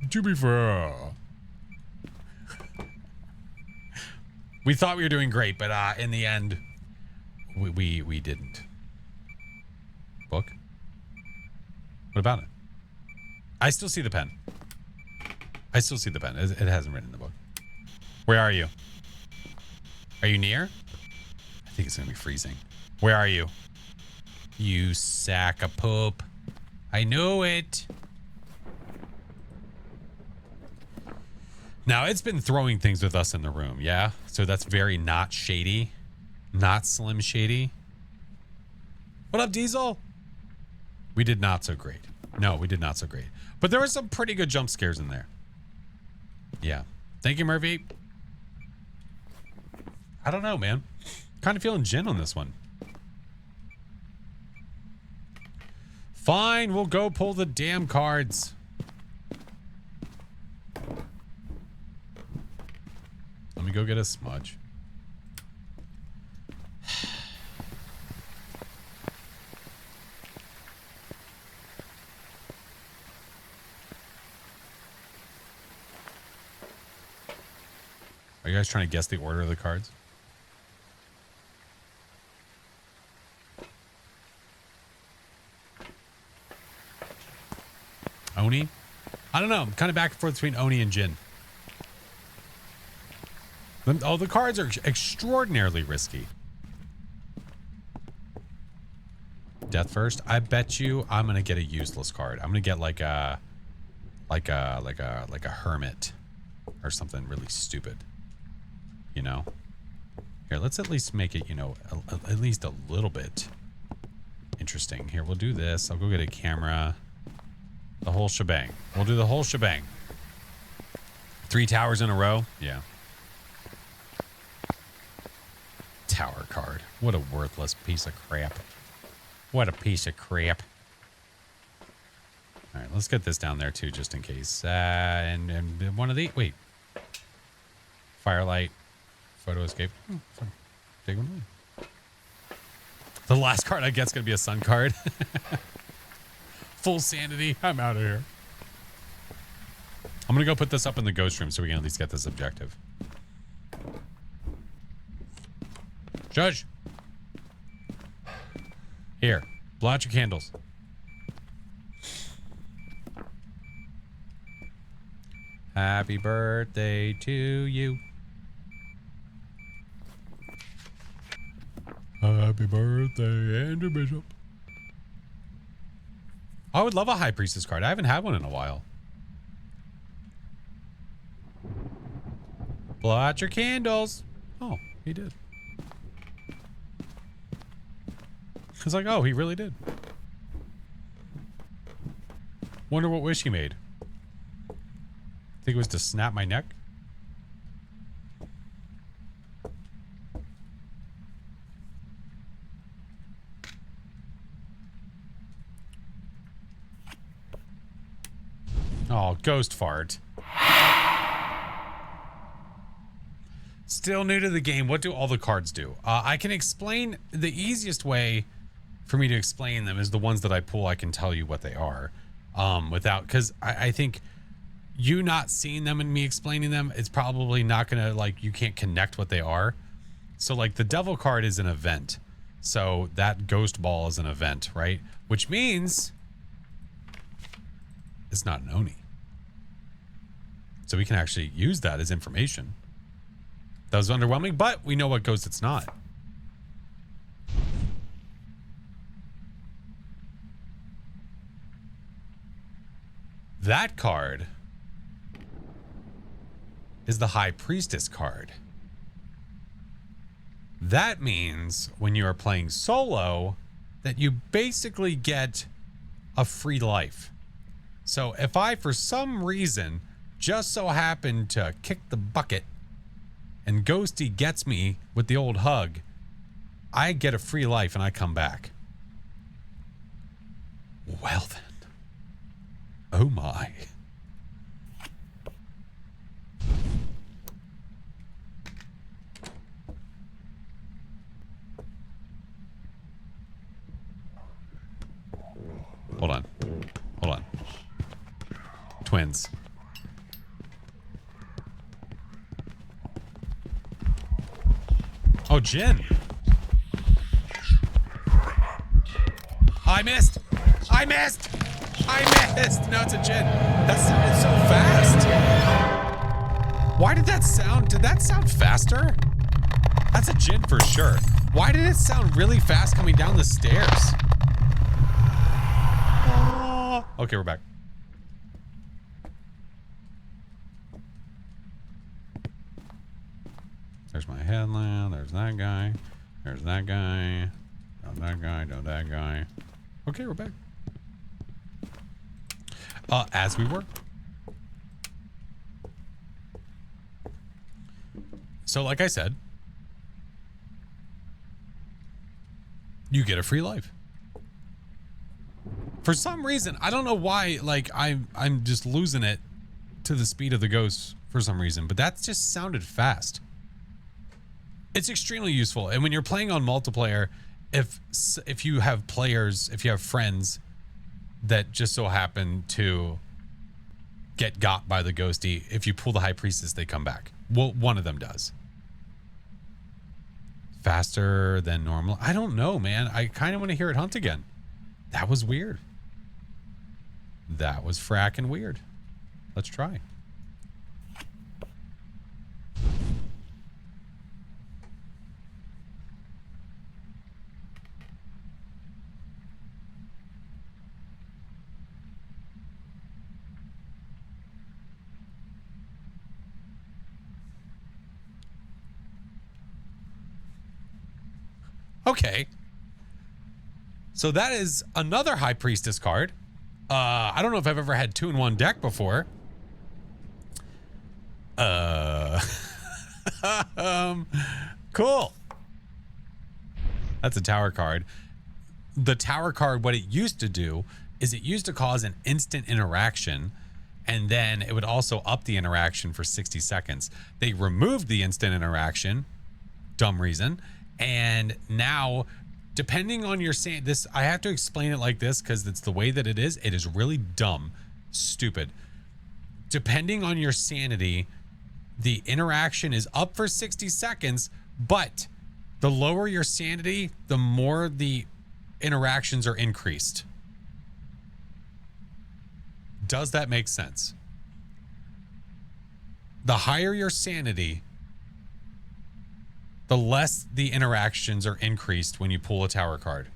To be fair. We thought we were doing great, but in the end, we didn't. Book? What about it? I still see the pen. I still see the pen. It hasn't written in the book. Where are you? Are you near? I think it's going to be freezing. Where are you? You sack of poop. I knew it. Now, it's been throwing things with us in the room, yeah? So that's very not shady. Not Slim Shady. What up, Diesel? We did not so great. No, we did not so great. But there were some pretty good jump scares in there. Yeah. Thank you, Murphy. I don't know, man. Kind of feeling Jin on this one. Fine, we'll go pull the damn cards. Let me go get a smudge. Are you guys trying to guess the order of the cards? Oni? I don't know. I'm kind of back and forth between Oni and Jin. Oh, the cards are extraordinarily risky. Death first. I bet you I'm gonna get a useless card. I'm gonna get like a hermit or something really stupid. You know. Here, let's at least make it, you know, at least a little bit interesting. Here, we'll do this. I'll go get a camera. The whole shebang. We'll do the whole shebang. 3 towers in a row. Yeah. Tower card. What a worthless piece of crap. What a piece of crap. All right, let's get this down there too, just in case. And one of the wait. Firelight. Photo escape. Oh, big one. The last card I get's gonna be a sun card. Full sanity. I'm out of here. I'm gonna go put this up in the ghost room so we can at least get this objective. Judge. Here. Blow out your candles. Happy birthday to you. Happy birthday, Andrew Bishop. I would love a High Priestess card. I haven't had one in a while. Blow out your candles. Oh, he did. I was like, oh, he really did. Wonder what wish he made. Think it was to snap my neck? Oh, ghost fart. Still new to the game. What do all the cards do? I can explain. The easiest way for me to explain them is the ones that I pull. I can tell you what they are without, because I think you not seeing them and me explaining them, it's probably not gonna, like, you can't connect what they are. So like the devil card is an event, so that ghost ball is an event, right? Which means it's not an Oni. So we can actually use that as information. That was underwhelming, but we know what ghost it's not. That card is the High Priestess card. That means when you are playing solo that you basically get a free life. So if I, for some reason, just so happen to kick the bucket and Ghosty gets me with the old hug, I get a free life and I come back. Well then. Oh my. Hold on. Hold on. Twins. Oh, Jin. I missed. I missed. I missed. No, it's a Jin. That sounded so fast. Why did that sound? Did that sound faster? That's a Jin for sure. Why did it sound really fast coming down the stairs? Oh. Okay, we're back. There's my headlamp. There's that guy. There's that guy. Don't that guy. Don't that guy. Okay, we're back. As we were. So, like I said, you get a free life. For some reason, I don't know why, like, I'm just losing it to the speed of the ghost for some reason, but that just sounded fast. It's extremely useful. And when you're playing on multiplayer, if you have players, if you have friends that just so happen to get got by the ghosty, if you pull the high priestess, they come back. Well, one of them does. Faster than normal. I don't know, man. I kind of want to hear it hunt again. That was weird. That was fracking weird. Let's try. Okay. So that is another High Priestess card. I don't know if I've ever had 2 in 1 deck before. Cool. That's a tower card. The tower card, what it used to do is it used to cause an instant interaction, and then it would also up the interaction for 60 seconds. They removed the instant interaction. Dumb reason. And now, depending on your this, I have to explain it like this because it's the way that it is. It is really dumb, stupid. Depending on your sanity, the interaction is up for 60 seconds, but the lower your sanity, the more the interactions are increased. Does that make sense? The higher your sanity, the less the interactions are increased when you pull a tower card.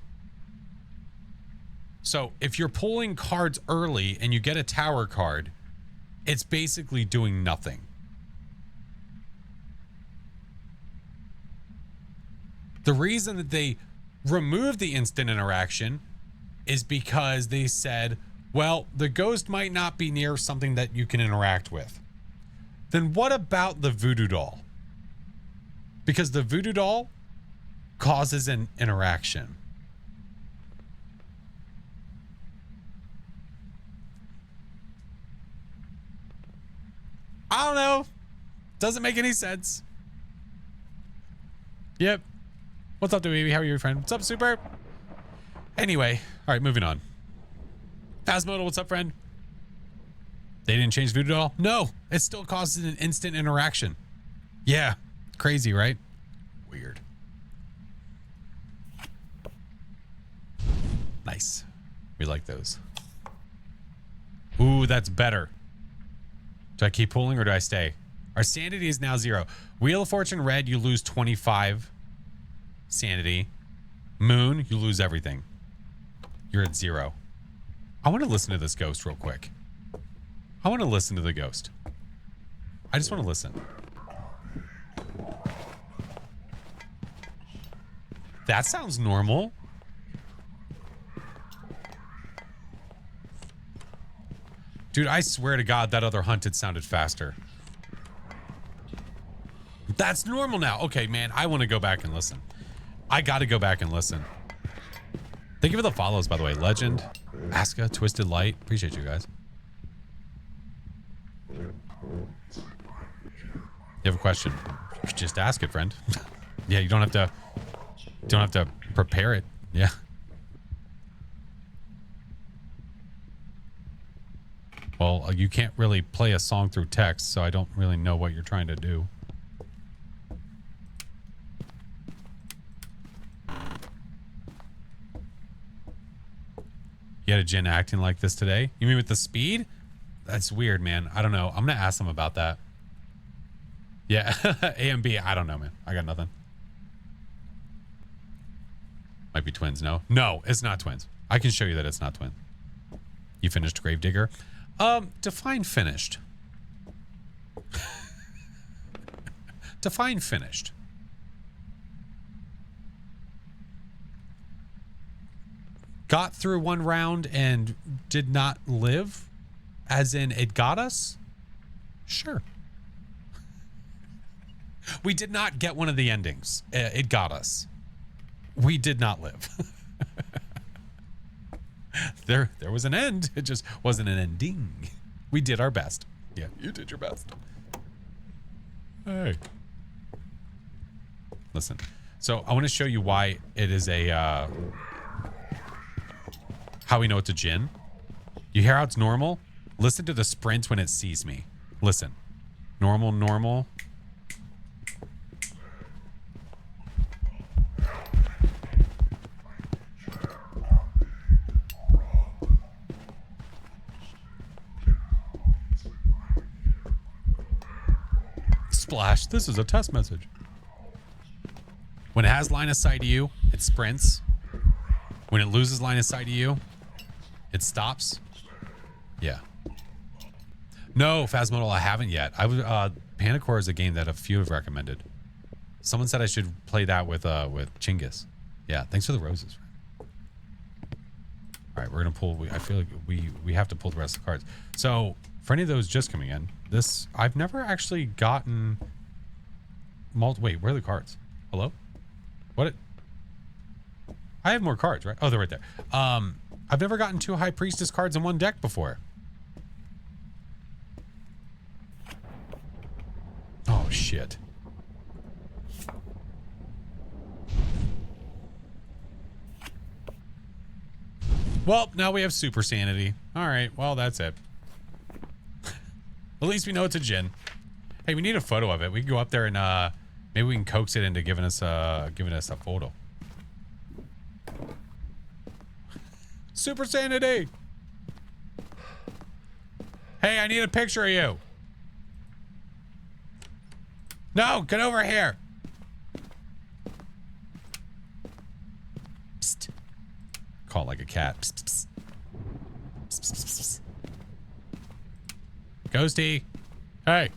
So if you're pulling cards early and you get a tower card, it's basically doing nothing. The reason that they removed the instant interaction is because they said, well, the ghost might not be near something that you can interact with. Then what about the voodoo doll? Because the voodoo doll causes an interaction. I don't know. Doesn't make any sense. Yep. What's up, baby? How are you, friend? What's up, Super? Anyway, all right, moving on. Phasmodal, what's up, friend? They didn't change voodoo doll? No, it still causes an instant interaction. Yeah. Crazy, right? Weird. Nice. We like those. Ooh, that's better. Do I keep pulling or do I stay? Our sanity is now 0. Wheel of Fortune red, you lose 25 sanity. Moon, you lose everything. You're at 0. I want to listen to this ghost real quick. I want to listen to the ghost. I just want to listen. That sounds normal. Dude, I swear to God, that other hunted sounded faster. That's normal now. Okay, man, I want to go back and listen. I got to go back and listen. Thank you for the follows, by the way. Legend, Aska, Twisted Light. Appreciate you guys. You have a question? Just ask it, friend. Yeah, you don't have to. Don't have to prepare it. Yeah. Well, you can't really play a song through text, so I don't really know what you're trying to do. get a Jinn acting like this today. You mean with the speed? That's weird, man. I don't know. I'm going to ask them about that. Yeah. A and B. I don't know, man. I got nothing. Might be twins. No. No, it's not twins. I can show you that it's not twins. You finished Gravedigger? Define finished. Define finished. Got through one round and did not live? As in, it got us? Sure. We did not get one of the endings. It got us. We did not live. There was an end. It just wasn't an ending. We did our best. Yeah, you did your best. Hey. Listen. So I want to show you why it is a... how we know it's a Jinn. You hear how it's normal? Listen to the sprint when it sees me. Listen. Normal, normal. Splash. This is a test message. When it has line of sight to you, it sprints. When it loses line of sight to you, it stops. Yeah. No, Phasmodal, I haven't yet. Panicore is a game that a few have recommended. Someone said I should play that with Chinggis. Yeah, thanks for the roses. All right, we're gonna pull. I feel like we have to pull the rest of the cards. So for any of those just coming in, this I've never actually gotten. Wait, where are the cards? Hello? What? I have more cards, right? Oh, they're right there. I've never gotten 2 High Priestess cards in one deck before. Oh, shit. Well, now we have Super Sanity. All right, well, that's it. At least we know it's a Jinn. Hey, we need a photo of it. We can go up there and maybe we can coax it into giving us a photo. Super Sanity! Hey, I need a picture of you. No, get over here. Psst. Call it like a cat. Psst, psst, psst. Psst, psst, psst, psst. Ghosty. Hey.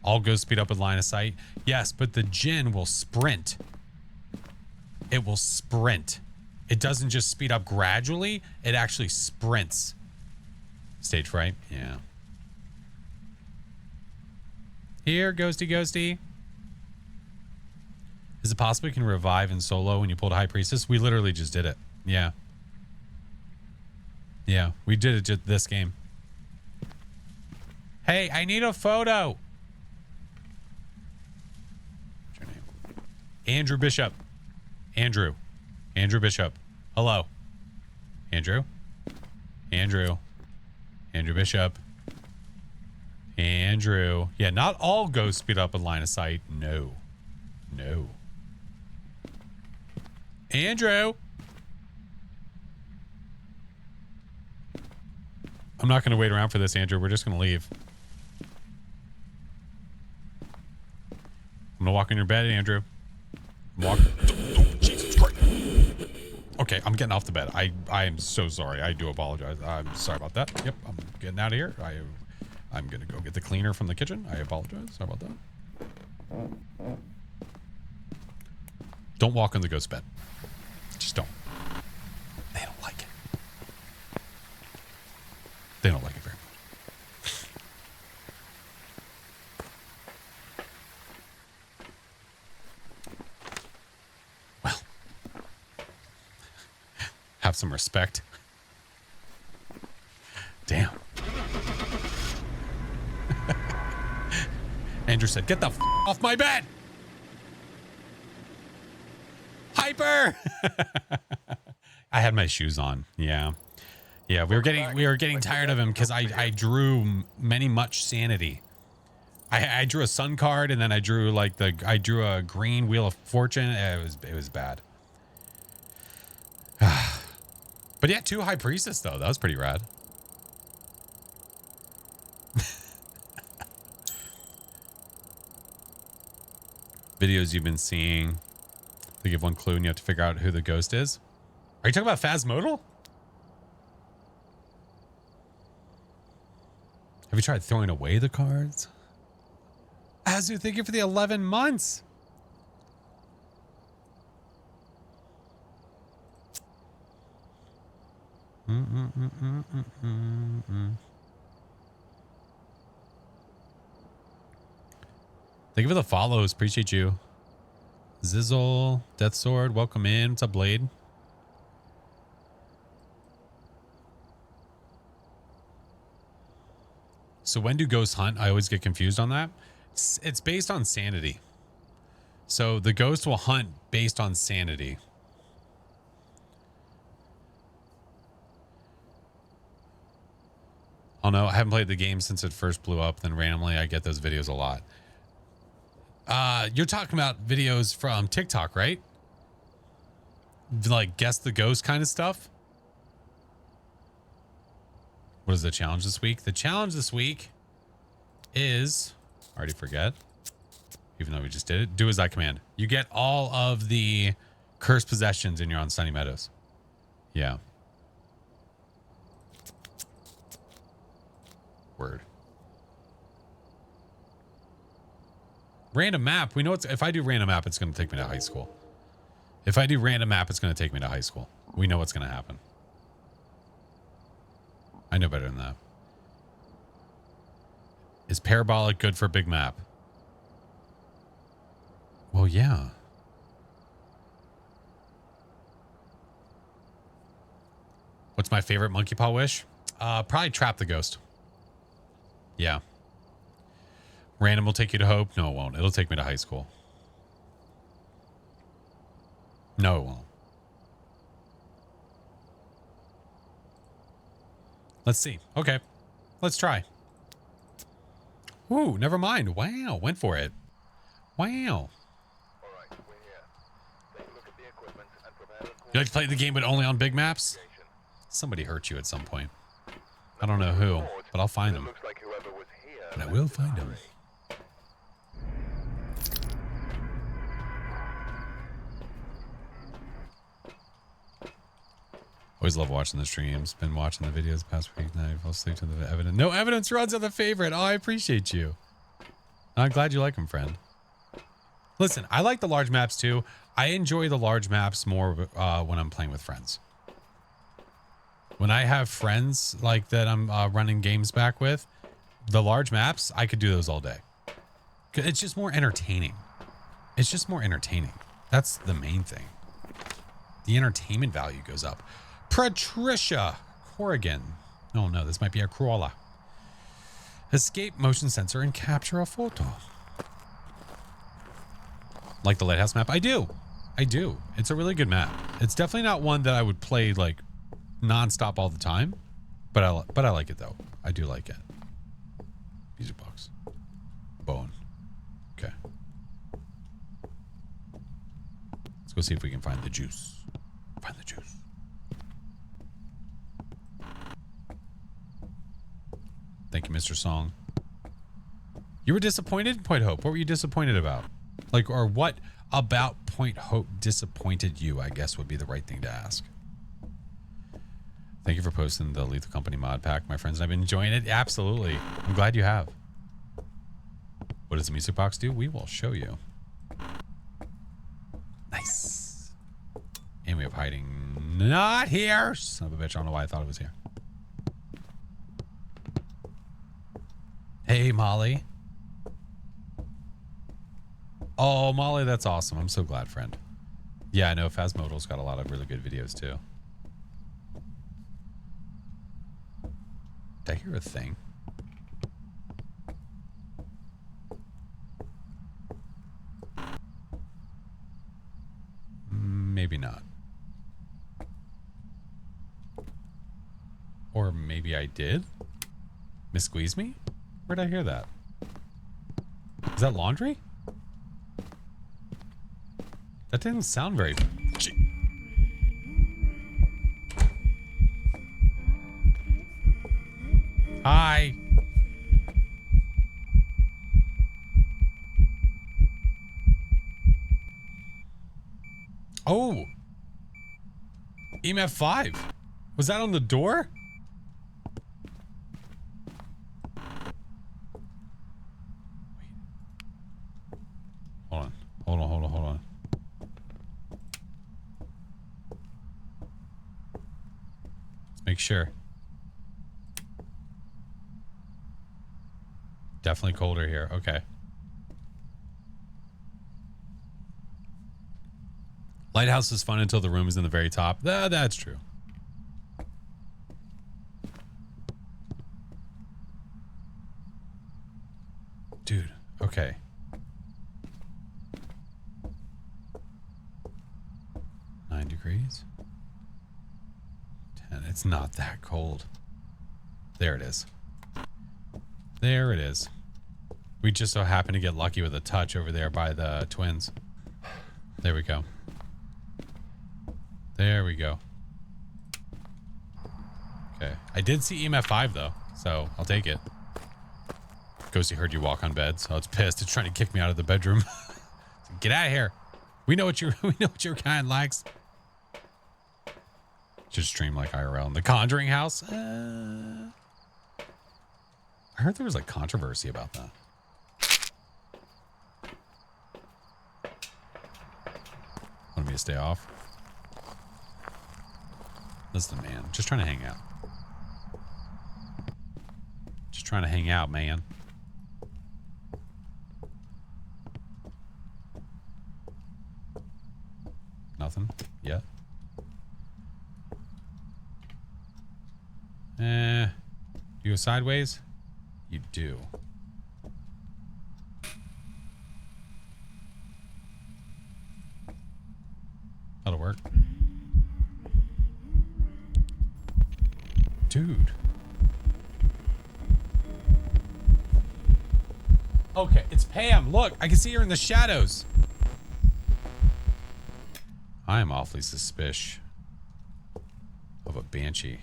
All ghosts speed up with line of sight. Yes, but the Jinn will sprint. It will sprint. It doesn't just speed up gradually. It actually sprints. Stage fright? Yeah. Here, ghosty, ghosty. Is it possible you can revive in solo when you pulled a High Priestess? We literally just did it. Yeah. Yeah, we did it just this game. Hey, I need a photo. What's your name? Andrew Bishop. Andrew. Andrew Bishop. Hello. Andrew. Andrew. Andrew Bishop. Andrew. Yeah, not all ghosts speed up with line of sight. No. No. Andrew. I'm not going to wait around for this, Andrew. We're just going to leave. I'm going to walk in your bed, Andrew. Walk. Oh, Jesus Christ. Okay, I'm getting off the bed. I am so sorry. I do apologize. I'm sorry about that. Yep, I'm getting out of here. I'm going to go get the cleaner from the kitchen. I apologize. Sorry about that. Don't walk in the ghost bed. Just don't. They don't like it. They don't like it very much. Well, have some respect. Damn. Andrew said, "Get the f off my bed." Hyper. I had my shoes on. Yeah. Yeah, we were getting tired of him because I drew much sanity. I drew a sun card and then I drew a green Wheel of Fortune. It was bad. But yeah, 2 High Priestess, though. That was pretty rad. Videos you've been seeing. They give one clue and you have to figure out who the ghost is. Are you talking about Phasmodal? Have you tried throwing away the cards? Azu, thank you for the 11 months. Thank you for the follows. Appreciate you. Zizzle, Death Sword, welcome in. What's up, Blade? So when do ghosts hunt? I always get confused on that. It's based on sanity. So the ghost will hunt based on sanity. Oh no, I haven't played the game since it first blew up. Then randomly I get those videos a lot. You're talking about videos from TikTok, right? Like guess the ghost kind of stuff. What is the challenge this week? The challenge this week is, I already forget, even though we just did it. Do as I command. You get all of the cursed possessions and you're on Sunny Meadows. Yeah. Word. Random map. We know it's, if I do random map, it's going to take me to high school. If I do random map, it's going to take me to high school. We know what's going to happen. I know better than that. Is parabolic good for big map? Well, yeah. What's my favorite monkey paw wish? Probably trap the ghost. Yeah. Random will take you to hope. No, it won't. It'll take me to high school. No, it won't. Let's see. Okay. Let's try. Ooh, never mind. Wow. Went for it. Wow. All right, we're here. Take a look at the equipment and prepare a You like to play the game but only on big maps? investigation. Somebody hurt you at some point. I don't know who, but I'll find It them. looks like whoever was here But I left will a find them. diary. Always love watching the streams. Been watching the videos the past week. Now I fell asleep to the evidence. No evidence runs are the favorite. Oh, I appreciate you. I'm glad you like them, friend. Listen, I like the large maps too. I enjoy the large maps more when I'm playing with friends. When I have friends like that I'm running games back with, the large maps, I could do those all day. It's just more entertaining. It's just more entertaining. That's the main thing. The entertainment value goes up. Patricia Corrigan. Oh no, this might be a crawler. Escape motion sensor and capture a photo. Like the lighthouse map? I do. I do. It's a really good map. It's definitely not one that I would play like nonstop all the time, but I like it though. I do like it. Music box. Bone. Okay. Let's go see if we can find the juice. Find the juice. Thank you, Mr. Song. You were disappointed in Point Hope. What were you disappointed about? Like, or what about Point Hope disappointed you, I guess would be the right thing to ask. Thank you for posting the Lethal Company mod pack, my friends. I've been enjoying it. Absolutely. I'm glad you have. What does the music box do? We will show you. Nice. And we have hiding not here. Son of a bitch. I don't know why I thought it was here. Hey, Molly. Oh, Molly, that's awesome. I'm so glad, friend. Yeah, I know Phasmodal's got a lot of really good videos, too. Did I hear a thing? Maybe not. Or maybe I did? Miss Squeeze Me? Where'd I hear that? Is that laundry? That didn't sound very... Hi. Oh. EMF 5. Was that on the door? Hold on. Hold on. Let's make sure. Definitely colder here. Okay. Lighthouse is fun until the room is in the very top. That's true. Dude, okay. Degrees. 10. It's not that cold. There it is. There it is. We just so happen to get lucky with a touch over there by the twins. There we go. There we go. Okay. I did see EMF 5 though, so I'll take it. Ghosty heard you walk on bed, so it's pissed. It's trying to kick me out of the bedroom. Get out of here. We know what your kind likes. Just stream like IRL in the Conjuring house. I heard there was like controversy about that. Want me to stay off? Listen, man. Just trying to hang out. Just trying to hang out, man. Nothing yet. You go sideways? You do. That'll work. Dude. Okay, it's Pam. Look, I can see her in the shadows. I am awfully suspicious of a banshee.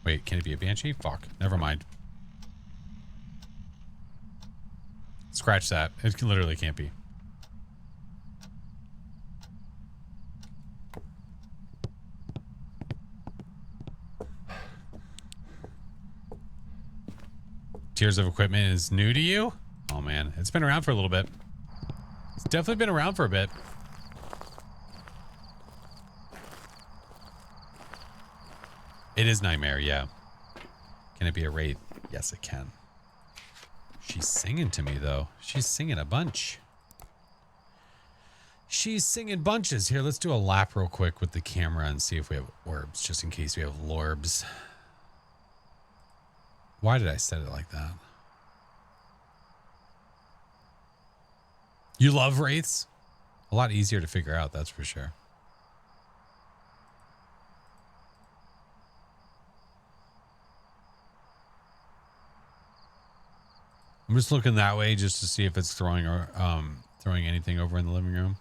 Wait, can it be a banshee? Fuck. Never mind. Scratch that. It literally can't be. Tiers of equipment is new to you? Oh man, it's been around for a little bit. It's definitely been around for a bit. It is Nightmare, yeah. Can it be a wraith? Yes, it can. She's singing to me, though. She's singing a bunch. She's singing bunches. Here, let's do a lap real quick with the camera and see if we have orbs, just in case we have lorbs. Why did I set it like that? You love wraiths? A lot easier to figure out, that's for sure. I'm just looking that way just to see if it's throwing or throwing anything over in the living room.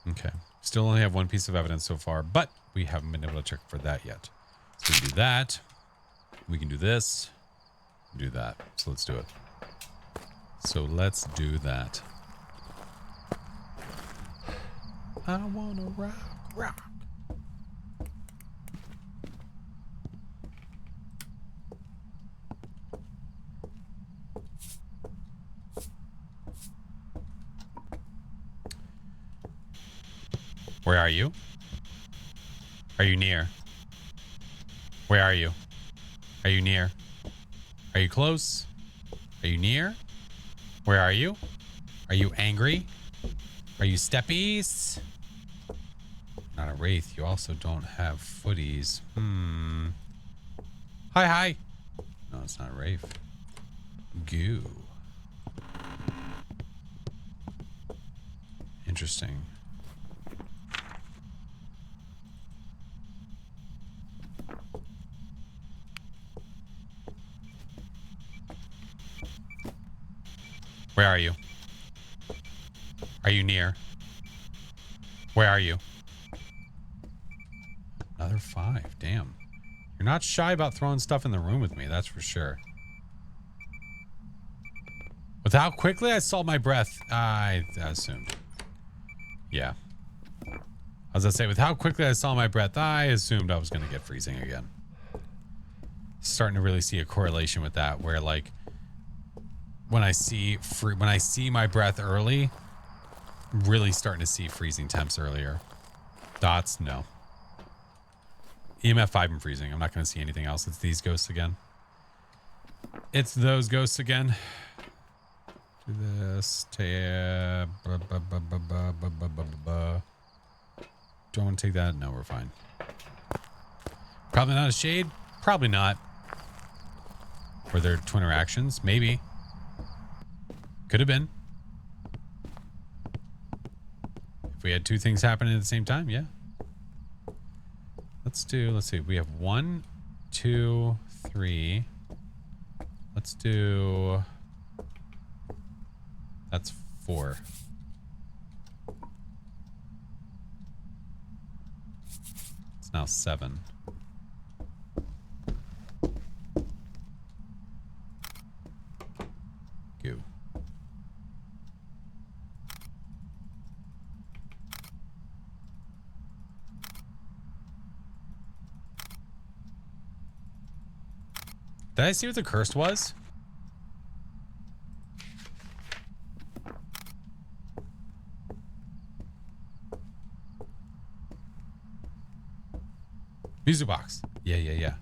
Okay. Still only have one piece of evidence so far, but we haven't been able to check for that yet. So we can do that. We can do this. Do that. So let's do it. So let's do that. I wanna rock, rock. Where are you? Are you near? Where are you? Are you near? Are you close? Are you near? Where are you? Are you angry? Are you steppies? Not a wraith. You also don't have footies. Hi, hi. No, it's not a wraith. Goo. Interesting. Where are you? Are you near? Where are you? Another 5. Damn. You're not shy about throwing stuff in the room with me, that's for sure. With how quickly I saw my breath, I assumed. Yeah. As I say, with how quickly I saw my breath, I assumed I was going to get freezing again. Starting to really see a correlation with that, where like when I see my breath early, really starting to see freezing temps earlier. Dots, no. EMF 5 and freezing. I'm not going to see anything else. It's these ghosts again. It's those ghosts again. Do this. Tab. Do I want to take that? No, we're fine. Probably not a shade. Probably not. Were there twin interactions? Maybe. Could have been. If we had 2 things happening at the same time, yeah. Let's see. We have 1, 2, 3. Let's do... That's 4. It's now 7. Goo. Did I see what the curse was? Music box. Yeah.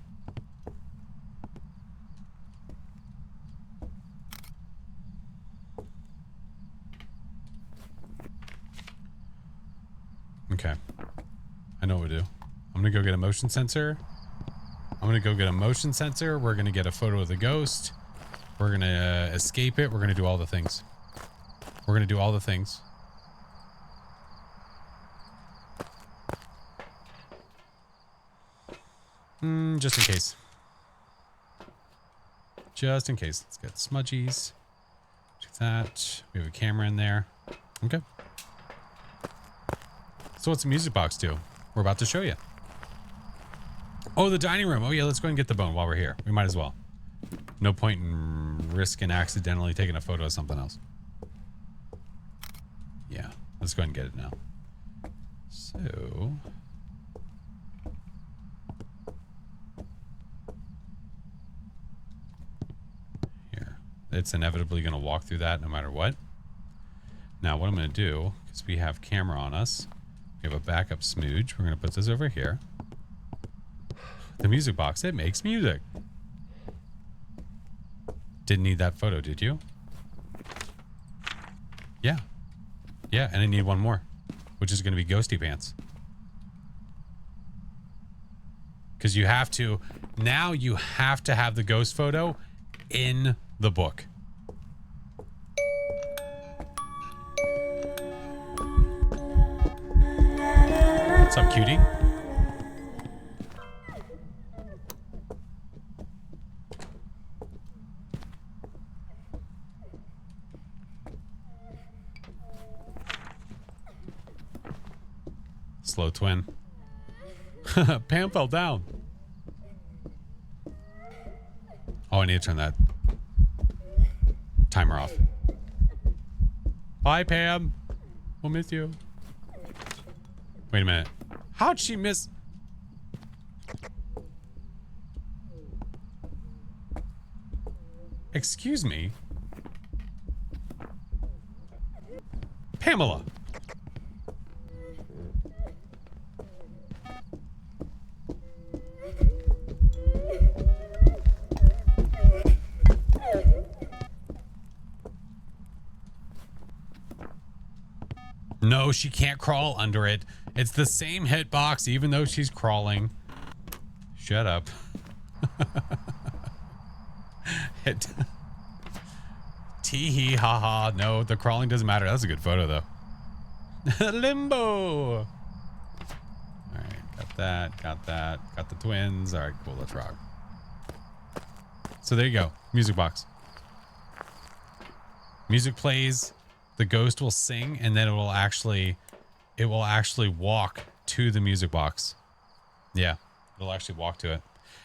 Okay. I know what to do. I'm gonna go get a motion sensor. We're gonna get a photo of the ghost. We're gonna escape it. We're gonna do all the things. Just in case. Let's get smudgies. Do that. We have a camera in there. Okay. So what's the music box do? We're about to show you. Oh, the dining room. Oh yeah, let's go and get the bone while we're here. We might as well. No point in risking accidentally taking a photo of something else. Yeah, let's go ahead and get it now. So... here. It's inevitably going to walk through that no matter what. Now, what I'm going to do, because we have camera on us, we have a backup smooge. We're going to put this over here. The music box, it makes music. Didn't need that photo, did you? Yeah. Yeah, and I need one more, which is going to be Ghosty Pants. Because you have to, now you have to have the ghost photo in the book. What's up, cutie? Slow twin. Pam fell down. Oh, I need to turn that timer off. Bye, Pam. We'll miss you. Wait a minute. How'd she miss? Excuse me. Pamela. No, she can't crawl under it. It's the same hitbox, even though she's crawling. Shut up. Tee hee ha ha. No, the crawling doesn't matter. That's a good photo, though. Limbo. All right, got that. Got the twins. All right, cool. Let's rock. So there you go. Music box. Music plays. The ghost will sing, and then it will actually walk to the music box. Yeah, it'll actually walk to it.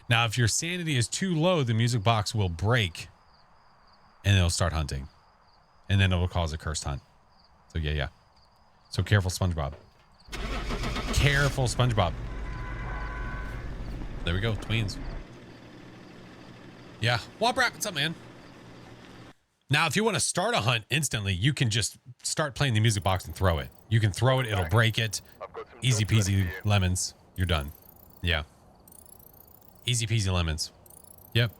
Now, if your sanity is too low, the music box will break and it'll start hunting. And then it will cause a cursed hunt. So, yeah. So, careful, SpongeBob. Careful, SpongeBob. There we go, tweens. Yeah, Wobrat, what's up, man? Now, if you want to start a hunt instantly, you can just start playing the music box and throw it. You can throw it, it'll break it. I've got some Easy jobs ready peasy for you. lemons. You're done. Yeah. Easy peasy lemons. Yep.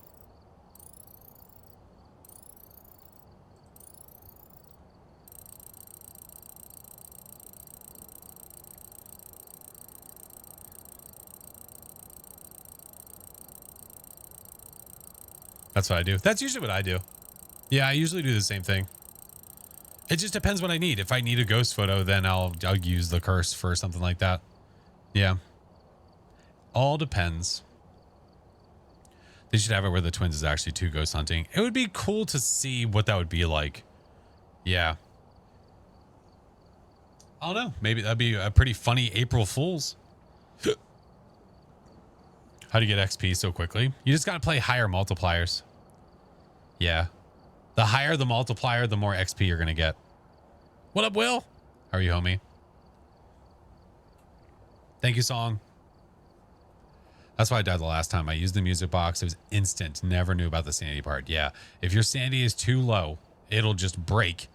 That's what I do. That's usually what I do. Yeah, I usually do the same thing. It just depends what I need. If I need a ghost photo, then I'll use the curse for something like that. Yeah. All depends. They should have it where the twins is actually 2 ghost hunting. It would be cool to see what that would be like. Yeah. I don't know. Maybe that'd be a pretty funny April Fool's. How do you get XP so quickly? You just got to play higher multipliers. Yeah. The higher the multiplier, the more XP you're going to get. What up, Will? How are you, homie? Thank you, Song. That's why I died the last time. I used the music box. It was instant. Never knew about the sanity part. Yeah. If your sanity is too low, it'll just break.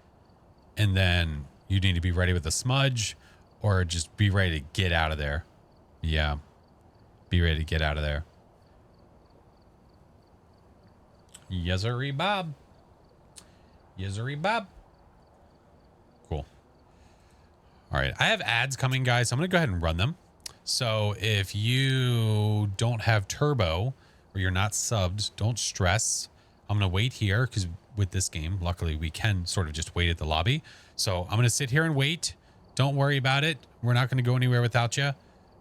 And then you need to be ready with a smudge or just be ready to get out of there. Yeah. Be ready to get out of there. Yes-sirree, Bob. Yes-sirree, Bob. Cool. All right. I have ads coming, guys. So I'm going to go ahead and run them. So if you don't have turbo or you're not subbed, don't stress. I'm going to wait here because with this game, luckily we can sort of just wait at the lobby. So I'm going to sit here and wait. Don't worry about it. We're not going to go anywhere without you.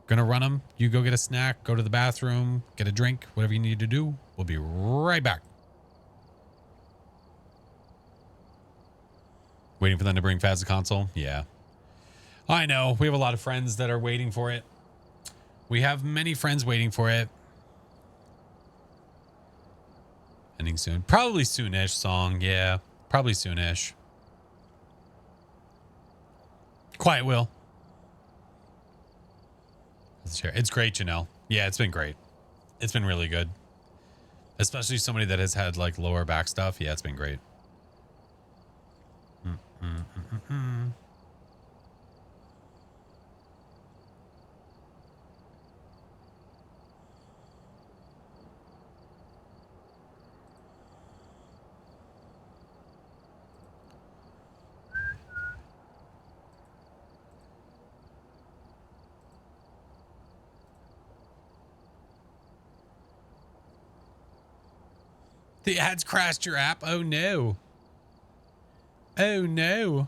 Gonna run them. You go get a snack, go to the bathroom, get a drink, whatever you need to do. We'll be right back. Waiting for them to bring Faz the console. Yeah. I know. We have a lot of friends that are waiting for it. We have many friends waiting for it. Ending soon. Probably soonish, Song. Yeah. Probably soonish. Quiet Will. It's great, Janelle. Yeah, it's been great. It's been really good. Especially somebody that has had like lower back stuff. Yeah, it's been great. The ads crashed your app. Oh no. Oh no.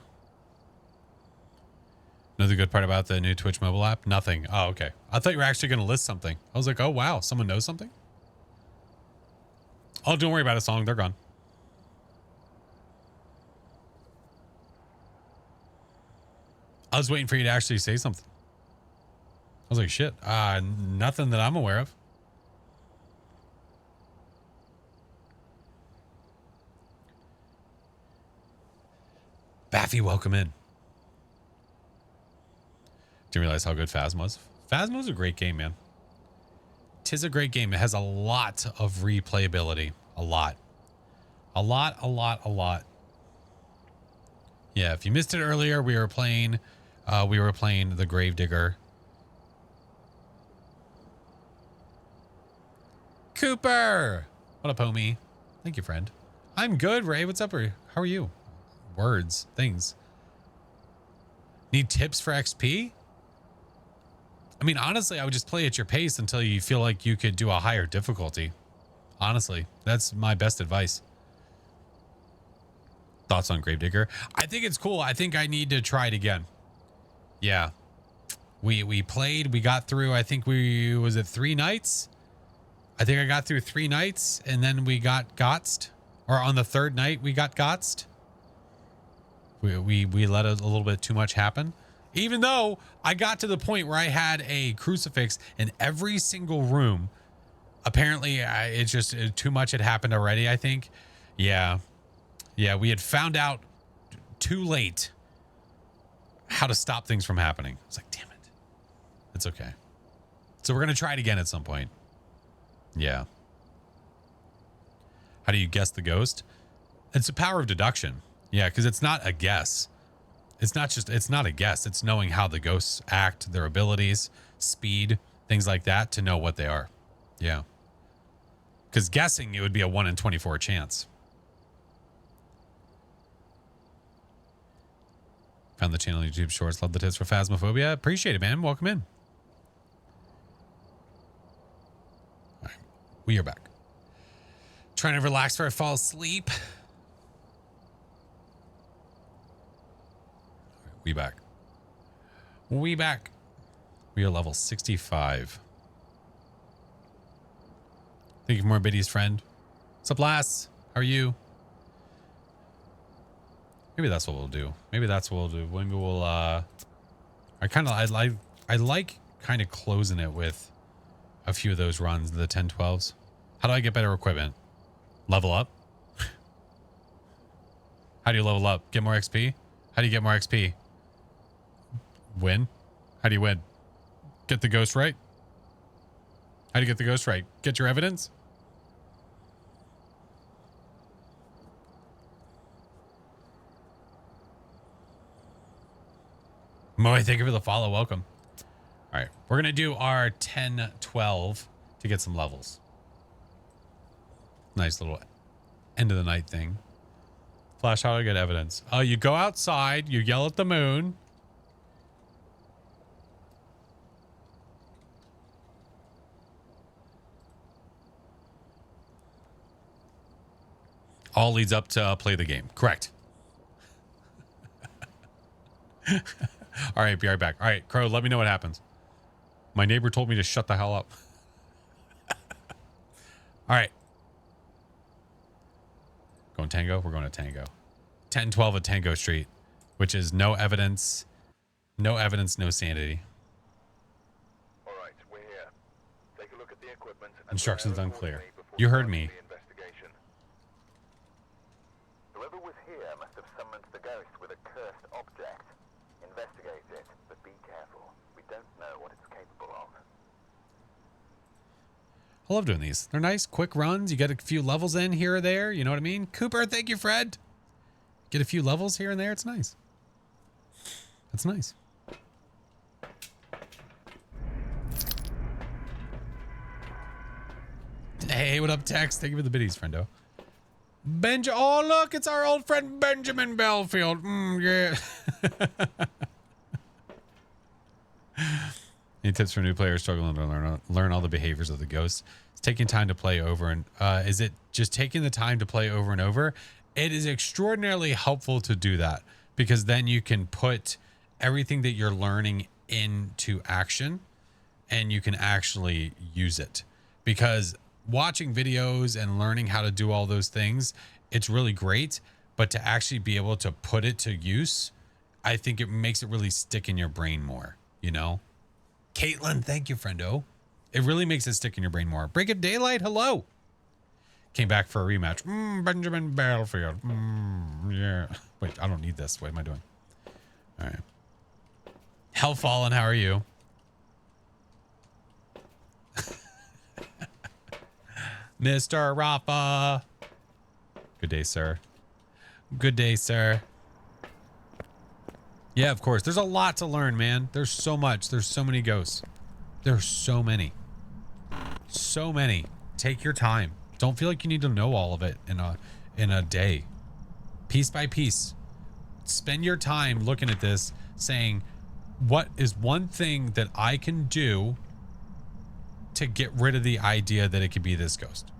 Know the good part about the new Twitch mobile app? Nothing. Oh, okay. I thought you were actually going to list something. I was like, oh wow, someone knows something? Oh, don't worry about it, Song. They're gone. I was waiting for you to actually say something. I was like, shit. Nothing that I'm aware of. Baffy, welcome in. Didn't realize how good Phasm was. Phasmo's a great game, man. 'Tis a great game. It has a lot of replayability. A lot. A lot. Yeah, if you missed it earlier, we were playing the Gravedigger. Cooper! What up, homie? Thank you, friend. I'm good, Ray. What's up, Ray? How are you? Words, things. Need tips for XP? I mean, honestly, I would just play at your pace until you feel like you could do a higher difficulty. Honestly, that's my best advice. Thoughts on Gravedigger? I think it's cool. I think I need to try it again. Yeah. We played, we got through, I think was it 3 nights? I think I got through 3 nights and then we got gotzed. Or on the 3rd night, we got gotzed. We let a little bit too much happen. Even though I got to the point where I had a crucifix in every single room. Apparently, it's just too much had happened already, I think. Yeah. Yeah, we had found out too late how to stop things from happening. It's like, damn it. It's okay. So we're going to try it again at some point. Yeah. How do you guess the ghost? It's the power of deduction. Yeah, because it's not a guess. It's not a guess. It's knowing how the ghosts act, their abilities, speed, things like that to know what they are. Yeah. Because guessing, it would be a 1 in 24 chance. Found the channel YouTube Shorts. Love the tips for Phasmophobia. Appreciate it, man. Welcome in. All right. We are back. Trying to relax before I fall asleep. We back. We back. We are level 65. Thank you for more biddies, friend. What's up, lass? How are you? Maybe that's what we'll do. Maybe that's what we'll do. Maybe we'll I like kind of closing it with a few of those runs, the 10-12s. How do I get better equipment? Level up? How do you level up? Get more XP? How do you get more XP? Win? How do you win? Get the ghost right? How do you get the ghost right? Get your evidence? Moe, thank you for the follow. Welcome. All right. We're going to do our 10-12 to get some levels. Nice little end of the night thing. Flash, how do I get evidence? Oh, you go outside, you yell at the moon. All leads up to play the game. Correct. All right, be right back. All right, Crow, let me know what happens. My neighbor told me to shut the hell up. All right. Going Tango? We're going to Tango. 10-12 at Tango Street, which is no evidence, no sanity. All right, we're here. Take a look at the equipment. And Instructions prepare unclear. accordingly before You heard starting me. the investigation. Whoever was here must have summoned the ghost with a cursed object. Investigate it, but be careful. We don't know what it's capable of. I love doing these. They're nice, quick runs. You get a few levels in here or there. You know what I mean? Cooper, thank you, Fred. Get a few levels here and there. It's nice. That's nice. Hey, what up, Tex? Thank you for the biddies, friendo. Oh, look, it's our old friend Benjamin Belfield. Yeah. Any tips for new players struggling to learn all the behaviors of the ghosts? It's taking time to play over. And is it just taking the time to play over and over? It is extraordinarily helpful to do that, because then you can put everything that you're learning into action and you can actually use it. Because watching videos and learning how to do all those things, it's really great, but to actually be able to put it to use, I think it makes it really stick in your brain more, you know? Caitlin, thank you, friendo. It really makes it stick in your brain more. Break of Daylight, hello. Came back for a rematch. Benjamin Battlefield. Yeah. Wait, I don't need this. What am I doing? All right. Hellfallen, how are you? Mr. Rafa. Good day, sir. Good day, sir. Yeah, of course. There's a lot to learn, man. There's so much. There's so many ghosts. There's so many. So many. Take your time. Don't feel like you need to know all of it in a day. Piece by piece. Spend your time looking at this, saying, what is one thing that I can do to get rid of the idea that it could be this ghost?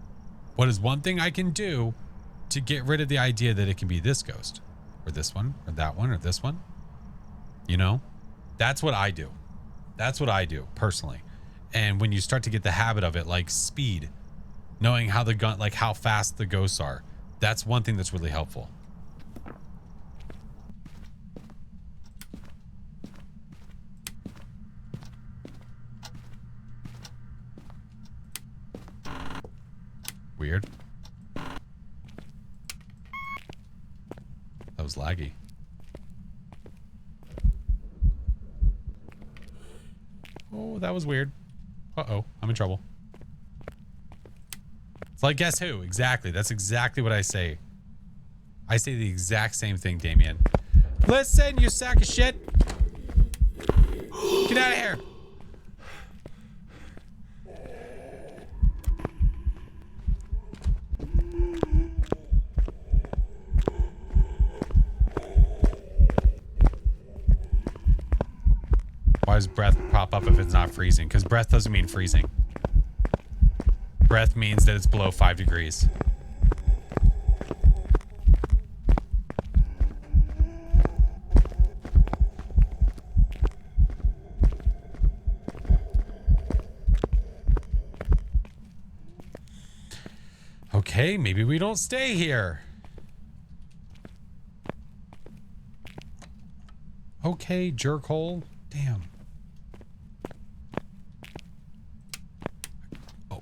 What is one thing I can do to get rid of the idea that it can be this ghost? Or this one, or that one, or this one? You know? That's what I do. That's what I do, personally. And when you start to get the habit of it, like speed, knowing how the gun, like how fast the ghosts are, that's one thing that's really helpful. Weird. That was laggy. Oh, that was weird. Uh-oh, I'm in trouble. It's like, guess who? Exactly. That's exactly what I say. I say the exact same thing, Damien. Listen, you sack of shit. Get out of here. Why does breath pop up if it's not freezing? Because breath doesn't mean freezing. Breath means that it's below 5 degrees. Okay, maybe we don't stay here. Okay, jerkhole. Damn. Oh.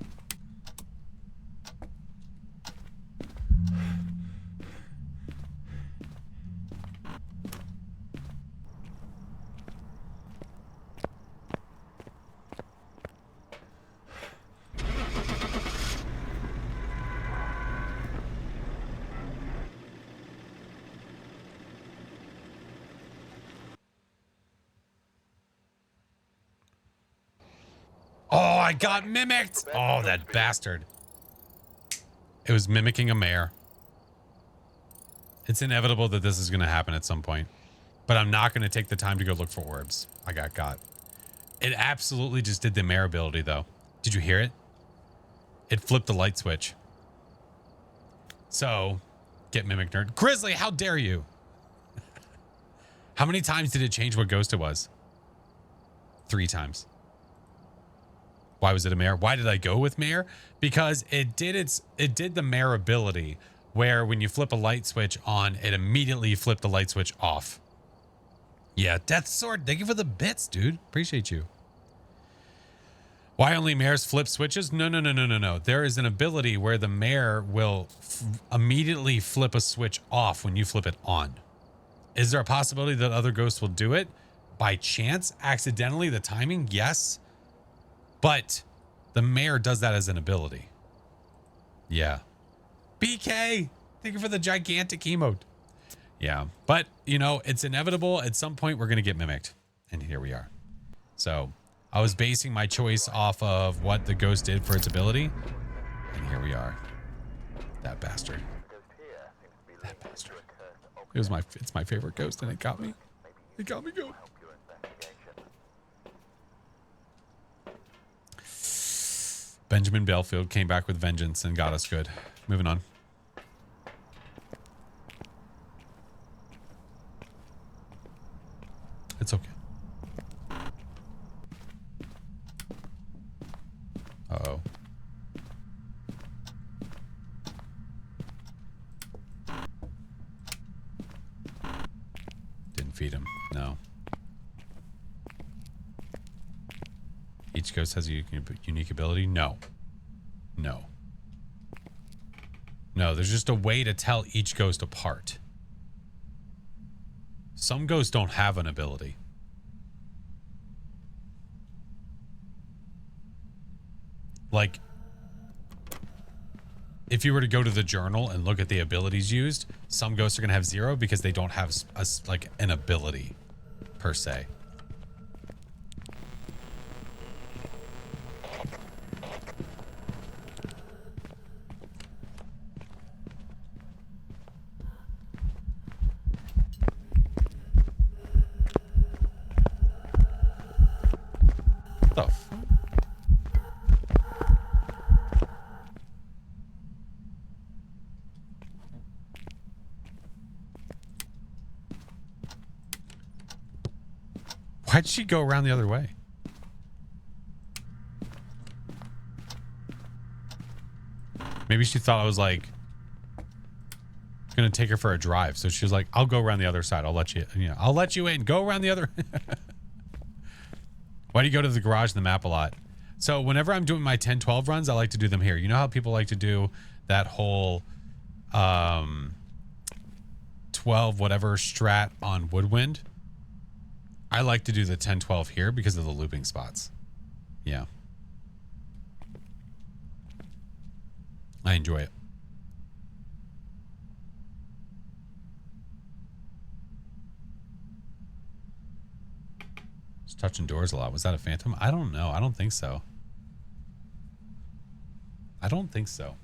Oh, I got mimicked. Oh, that bastard. It was mimicking a mare. It's inevitable that this is going to happen at some point. But I'm not going to take the time to go look for orbs. I got. It absolutely just did the mare ability, though. Did you hear it? It flipped the light switch. So, get mimic nerd. Grizzly, how dare you? How many times did it change what ghost it was? 3 times. Why was it a mare? Why did I go with mare? Because it did the mare ability where when you flip a light switch on, it immediately flipped the light switch off. Yeah, Death Sword, thank you for the bits, dude. Appreciate you. Why only mares flip switches? No. There is an ability where the mare will immediately flip a switch off when you flip it on. Is there a possibility that other ghosts will do it? By chance? Accidentally? The timing? Yes. But the mare does that as an ability. Yeah. BK, thank you for the gigantic emote. Yeah. But, you know, it's inevitable. At some point, we're going to get mimicked. And here we are. So I was basing my choice off of what the ghost did for its ability. And here we are. That bastard. That bastard. It's my favorite ghost, and it got me. It got me good. Benjamin Belfield came back with vengeance and got us good. Moving on. It's okay. Uh-oh. Didn't feed him. No. Each ghost has a unique ability? No. No. No, there's just a way to tell each ghost apart. Some ghosts don't have an ability. Like, if you were to go to the journal and look at the abilities used, some ghosts are going to have 0 because they don't have like an ability per se. Why'd she go around the other way? Maybe she thought I was like gonna take her for a drive. So she was like, I'll go around the other side. I'll let you, I'll let you in. Go around the other. Why do you go to the garage in the map a lot? So whenever I'm doing my 10-12 runs, I like to do them here. You know how people like to do that whole 12 whatever strat on Woodwind? I like to do the 10-12 here because of the looping spots. Yeah. I enjoy it. Just touching doors a lot. Was that a phantom? I don't know. I don't think so. I don't think so.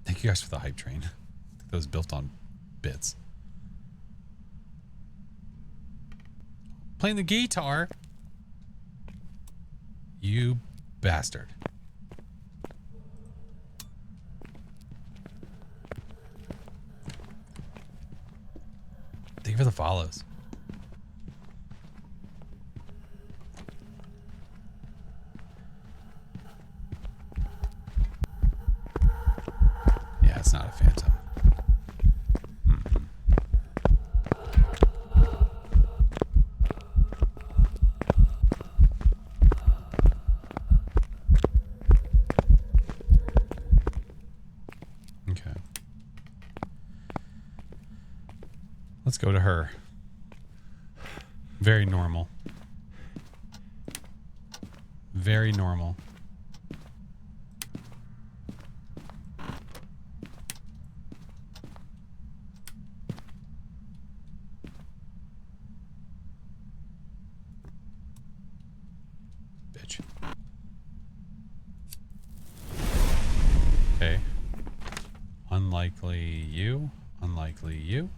Thank you guys for the hype train. I think that was built on bits. Playing the guitar. You bastard. Thank you for the follows. Yeah, it's not a phantom. Okay. Let's go to her. Very normal. Very normal. Bitch. Okay. Unlikely you. Unlikely you.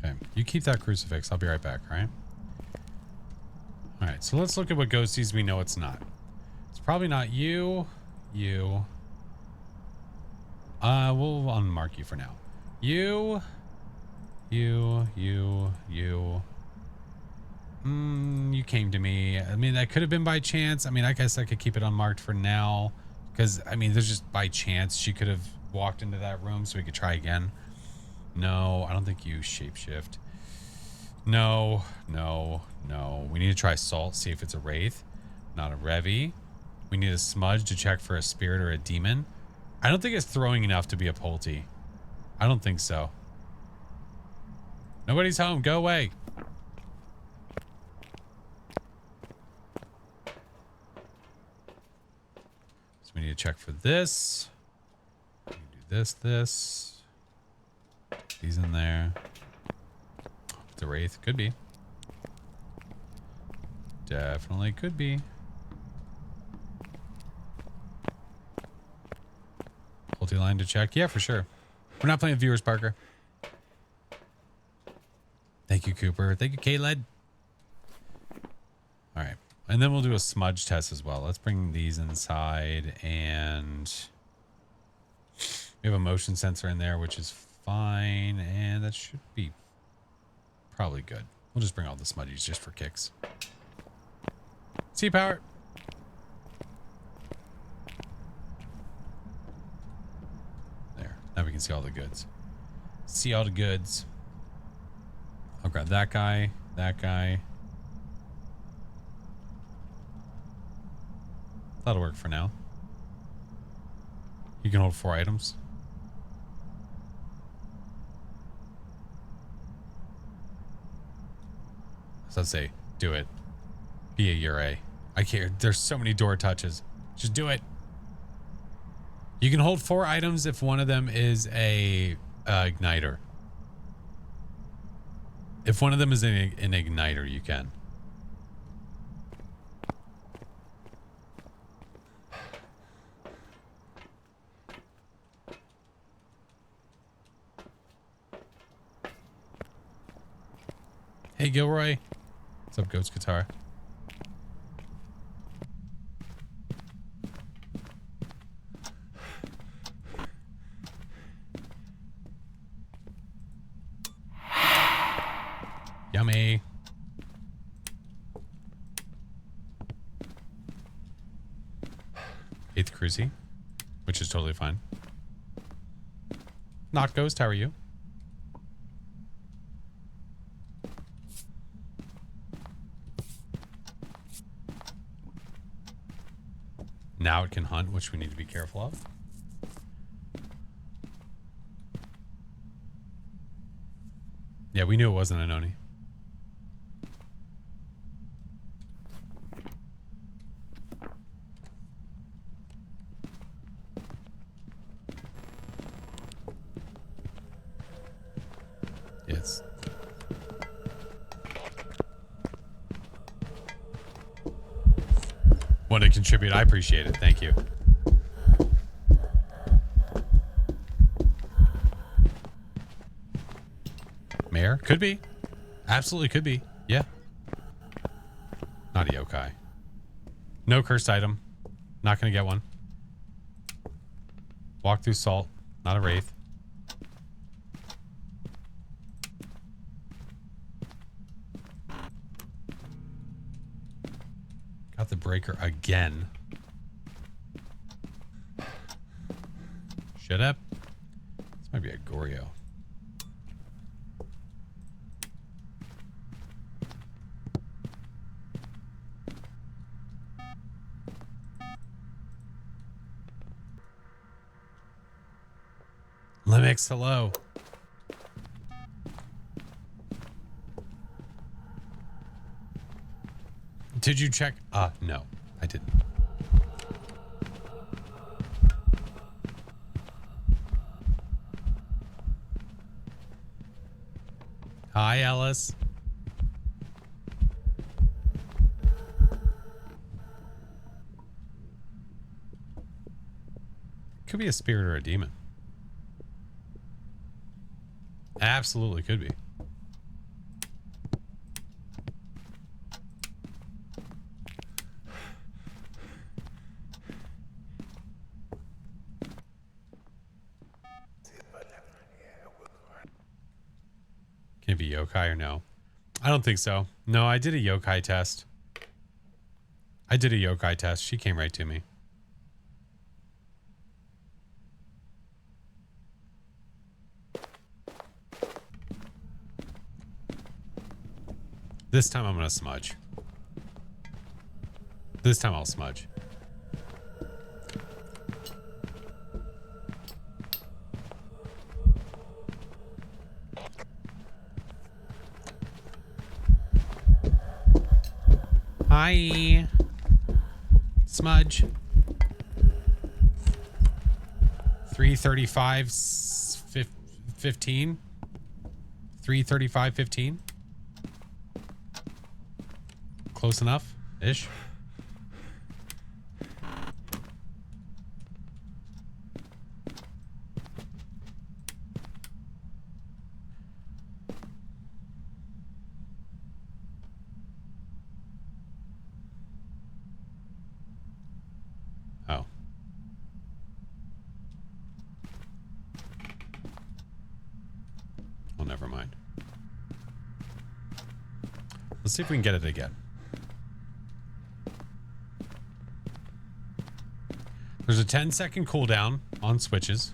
Okay, you keep that crucifix. I'll be right back, all right? All right, so let's look at what ghosties we know it's not. It's probably not you. You. We'll unmark you for now. You. You. You came to me. I mean, that could have been by chance. I mean, I guess I could keep it unmarked for now. Because, I mean, there's just by chance she could have walked into that room so we could try again. No, I don't think you shapeshift. No. We need to try salt, see if it's a wraith, not a revy. We need a smudge to check for a spirit or a demon. I don't think it's throwing enough to be a Polty. I don't think so. Nobody's home. Go away. So we need to check for this. We can do this. He's in there. The wraith could be. Definitely could be. Multi-line to check. Yeah, for sure. We're not playing viewers, Parker. Thank you, Cooper. Thank you, Caleb. All right. And then we'll do a smudge test as well. Let's bring these inside. And we have a motion sensor in there, which is fine. And that should be probably good. We'll just bring all the smudgies just for kicks. C-power. There. Now we can see all the goods. See all the goods. I'll grab that guy. That guy. That'll work for now. You can hold 4 items. So I'd say, do it. Be a Ure. I care. There's so many door touches. Just do it. You can hold 4 items if one of them is a igniter. If one of them is an igniter, you can. Hey, Gilroy. What's up, Goat's Guitar? Yummy. Eighth cruisy, which is totally fine. Not Ghost, how are you? Now it can hunt, which we need to be careful of. Yeah, we knew it wasn't an Oni. Yes. Want to contribute? I appreciate it. Thank you. Mayor? Could be. Absolutely could be. Yeah. Not a yokai. No cursed item. Not going to get one. Walk through salt. Not a wraith. Got the breaker again. Shut up. This might be a Goryo. Limix, hello. Did you check? No, I didn't. Hi, Ellis. Could be a spirit or a demon. Absolutely could be. Can it be yokai or no? I don't think so. No, I did a yokai test. She came right to me. This time I'm gonna smudge. This time I'll smudge. Hi. Smudge. 335 15. 335 15. Close enough ish. Oh. Well, never mind. Let's see if we can get it again. There's a 10-second cooldown on switches.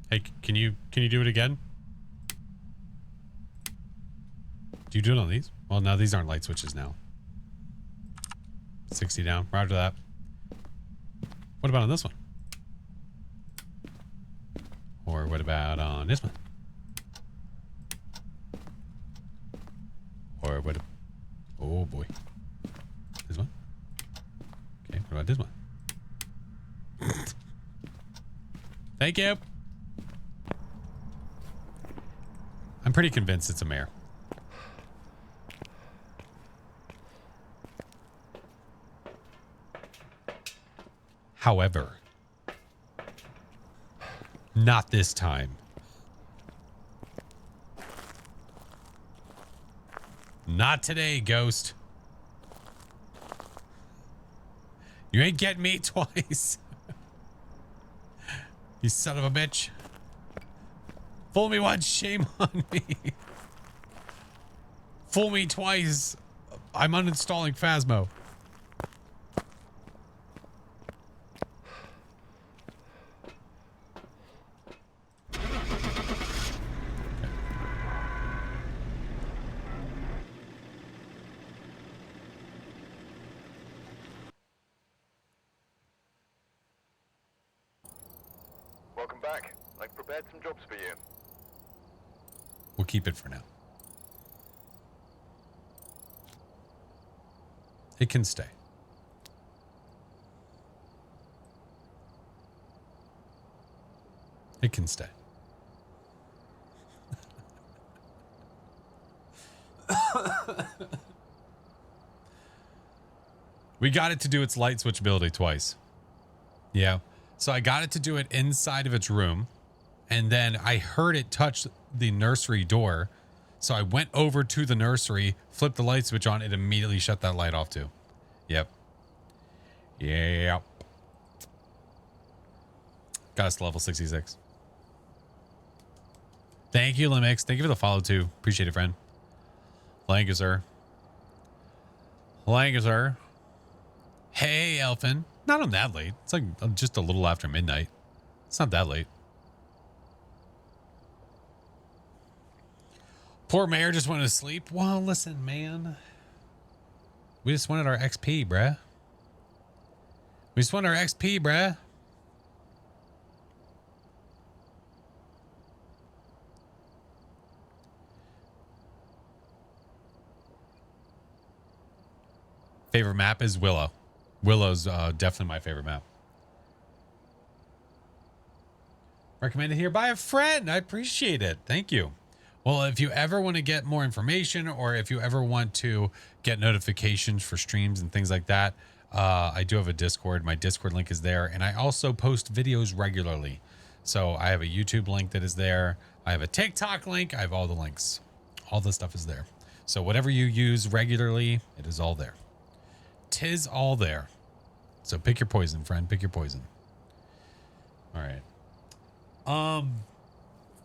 Hey, can you do it again? Do you do it on these? Well, no, these aren't light switches now. 60 down. Roger that. What about on this one? Or what about on this one? Or what? Oh boy. This one? Okay, what about this one? Thank you. I'm pretty convinced it's a mare. However, not this time. Not today, Ghost. You ain't getting me twice. You son of a bitch. Fool me once, shame on me. Fool me twice. I'm uninstalling Phasmo. Welcome back. I've prepared some jobs for you. We'll keep it for now. It can stay. It can stay. We got it to do its light switchability twice. Yeah. So I got it to do it inside of its room. And then I heard it touch the nursery door. So I went over to the nursery, flipped the light switch on. It immediately shut that light off too. Yep. Yep. Got us to level 66. Thank you, Limix. Thank you for the follow too. Appreciate it, friend. Thank you, sir. Thank you, sir. Hey, Elfin. Not on that late. It's like just a little after midnight. It's not that late. Poor Mayor just wanted to sleep. Well, listen, man. We just wanted our XP, bruh. We just want our XP, bruh. Favorite map is Willow. Willow's definitely my favorite map. Recommended here by a friend. I appreciate it. Thank you. Well, if you ever want to get more information or if you ever want to get notifications for streams and things like that, I do have a Discord. My Discord link is there. And I also post videos regularly. So I have a YouTube link that is there. I have a TikTok link. I have all the links. All the stuff is there. So whatever you use regularly, it is all there. 'Tis all there. So pick your poison, friend. Pick your poison. All right.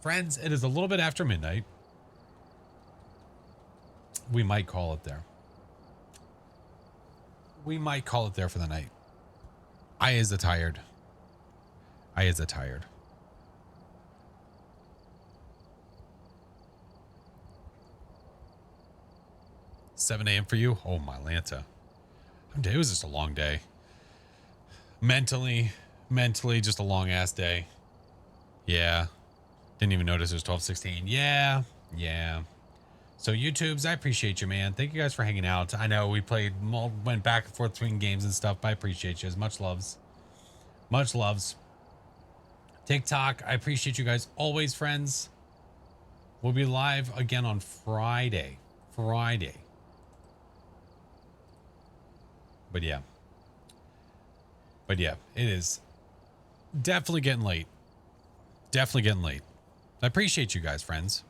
Friends, it is a little bit after midnight. We might call it there. We might call it there for the night. I is a tired. 7 a.m. for you? Oh, my Lanta. It was just a long day. Mentally, just a long ass day. Yeah. Didn't even notice it was 12:16. Yeah. So YouTubes, I appreciate you, man. Thank you guys for hanging out. I know we went back and forth between games and stuff, but I appreciate you. Much loves. TikTok, I appreciate you guys always, friends. We'll be live again on Friday. But yeah, it is definitely getting late. I appreciate you guys, friends.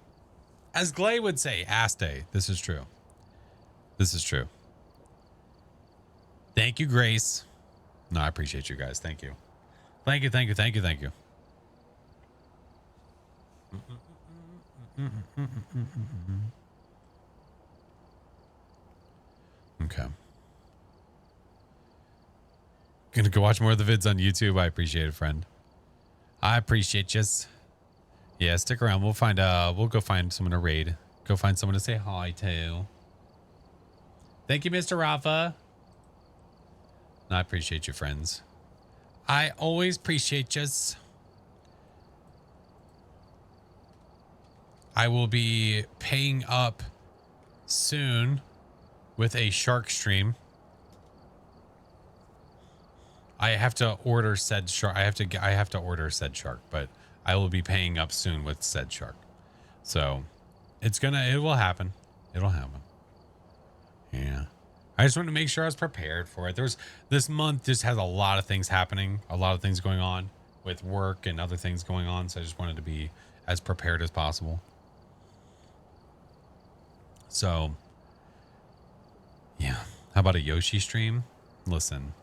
As Glay would say, ass day. This is true. Thank you, Grace. No, I appreciate you guys. Thank you. Okay. Gonna go watch more of the vids on YouTube. I appreciate it, friend. I appreciate you. Yeah, stick around. We'll go find someone to raid. Go find someone to say hi to. Thank you, Mr. Rafa. No, I appreciate you, friends. I always appreciate you. I will be paying up soon with a shark stream. I have to order said shark. I have to order said shark, but I will be paying up soon with said shark. So it will happen. It'll happen. Yeah. I just wanted to make sure I was prepared for it. This month just has a lot of things happening, a lot of things going on with work and other things going on. So I just wanted to be as prepared as possible. So yeah. How about a Yoshi stream? Listen.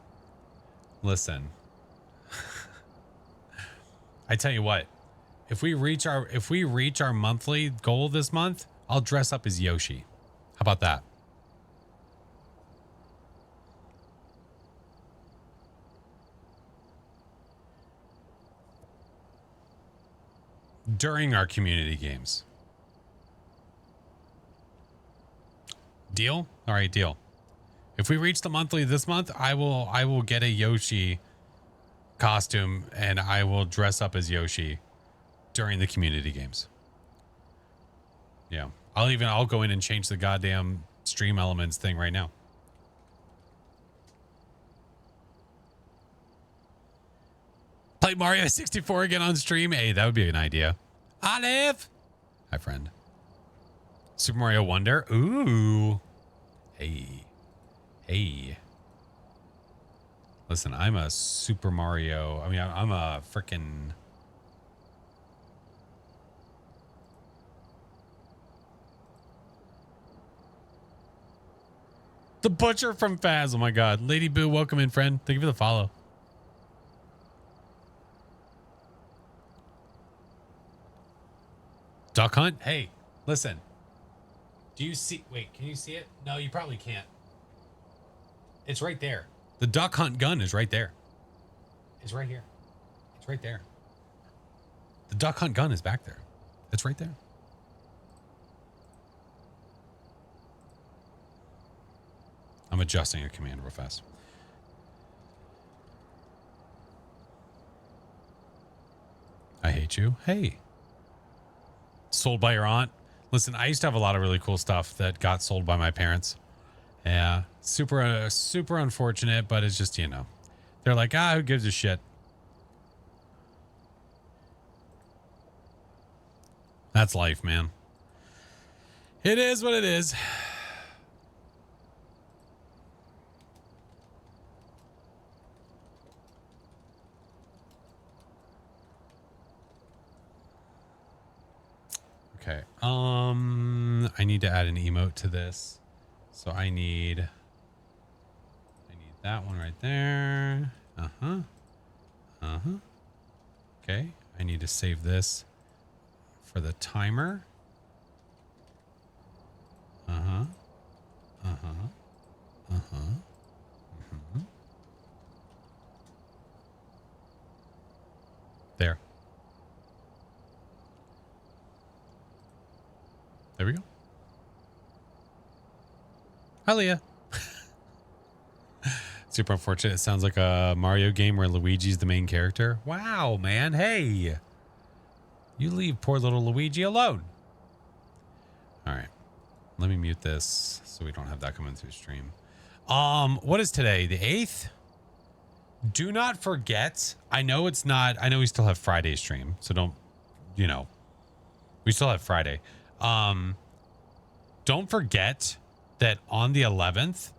I tell you what, if we reach our monthly goal this month, I'll dress up as Yoshi. How about that? During our community games. Deal? All right, deal. If we reach the monthly this month, I will get a Yoshi costume and I will dress up as Yoshi during the community games. Yeah. I'll go in and change the goddamn stream elements thing right now. Play Mario 64 again on stream. Hey, that would be an idea. Olive. Hi, friend. Super Mario Wonder. Ooh. Hey. Hey. Listen, I'm a Super Mario. I mean, I'm a freaking... The Butcher from Faz. Oh my God. Lady Boo, welcome in, friend. Thank you for the follow. Duck Hunt? Hey, listen. Do you see... Wait, can you see it? No, you probably can't. It's right there. The Duck Hunt gun is right there. It's right here. It's right there. The Duck Hunt gun is back there. It's right there. I'm adjusting a command real fast. I hate you. Hey. Sold by your aunt. Listen, I used to have a lot of really cool stuff that got sold by my parents. Yeah. Super, super unfortunate, but it's just, you know, they're like, who gives a shit? That's life, man. It is what it is. Okay. I need to add an emote to this. So I need that one right there. Uh-huh. Uh-huh. Okay. I need to save this for the timer. Uh-huh. Uh-huh. Uh-huh. Mm-hmm. There. There we go. Hi, Leah. Super unfortunate. It sounds like a Mario game where Luigi's the main character. Wow, man. Hey. You leave poor little Luigi alone. All right. Let me mute this so we don't have that coming through stream. What is today? The 8th? Do not forget. I know it's not. I know we still have Friday stream. So don't, you know, we still have Friday. Don't forget that on the 11th,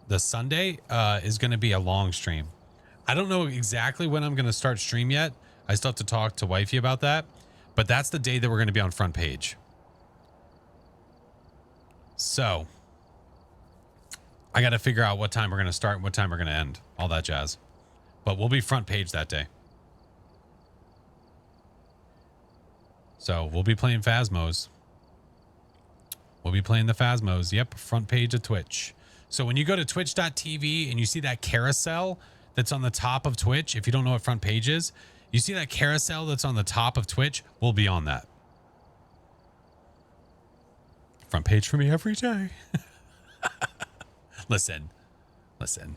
the Sunday, is going to be a long stream. I don't know exactly when I'm going to start stream yet. I still have to talk to wifey about that, but that's the day that we're going to be on front page. So I got to figure out what time we're going to start and what time we're going to end, all that jazz, but we'll be front page that day. So we'll be playing Phasmos. We'll be playing the Phasmos. Yep. Front page of Twitch. So when you go to twitch.tv and you see that carousel that's on the top of Twitch, if you don't know what front page is, you see that carousel that's on the top of Twitch, we'll be on that. Front page for me every day. Listen, Linda,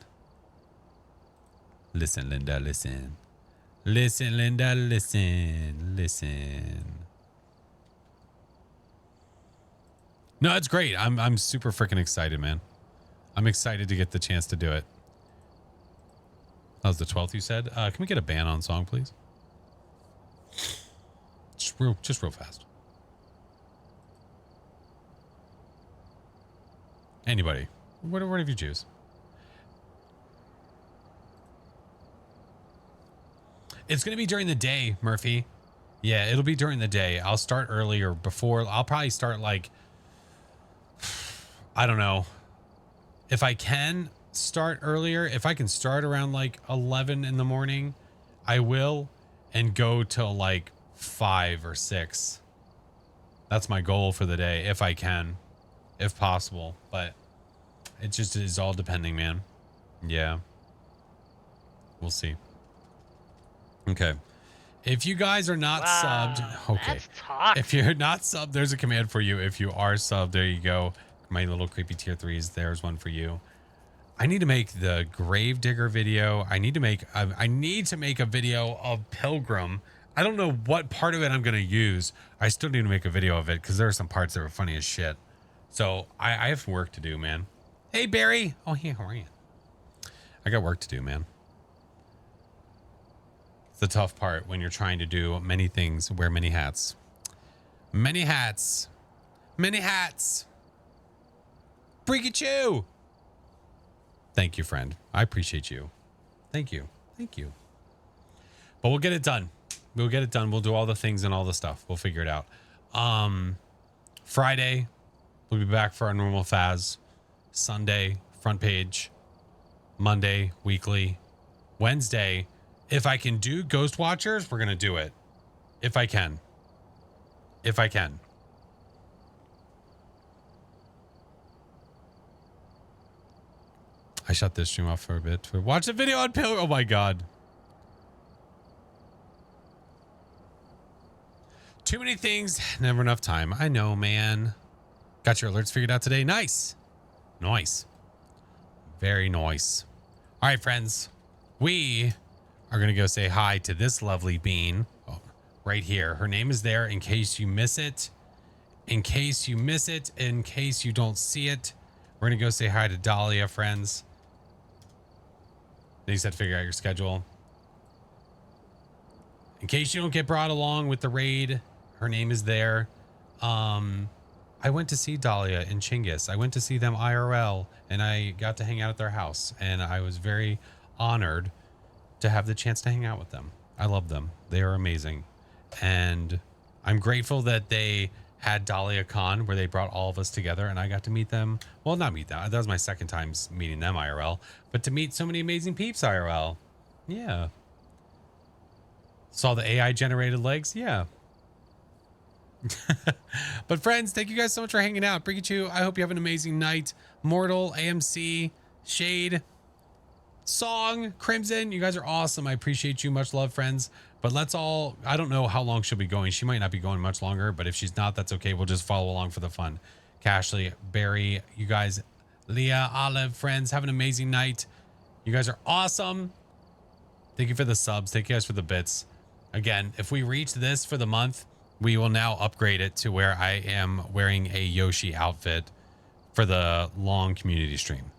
listen. Listen, Linda, listen. No, it's great. I'm super freaking excited, man. I'm excited to get the chance to do it. That was the 12th you said? Can we get a ban on song, please? Just real fast. Anybody. Whatever you choose. It's going to be during the day, Murphy. Yeah, it'll be during the day. I'll start earlier before. I'll probably start like, I don't know. If I can start earlier, if I can start around like 11 in the morning, I will. and go till like 5 or 6. That's my goal for the day, if I can, if possible. But it just is all depending, man. Yeah. We'll see. Okay. If you guys are not subbed, okay. Let's talk. If you're not subbed, there's a command for you. If you are subbed, there you go. My little creepy tier 3s, there's one for you. I need to make the Gravedigger video. I need to make a video of Pilgrim. I don't know what part of it I'm going to use. I still need to make a video of it because there are some parts that are funny as shit. So I have some work to do, man. Hey, Barry. Oh, hey, how are you? I got work to do, man. It's the tough part when you're trying to do many things, wear many hats. Many hats. Many hats. Pikachu. Thank you, friend. I appreciate you. Thank you. Thank you. But we'll get it done. We'll get it done. We'll do all the things and all the stuff. We'll figure it out. Friday, we'll be back for our normal Faz. Sunday, front page. Monday, weekly. Wednesday, if I can do Ghost Watchers, we're going to do it. If I can. If I can. I shut this stream off for a bit to watch the video on Pilgrim. Oh my God. Too many things, never enough time. I know, man. Got your alerts figured out today. Nice. Nice. Very nice. All right, friends. We are going to go say hi to this lovely bean right here. Her name is there in case you miss it. In case you miss it. In case you don't see it. We're going to go say hi to Dahlia, friends. Then you said figure out your schedule. In case you don't get brought along with the raid, her name is there. I went to see Dahlia in Chinggis. I went to see them IRL, and I got to hang out at their house, and I was very honored to have the chance to hang out with them. I love them. They are amazing. And I'm grateful that they had Dahlia Con, where they brought all of us together, and I got to meet them. Well, not meet them. That was my second time meeting them IRL, but to meet so many amazing peeps IRL. Yeah. Saw the AI generated legs. Yeah. But friends, thank you guys so much for hanging out. Pikachu, I hope you have an amazing night. Mortal, AMC, Shade, Song, Crimson, you guys are awesome. I appreciate you. Much love, friends. But let's all, I don't know how long she'll be going. She might not be going much longer, but if she's not, that's okay. We'll just follow along for the fun. Cashley, Barry, you guys, Leah, Olive, friends, have an amazing night. You guys are awesome. Thank you for the subs. Thank you guys for the bits. Again, if we reach this for the month, we will now upgrade it to where I am wearing a Yoshi outfit for the long community stream.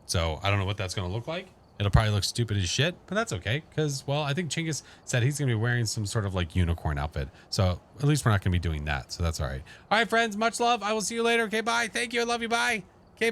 So I don't know what that's going to look like. It'll probably look stupid as shit, but that's okay. Because, well, I think Chinggis said he's going to be wearing some sort of like unicorn outfit. So at least we're not going to be doing that. So that's all right. All right, friends, much love. I will see you later. Okay, bye. Thank you. I love you. Bye.